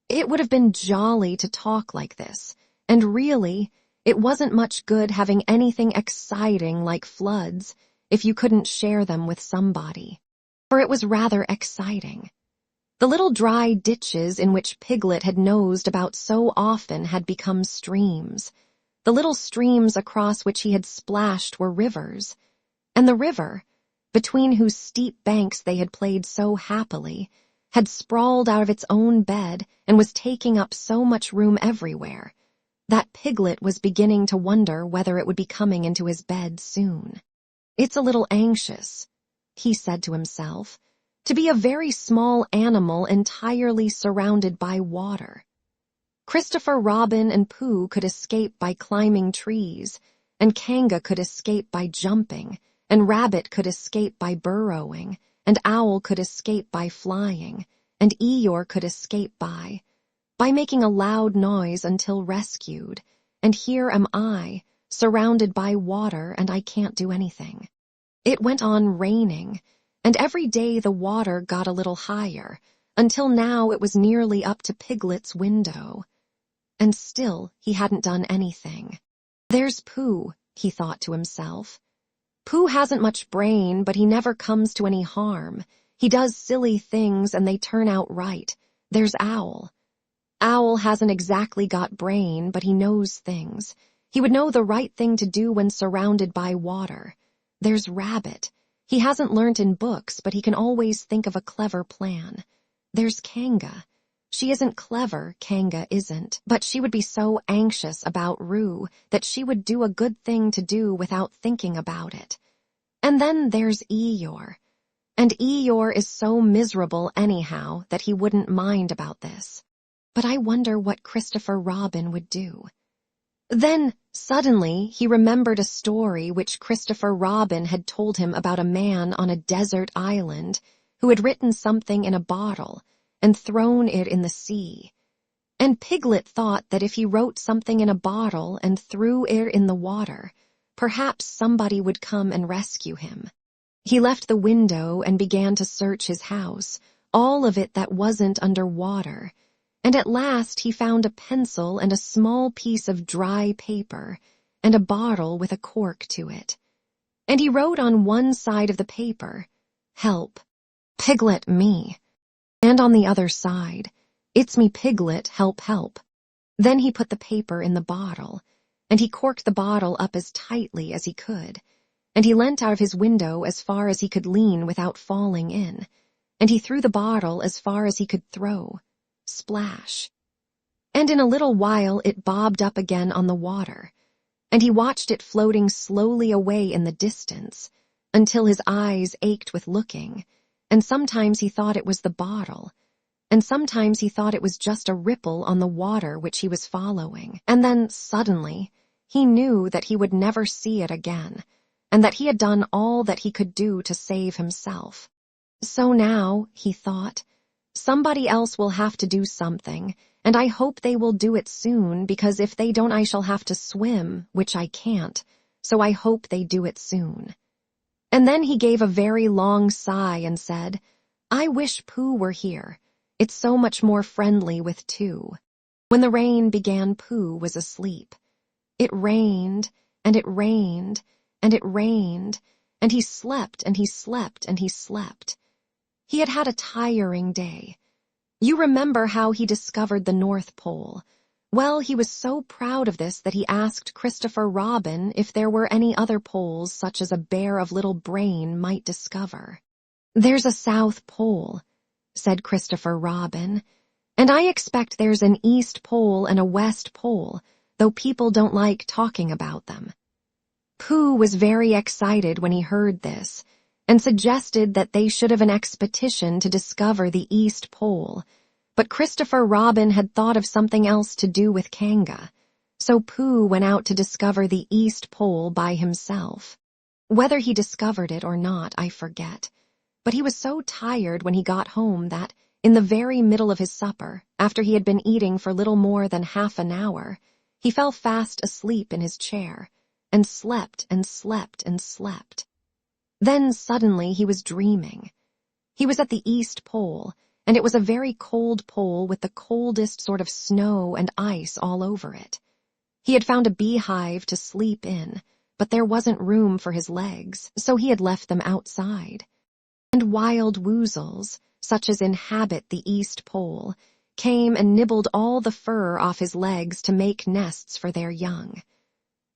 It would have been jolly to talk like this, and really, it wasn't much good having anything exciting like floods if you couldn't share them with somebody. For it was rather exciting. The little dry ditches in which Piglet had nosed about so often had become streams. The little streams across which he had splashed were rivers. And the river, between whose steep banks they had played so happily, had sprawled out of its own bed and was taking up so much room everywhere, that Piglet was beginning to wonder whether it would be coming into his bed soon. "It's a little anxious," he said to himself, "to be a very small animal entirely surrounded by water. Christopher Robin and Pooh could escape by climbing trees, and Kanga could escape by jumping, and Rabbit could escape by burrowing, and Owl could escape by flying, and Eeyore could escape by making a loud noise until rescued, and here am I, surrounded by water, and I can't do anything." It went on raining, and every day the water got a little higher, until now it was nearly up to Piglet's window. And still he hadn't done anything. "There's Pooh," he thought to himself. "Pooh hasn't much brain, but he never comes to any harm. He does silly things and they turn out right. There's Owl. Owl hasn't exactly got brain, but he knows things. He would know the right thing to do when surrounded by water. There's Rabbit. He hasn't learnt in books, but he can always think of a clever plan. There's Kanga. She isn't clever, Kanga isn't, but she would be so anxious about Roo that she would do a good thing to do without thinking about it. And then there's Eeyore. And Eeyore is so miserable anyhow that he wouldn't mind about this. But I wonder what Christopher Robin would do." Then, suddenly, he remembered a story which Christopher Robin had told him about a man on a desert island who had written something in a bottle and thrown it in the sea. And Piglet thought that if he wrote something in a bottle and threw it in the water, perhaps somebody would come and rescue him. He left the window and began to search his house, all of it that wasn't under water, and at last he found a pencil and a small piece of dry paper and a bottle with a cork to it. And he wrote on one side of the paper, "Help. Piglet me." And on the other side, "It's me Piglet, help, help." Then he put the paper in the bottle, and he corked the bottle up as tightly as he could, and he leant out of his window as far as he could lean without falling in, and he threw the bottle as far as he could throw, splash. And in a little while it bobbed up again on the water, and he watched it floating slowly away in the distance, until his eyes ached with looking, and sometimes he thought it was the bottle, and sometimes he thought it was just a ripple on the water which he was following. And then, suddenly, he knew that he would never see it again, and that he had done all that he could do to save himself. So now, he thought, somebody else will have to do something, and I hope they will do it soon, because if they don't I shall have to swim, which I can't, so I hope they do it soon. And then he gave a very long sigh and said, I wish Pooh were here. It's so much more friendly with two. When the rain began, Pooh was asleep. It rained, and it rained, and it rained, and he slept, and he slept, and he slept. He had had a tiring day. You remember how he discovered the North Pole. Well, he was so proud of this that he asked Christopher Robin if there were any other poles such as a bear of little brain might discover. There's a South Pole, said Christopher Robin, and I expect there's an East Pole and a West Pole, though people don't like talking about them. Pooh was very excited when he heard this, and suggested that they should have an expedition to discover the East Pole, but Christopher Robin had thought of something else to do with Kanga, so Pooh went out to discover the East Pole by himself. Whether he discovered it or not, I forget, but he was so tired when he got home that, in the very middle of his supper, after he had been eating for little more than half an hour, he fell fast asleep in his chair, and slept and slept and slept. Then suddenly he was dreaming. He was at the East Pole, and it was a very cold pole with the coldest sort of snow and ice all over it. He had found a beehive to sleep in, but there wasn't room for his legs, so he had left them outside. And wild woozles, such as inhabit the East Pole, came and nibbled all the fur off his legs to make nests for their young.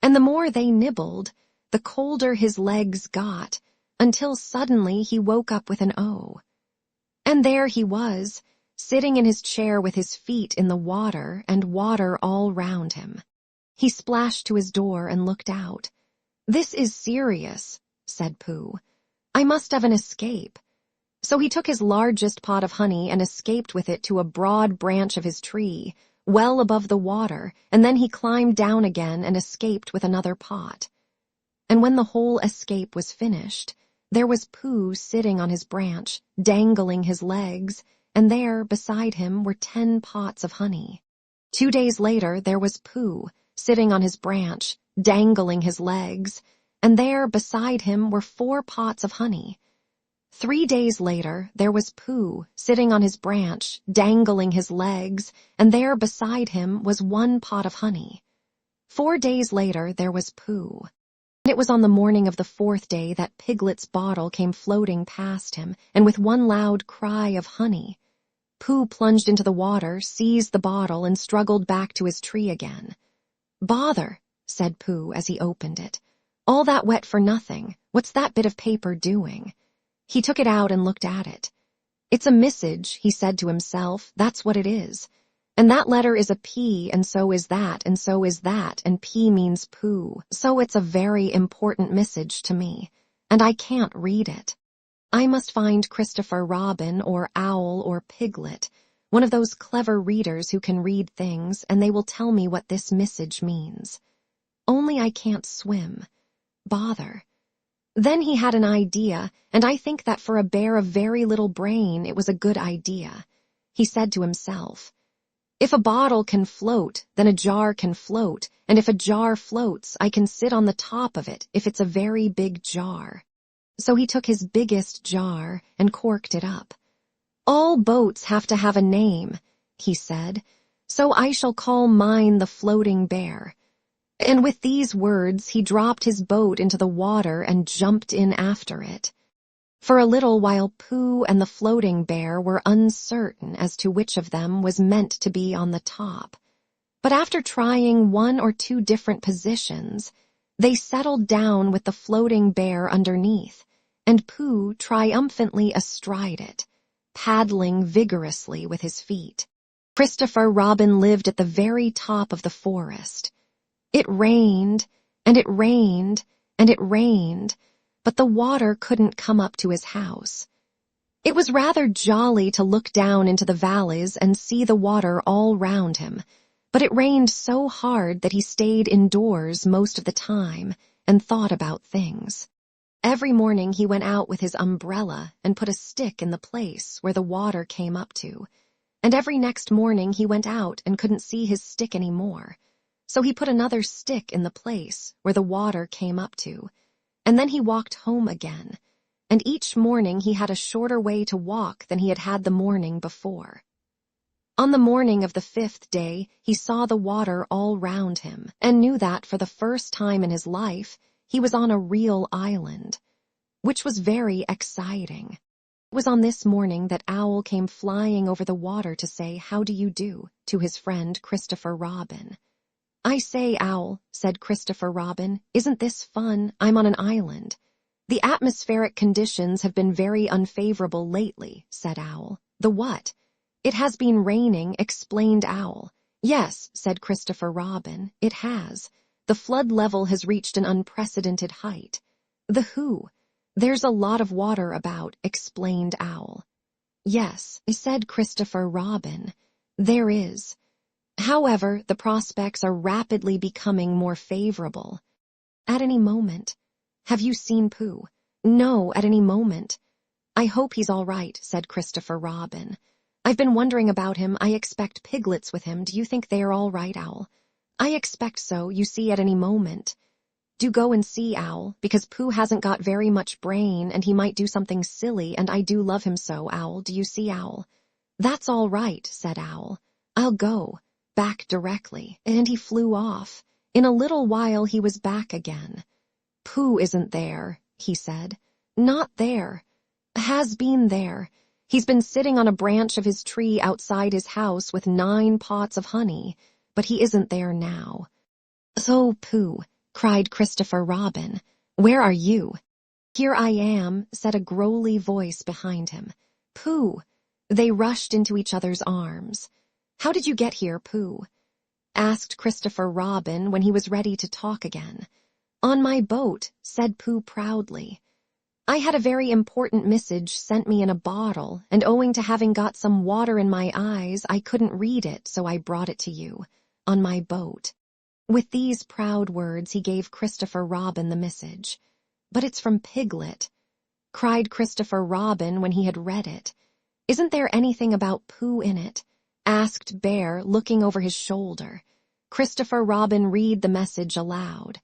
And the more they nibbled, the colder his legs got, until suddenly he woke up with an O. And there he was, sitting in his chair with his feet in the water and water all round him. He splashed to his door and looked out. This is serious, said Pooh. I must have an escape. So he took his largest pot of honey and escaped with it to a broad branch of his tree, well above the water, and then he climbed down again and escaped with another pot. And when the whole escape was finished, there was Pooh sitting on his branch, dangling his legs, and there, beside him, were 10 pots of honey. 2 days later, there was Pooh, sitting on his branch, dangling his legs, and there, beside him, were 4 pots of honey. 3 days later, there was Pooh, sitting on his branch, dangling his legs, and there, beside him, was 1 pot of honey. 4 days later, there was Pooh. It was on the morning of the 4th day that Piglet's bottle came floating past him, and with one loud cry of honey, Pooh plunged into the water, seized the bottle, and struggled back to his tree again. Bother, said Pooh as he opened it. All that wet for nothing. What's that bit of paper doing? He took it out and looked at it. It's a message, he said to himself, that's what it is. And that letter is a P, and so is that, and so is that, and P means Pooh. So it's a very important message to me, and I can't read it. I must find Christopher Robin or Owl or Piglet, one of those clever readers who can read things, and they will tell me what this message means. Only I can't swim. Bother. Then he had an idea, and I think that for a bear of very little brain it was a good idea. He said to himself, if a bottle can float, then a jar can float, and if a jar floats, I can sit on the top of it if it's a very big jar. So he took his biggest jar and corked it up. All boats have to have a name, he said, so I shall call mine the Floating Bear. And with these words he dropped his boat into the water and jumped in after it. For a little while Pooh and the Floating Bear were uncertain as to which of them was meant to be on the top. But after trying 1 or 2 different positions, they settled down with the Floating Bear underneath, and Pooh triumphantly astride it, paddling vigorously with his feet. Christopher Robin lived at the very top of the forest. It rained, and it rained, and it rained, but the water couldn't come up to his house. It was rather jolly to look down into the valleys and see the water all round him, but it rained so hard that he stayed indoors most of the time and thought about things. Every morning he went out with his umbrella and put a stick in the place where the water came up to, and every next morning he went out and couldn't see his stick any more, so he put another stick in the place where the water came up to, and then he walked home again, and each morning he had a shorter way to walk than he had had the morning before. On the morning of the 5th day, he saw the water all round him, and knew that for the first time in his life, he was on a real island, which was very exciting. It was on this morning that Owl came flying over the water to say, "How do you do?" to his friend Christopher Robin. "I say, Owl," said Christopher Robin, "isn't this fun? I'm on an island." "The atmospheric conditions have been very unfavorable lately," said Owl. "The what?" "It has been raining," explained Owl. "Yes," said Christopher Robin, "it has. The flood level has reached an unprecedented height." "The who?" "There's a lot of water about," explained Owl. "Yes," said Christopher Robin, "there is. However, the prospects are rapidly becoming more favorable. At any moment." "Have you seen Pooh?" "No, at any moment." "I hope he's all right," said Christopher Robin. "I've been wondering about him. I expect piglets with him. Do you think they're all right, Owl?" "I expect so, you see, at any moment." "Do go and see, Owl, because Pooh hasn't got very much brain and he might do something silly, and I do love him so, Owl. Do you see, Owl?" "That's all right," said Owl. "I'll go. Back directly." And he flew off. In a little while he was back again. "Pooh isn't there," he said. "Not there. Has been there. He's been sitting on a branch of his tree outside his house with 9 pots of honey, but he isn't there now." "So, Pooh," cried Christopher Robin, "where are you?" "Here I am," said a growly voice behind him. "Pooh!" They rushed into each other's arms. "How did you get here, Pooh?" asked Christopher Robin when he was ready to talk again. "On my boat," said Pooh proudly. "I had a very important message sent me in a bottle, and owing to having got some water in my eyes, I couldn't read it, so I brought it to you. On my boat." With these proud words he gave Christopher Robin the message. "But it's from Piglet," cried Christopher Robin when he had read it. "Isn't there anything about Pooh in it?" asked Bear, looking over his shoulder. Christopher Robin read the message aloud.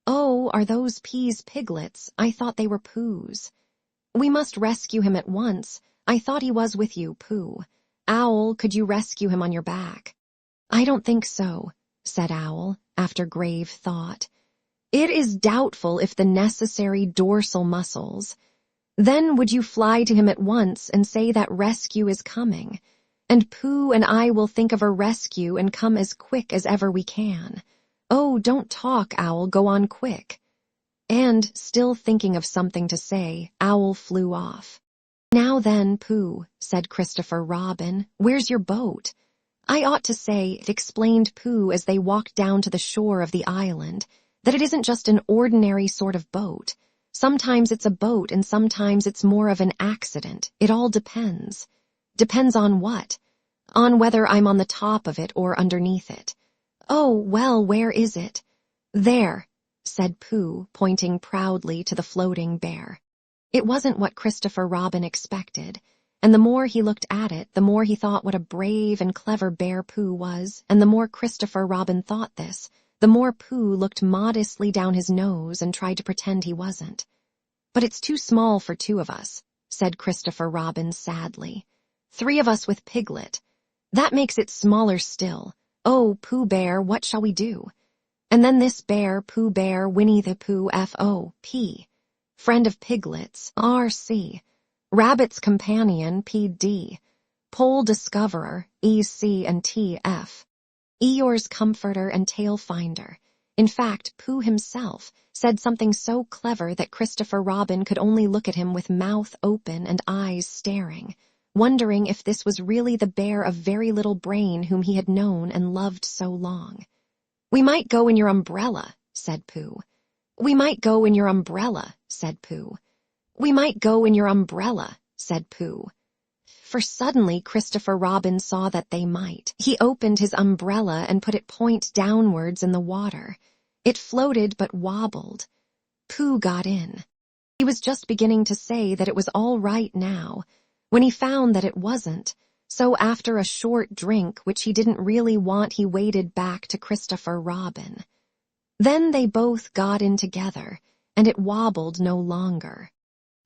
"Oh, are those peas piglets? I thought they were Pooh's." "We must rescue him at once. I thought he was with you, Pooh. Owl, could you rescue him on your back?" "I don't think so," said Owl, after grave thought. "It is doubtful if the necessary dorsal muscles. Then would you fly to him at once and say that rescue is coming? And Pooh and I will think of a rescue and come as quick as ever we can. Oh, don't talk, Owl, go on quick." And, still thinking of something to say, Owl flew off. "Now then, Pooh," said Christopher Robin, "where's your boat?" "I ought to say," explained Pooh as they walked down to the shore of the island, "that it isn't just an ordinary sort of boat. Sometimes it's a boat and sometimes it's more of an accident. It all depends." "Depends on what?" "On whether I'm on the top of it or underneath it." "Oh, well, where is it?" "There," said Pooh, pointing proudly to the floating bear. It wasn't what Christopher Robin expected, and the more he looked at it, the more he thought what a brave and clever bear Pooh was, and the more Christopher Robin thought this, the more Pooh looked modestly down his nose and tried to pretend he wasn't. "But it's too small for 2 of us," said Christopher Robin sadly. 3 of us with Piglet. That makes it smaller still. Oh, Pooh Bear, what shall we do?" And then this bear, Pooh Bear, Winnie the Pooh, F.O.P. Friend of Piglets, R.C. Rabbit's Companion, P.D. Pole Discoverer, E.C. and T.F. Eeyore's Comforter and Tail Finder. In fact, Pooh himself said something so clever that Christopher Robin could only look at him with mouth open and eyes staring. wondering if this was really the bear of very little brain whom he had known and loved so long. "We might go in your umbrella," said Pooh. "We might go in your umbrella," said Pooh. "We might go in your umbrella," said Pooh. For suddenly Christopher Robin saw that they might. He opened his umbrella and put it point downwards in the water. It floated but wobbled. Pooh got in. He was just beginning to say that it was all right now, when he found that it wasn't, so after a short drink which he didn't really want, he waded back to Christopher Robin. Then they both got in together, and it wobbled no longer.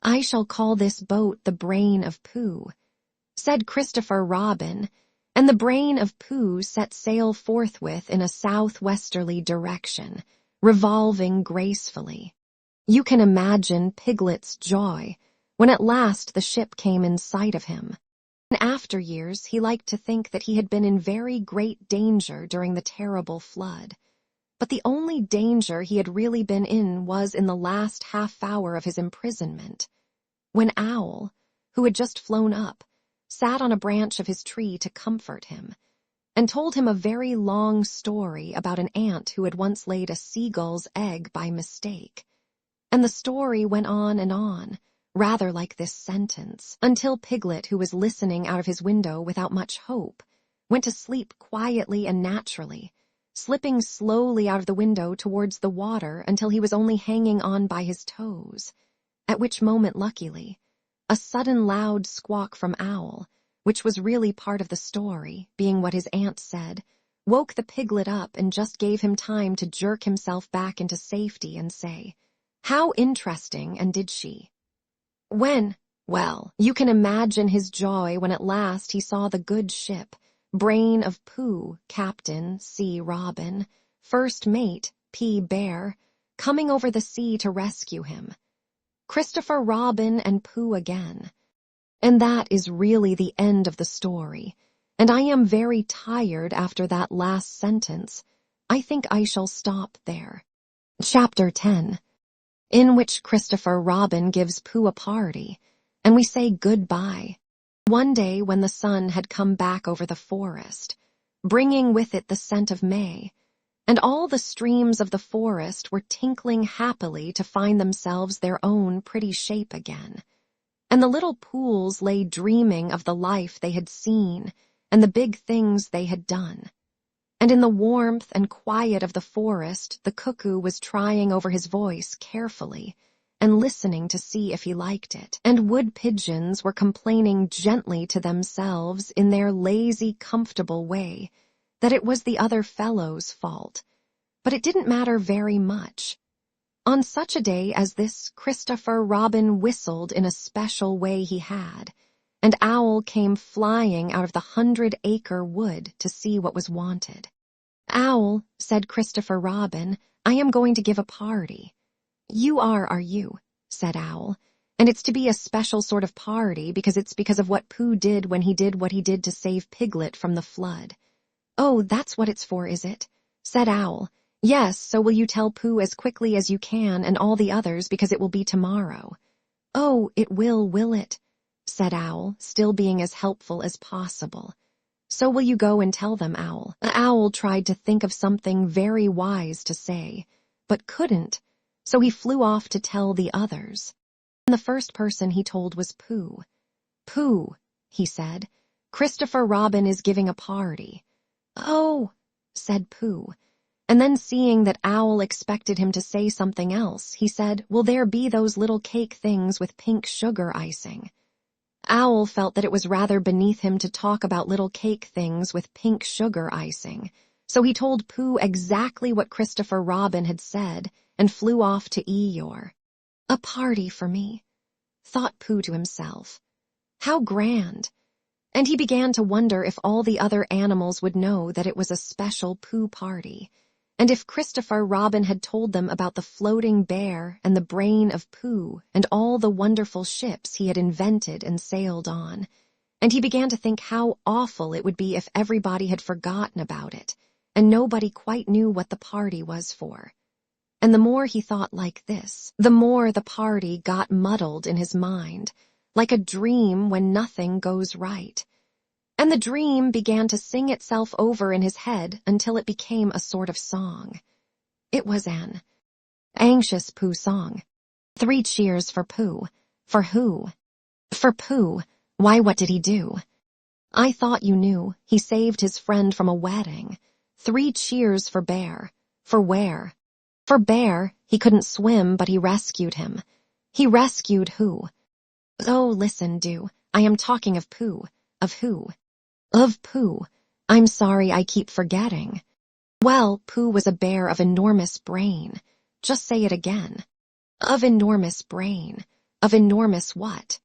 "I shall call this boat the Brain of Pooh," said Christopher Robin, and the Brain of Pooh set sail forthwith in a southwesterly direction, revolving gracefully. You can imagine Piglet's joy when at last the ship came in sight of him. In after years, he liked to think that he had been in very great danger during the terrible flood. But the only danger he had really been in was in the last half-hour of his imprisonment, when Owl, who had just flown up, sat on a branch of his tree to comfort him, and told him a very long story about an ant who had once laid a seagull's egg by mistake. And the story went on, rather like this sentence, until Piglet, who was listening out of his window without much hope, went to sleep quietly and naturally, slipping slowly out of the window towards the water until he was only hanging on by his toes, at which moment, luckily, a sudden loud squawk from Owl, which was really part of the story, being what his aunt said, woke the piglet up and just gave him time to jerk himself back into safety and say, "How interesting, and did she?" Well, you can imagine his joy when at last he saw the good ship, Brain of Pooh, Captain C. Robin, First Mate P. Bear, coming over the sea to rescue him. Christopher Robin and Pooh again. And that is really the end of the story, and I am very tired after that last sentence. I think I shall stop there. Chapter 10, in which Christopher Robin gives Pooh a party, and we say goodbye. One day when the sun had come back over the forest, bringing with it the scent of May, and all the streams of the forest were tinkling happily to find themselves their own pretty shape again, and the little pools lay dreaming of the life they had seen and the big things they had done. And in the warmth and quiet of the forest, the cuckoo was trying over his voice carefully and listening to see if he liked it, and wood pigeons were complaining gently to themselves in their lazy, comfortable way that it was the other fellow's fault, but it didn't matter very much. On such a day as this, Christopher Robin whistled in a special way he had, and Owl came flying out of the 100-acre wood to see what was wanted. "Owl," said Christopher Robin, "I am going to give a party." "You are you?" said Owl, "and it's to be a special sort of party because it's because of what Pooh did when he did what he did to save Piglet from the flood." "Oh, that's what it's for, is it?" said Owl. "Yes, so will you tell Pooh as quickly as you can and all the others because it will be tomorrow." "Oh, it will it?" said Owl, still being as helpful as possible. "So will you go and tell them, Owl?" Owl tried to think of something very wise to say, but couldn't, so he flew off to tell the others. And the first person he told was Pooh. "Pooh," he said, "Christopher Robin is giving a party." "Oh," said Pooh, and then seeing that Owl expected him to say something else, he said, "Will there be those little cake things with pink sugar icing?" Owl felt that it was rather beneath him to talk about little cake things with pink sugar icing, so he told Pooh exactly what Christopher Robin had said and flew off to Eeyore. "A party for me," thought Pooh to himself. "How grand!" And he began to wonder if all the other animals would know that it was a special Pooh party, and if Christopher Robin had told them about the floating bear and the Brain of Pooh and all the wonderful ships he had invented and sailed on, and he began to think how awful it would be if everybody had forgotten about it, and nobody quite knew what the party was for. And the more he thought like this, the more the party got muddled in his mind, like a dream when nothing goes right. And the dream began to sing itself over in his head until it became a sort of song. It was an anxious Pooh song. 3 cheers for Pooh. For who? For Pooh. Why, what did he do? I thought you knew. He saved his friend from a wedding. 3 cheers for Bear. For where? For Bear. He couldn't swim, but he rescued him. He rescued who? Oh, listen, do. I am talking of Pooh. Of who? Of Pooh. I'm sorry, I keep forgetting. Well, Pooh was a bear of enormous brain. Just say it again. Of enormous brain. Of enormous what?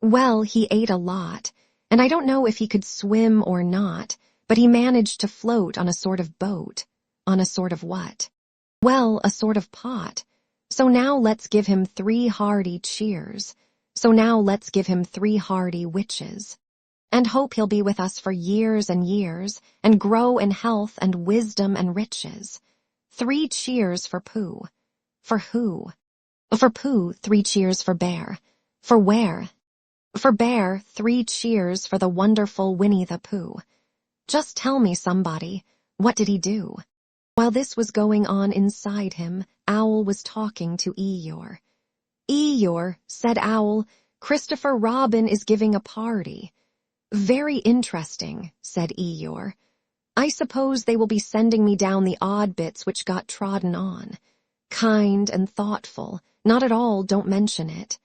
Well, he ate a lot, and I don't know if he could swim or not, but he managed to float on a sort of boat. On a sort of what? Well, a sort of pot. So now let's give him 3 hearty cheers. So now let's give him 3 hearty witches. And hope he'll be with us for years and years, and grow in health and wisdom and riches. 3 cheers for Pooh. For who? For Pooh, 3 cheers for Bear. For where? For Bear, 3 cheers for the wonderful Winnie the Pooh. Just tell me, somebody, what did he do? While this was going on inside him, Owl was talking to Eeyore. Eeyore, said Owl, Christopher Robin is giving a party. Very interesting, said Eeyore. I suppose they will be sending me down the odd bits which got trodden on. Kind and thoughtful, not at all, don't mention it.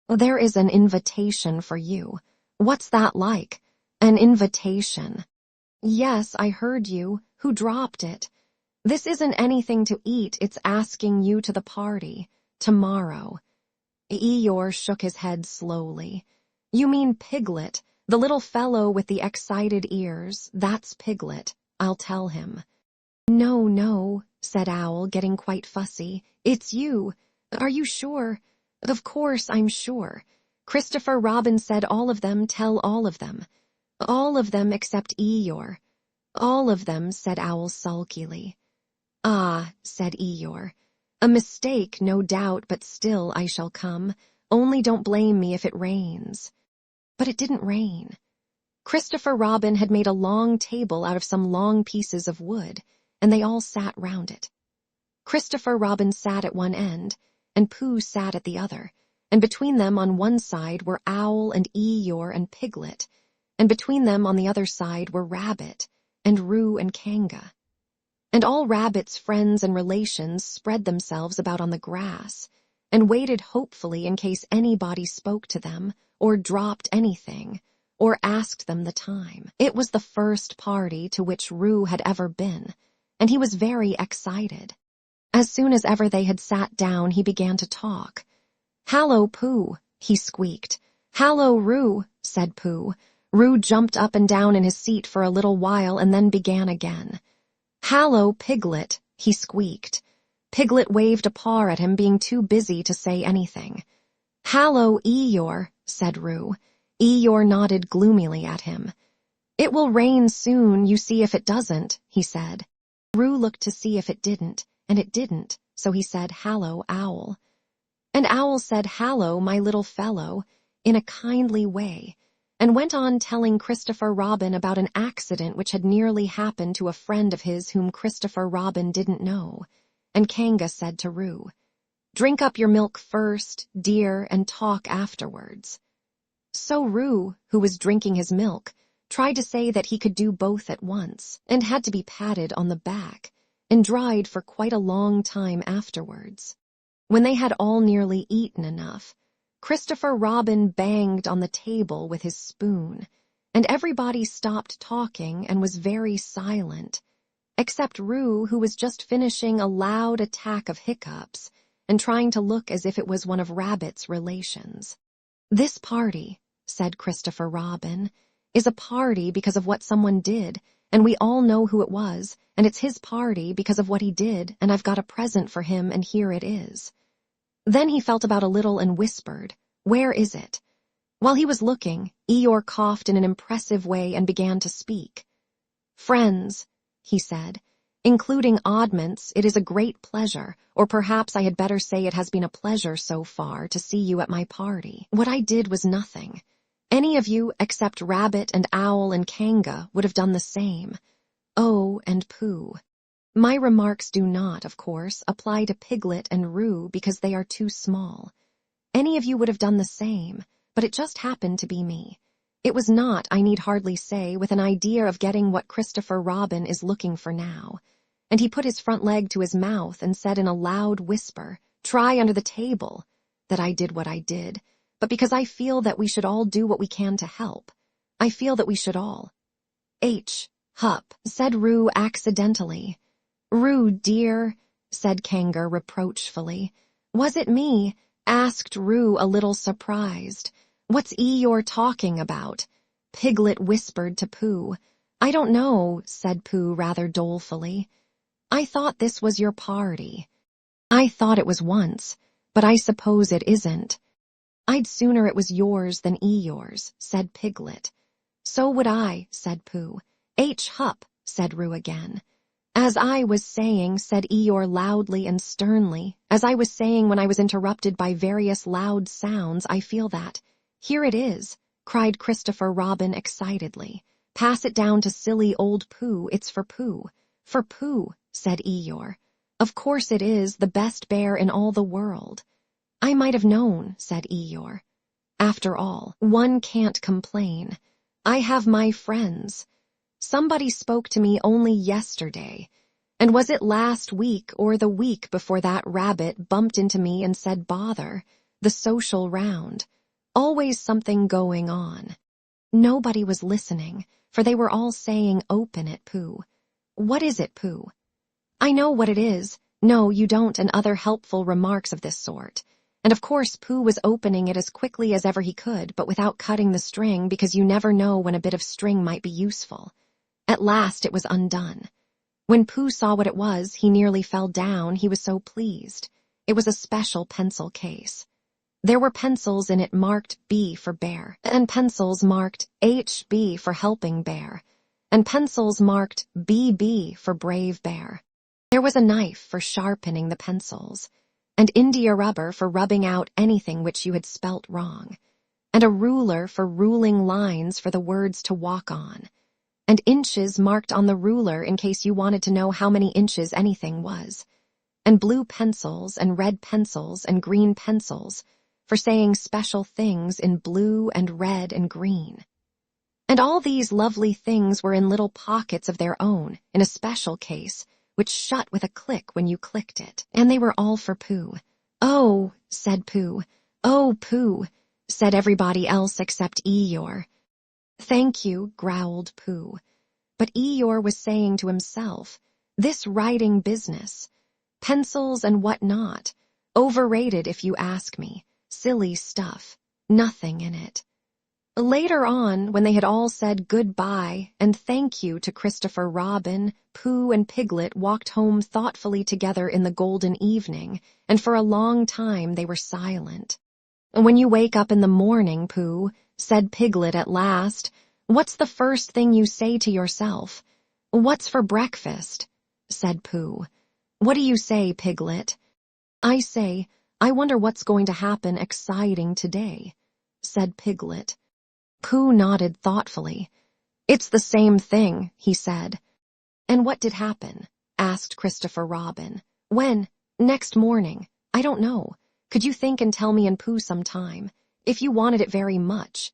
There is an invitation for you. What's that like? An invitation? Yes, I heard you. Who dropped it? This isn't anything to eat, it's asking you to the party. Tomorrow. Eeyore shook his head slowly. You mean Piglet, the little fellow with the excited ears, that's Piglet. I'll tell him. No, no, said Owl, getting quite fussy. It's you. Are you sure? Of course I'm sure. Christopher Robin said all of them, tell all of them. All of them except Eeyore. All of them, said Owl sulkily. Ah, said Eeyore. A mistake, no doubt, but still I shall come. Only don't blame me if it rains. But it didn't rain. Christopher Robin had made a long table out of some long pieces of wood, and they all sat round it. Christopher Robin sat at one end, and Pooh sat at the other, and between them on one side were Owl and Eeyore and Piglet, and between them on the other side were Rabbit, and Roo and Kanga. And all Rabbit's friends and relations spread themselves about on the grass, and waited hopefully in case anybody spoke to them, or dropped anything, or asked them the time. It was the first party to which Roo had ever been, and he was very excited. As soon as ever they had sat down, he began to talk. Hallo, Pooh, he squeaked. Hallo, Roo, said Pooh. Roo jumped up and down in his seat for a little while and then began again. Hallo, Piglet, he squeaked. Piglet waved a paw at him, being too busy to say anything. Hallo, Eeyore, said Roo. Eeyore nodded gloomily at him. It will rain soon, you see if it doesn't, he said. Roo looked to see if it didn't, and it didn't, so he said, Hallo, Owl. And Owl said, Hallo, my little fellow, in a kindly way, and went on telling Christopher Robin about an accident which had nearly happened to a friend of his whom Christopher Robin didn't know. And Kanga said to Roo, Drink up your milk first, dear, and talk afterwards. So Roo, who was drinking his milk, tried to say that he could do both at once, and had to be patted on the back, and dried for quite a long time afterwards. When they had all nearly eaten enough, Christopher Robin banged on the table with his spoon, and everybody stopped talking and was very silent, except Roo, who was just finishing a loud attack of hiccups and trying to look as if it was one of Rabbit's relations. This party, said Christopher Robin, is a party because of what someone did, and we all know who it was, and it's his party because of what he did, and I've got a present for him, and here it is. Then he felt about a little and whispered, Where is it? While he was looking, Eeyore coughed in an impressive way and began to speak. Friends, he said, Including oddments, it is a great pleasure, or perhaps I had better say it has been a pleasure so far to see you at my party. What I did was nothing. Any of you, except Rabbit and Owl and Kanga, would have done the same. Oh, and Pooh. My remarks do not, of course, apply to Piglet and Roo because they are too small. Any of you would have done the same, but it just happened to be me. It was not, I need hardly say, with an idea of getting what Christopher Robin is looking for now. And he put his front leg to his mouth and said in a loud whisper, "Try under the table," that I did what I did, but because I feel that we should all do what we can to help. I feel that we should all. Hup, said Roo accidentally. Roo, dear, said Kanga reproachfully. Was it me? Asked Roo a little surprised. What's Eeyore talking about? Piglet whispered to Pooh. I don't know, said Pooh rather dolefully. I thought this was your party. I thought it was once, but I suppose it isn't. I'd sooner it was yours than Eeyore's, said Piglet. So would I, said Pooh. Hup, said Roo again. As I was saying, said Eeyore loudly and sternly, as I was saying when I was interrupted by various loud sounds, I feel that. Here it is, cried Christopher Robin excitedly. Pass it down to silly old Pooh, it's for Pooh. For Pooh, said Eeyore. Of course it is, the best bear in all the world. I might have known, said Eeyore. After all, one can't complain. I have my friends. Somebody spoke to me only yesterday. And was it last week or the week before that Rabbit bumped into me and said bother, the social round. Always something going on. Nobody was listening, for they were all saying open it, Pooh. What is it, Pooh? I know what it is. No, you don't, and other helpful remarks of this sort. And of course Pooh was opening it as quickly as ever he could, but without cutting the string, because you never know when a bit of string might be useful. At last it was undone. When Pooh saw what it was, he nearly fell down, he was so pleased. It was a special pencil case. There were pencils in it marked B for bear, and pencils marked HB for helping bear, and pencils marked BB for brave bear. There was a knife for sharpening the pencils, and India rubber for rubbing out anything which you had spelt wrong, and a ruler for ruling lines for the words to walk on, and inches marked on the ruler in case you wanted to know how many inches anything was, and blue pencils and red pencils and green pencils for saying special things in blue and red and green. And all these lovely things were in little pockets of their own, in a special case, which shut with a click when you clicked it, and they were all for Pooh. Oh, said Pooh. Oh, Pooh, said everybody else except Eeyore. Thank you, growled Pooh. But Eeyore was saying to himself, this writing business, pencils and what not, overrated if you ask me. Silly stuff, nothing in it. Later on, when they had all said goodbye and thank you to Christopher Robin, Pooh and Piglet walked home thoughtfully together in the golden evening, and for a long time they were silent. When you wake up in the morning, Pooh, said Piglet at last, what's the first thing you say to yourself? What's for breakfast? Said Pooh. What do you say, Piglet? I say, I wonder what's going to happen exciting today, said Piglet. Pooh nodded thoughtfully. It's the same thing, he said. And what did happen? Asked Christopher Robin. When? Next morning. I don't know. Could you think and tell me in Pooh sometime, if you wanted it very much?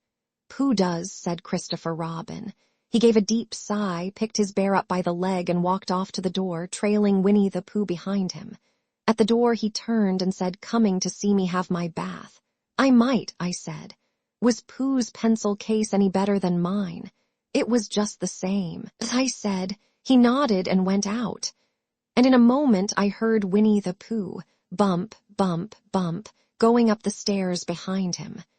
Pooh does, said Christopher Robin. He gave a deep sigh, picked his bear up by the leg and walked off to the door, trailing Winnie the Pooh behind him. At the door he turned and said, coming to see me have my bath. I might, I said. Was Pooh's pencil case any better than mine? It was just the same, I said. He nodded and went out. And in a moment I heard Winnie the Pooh, bump, bump, bump, going up the stairs behind him.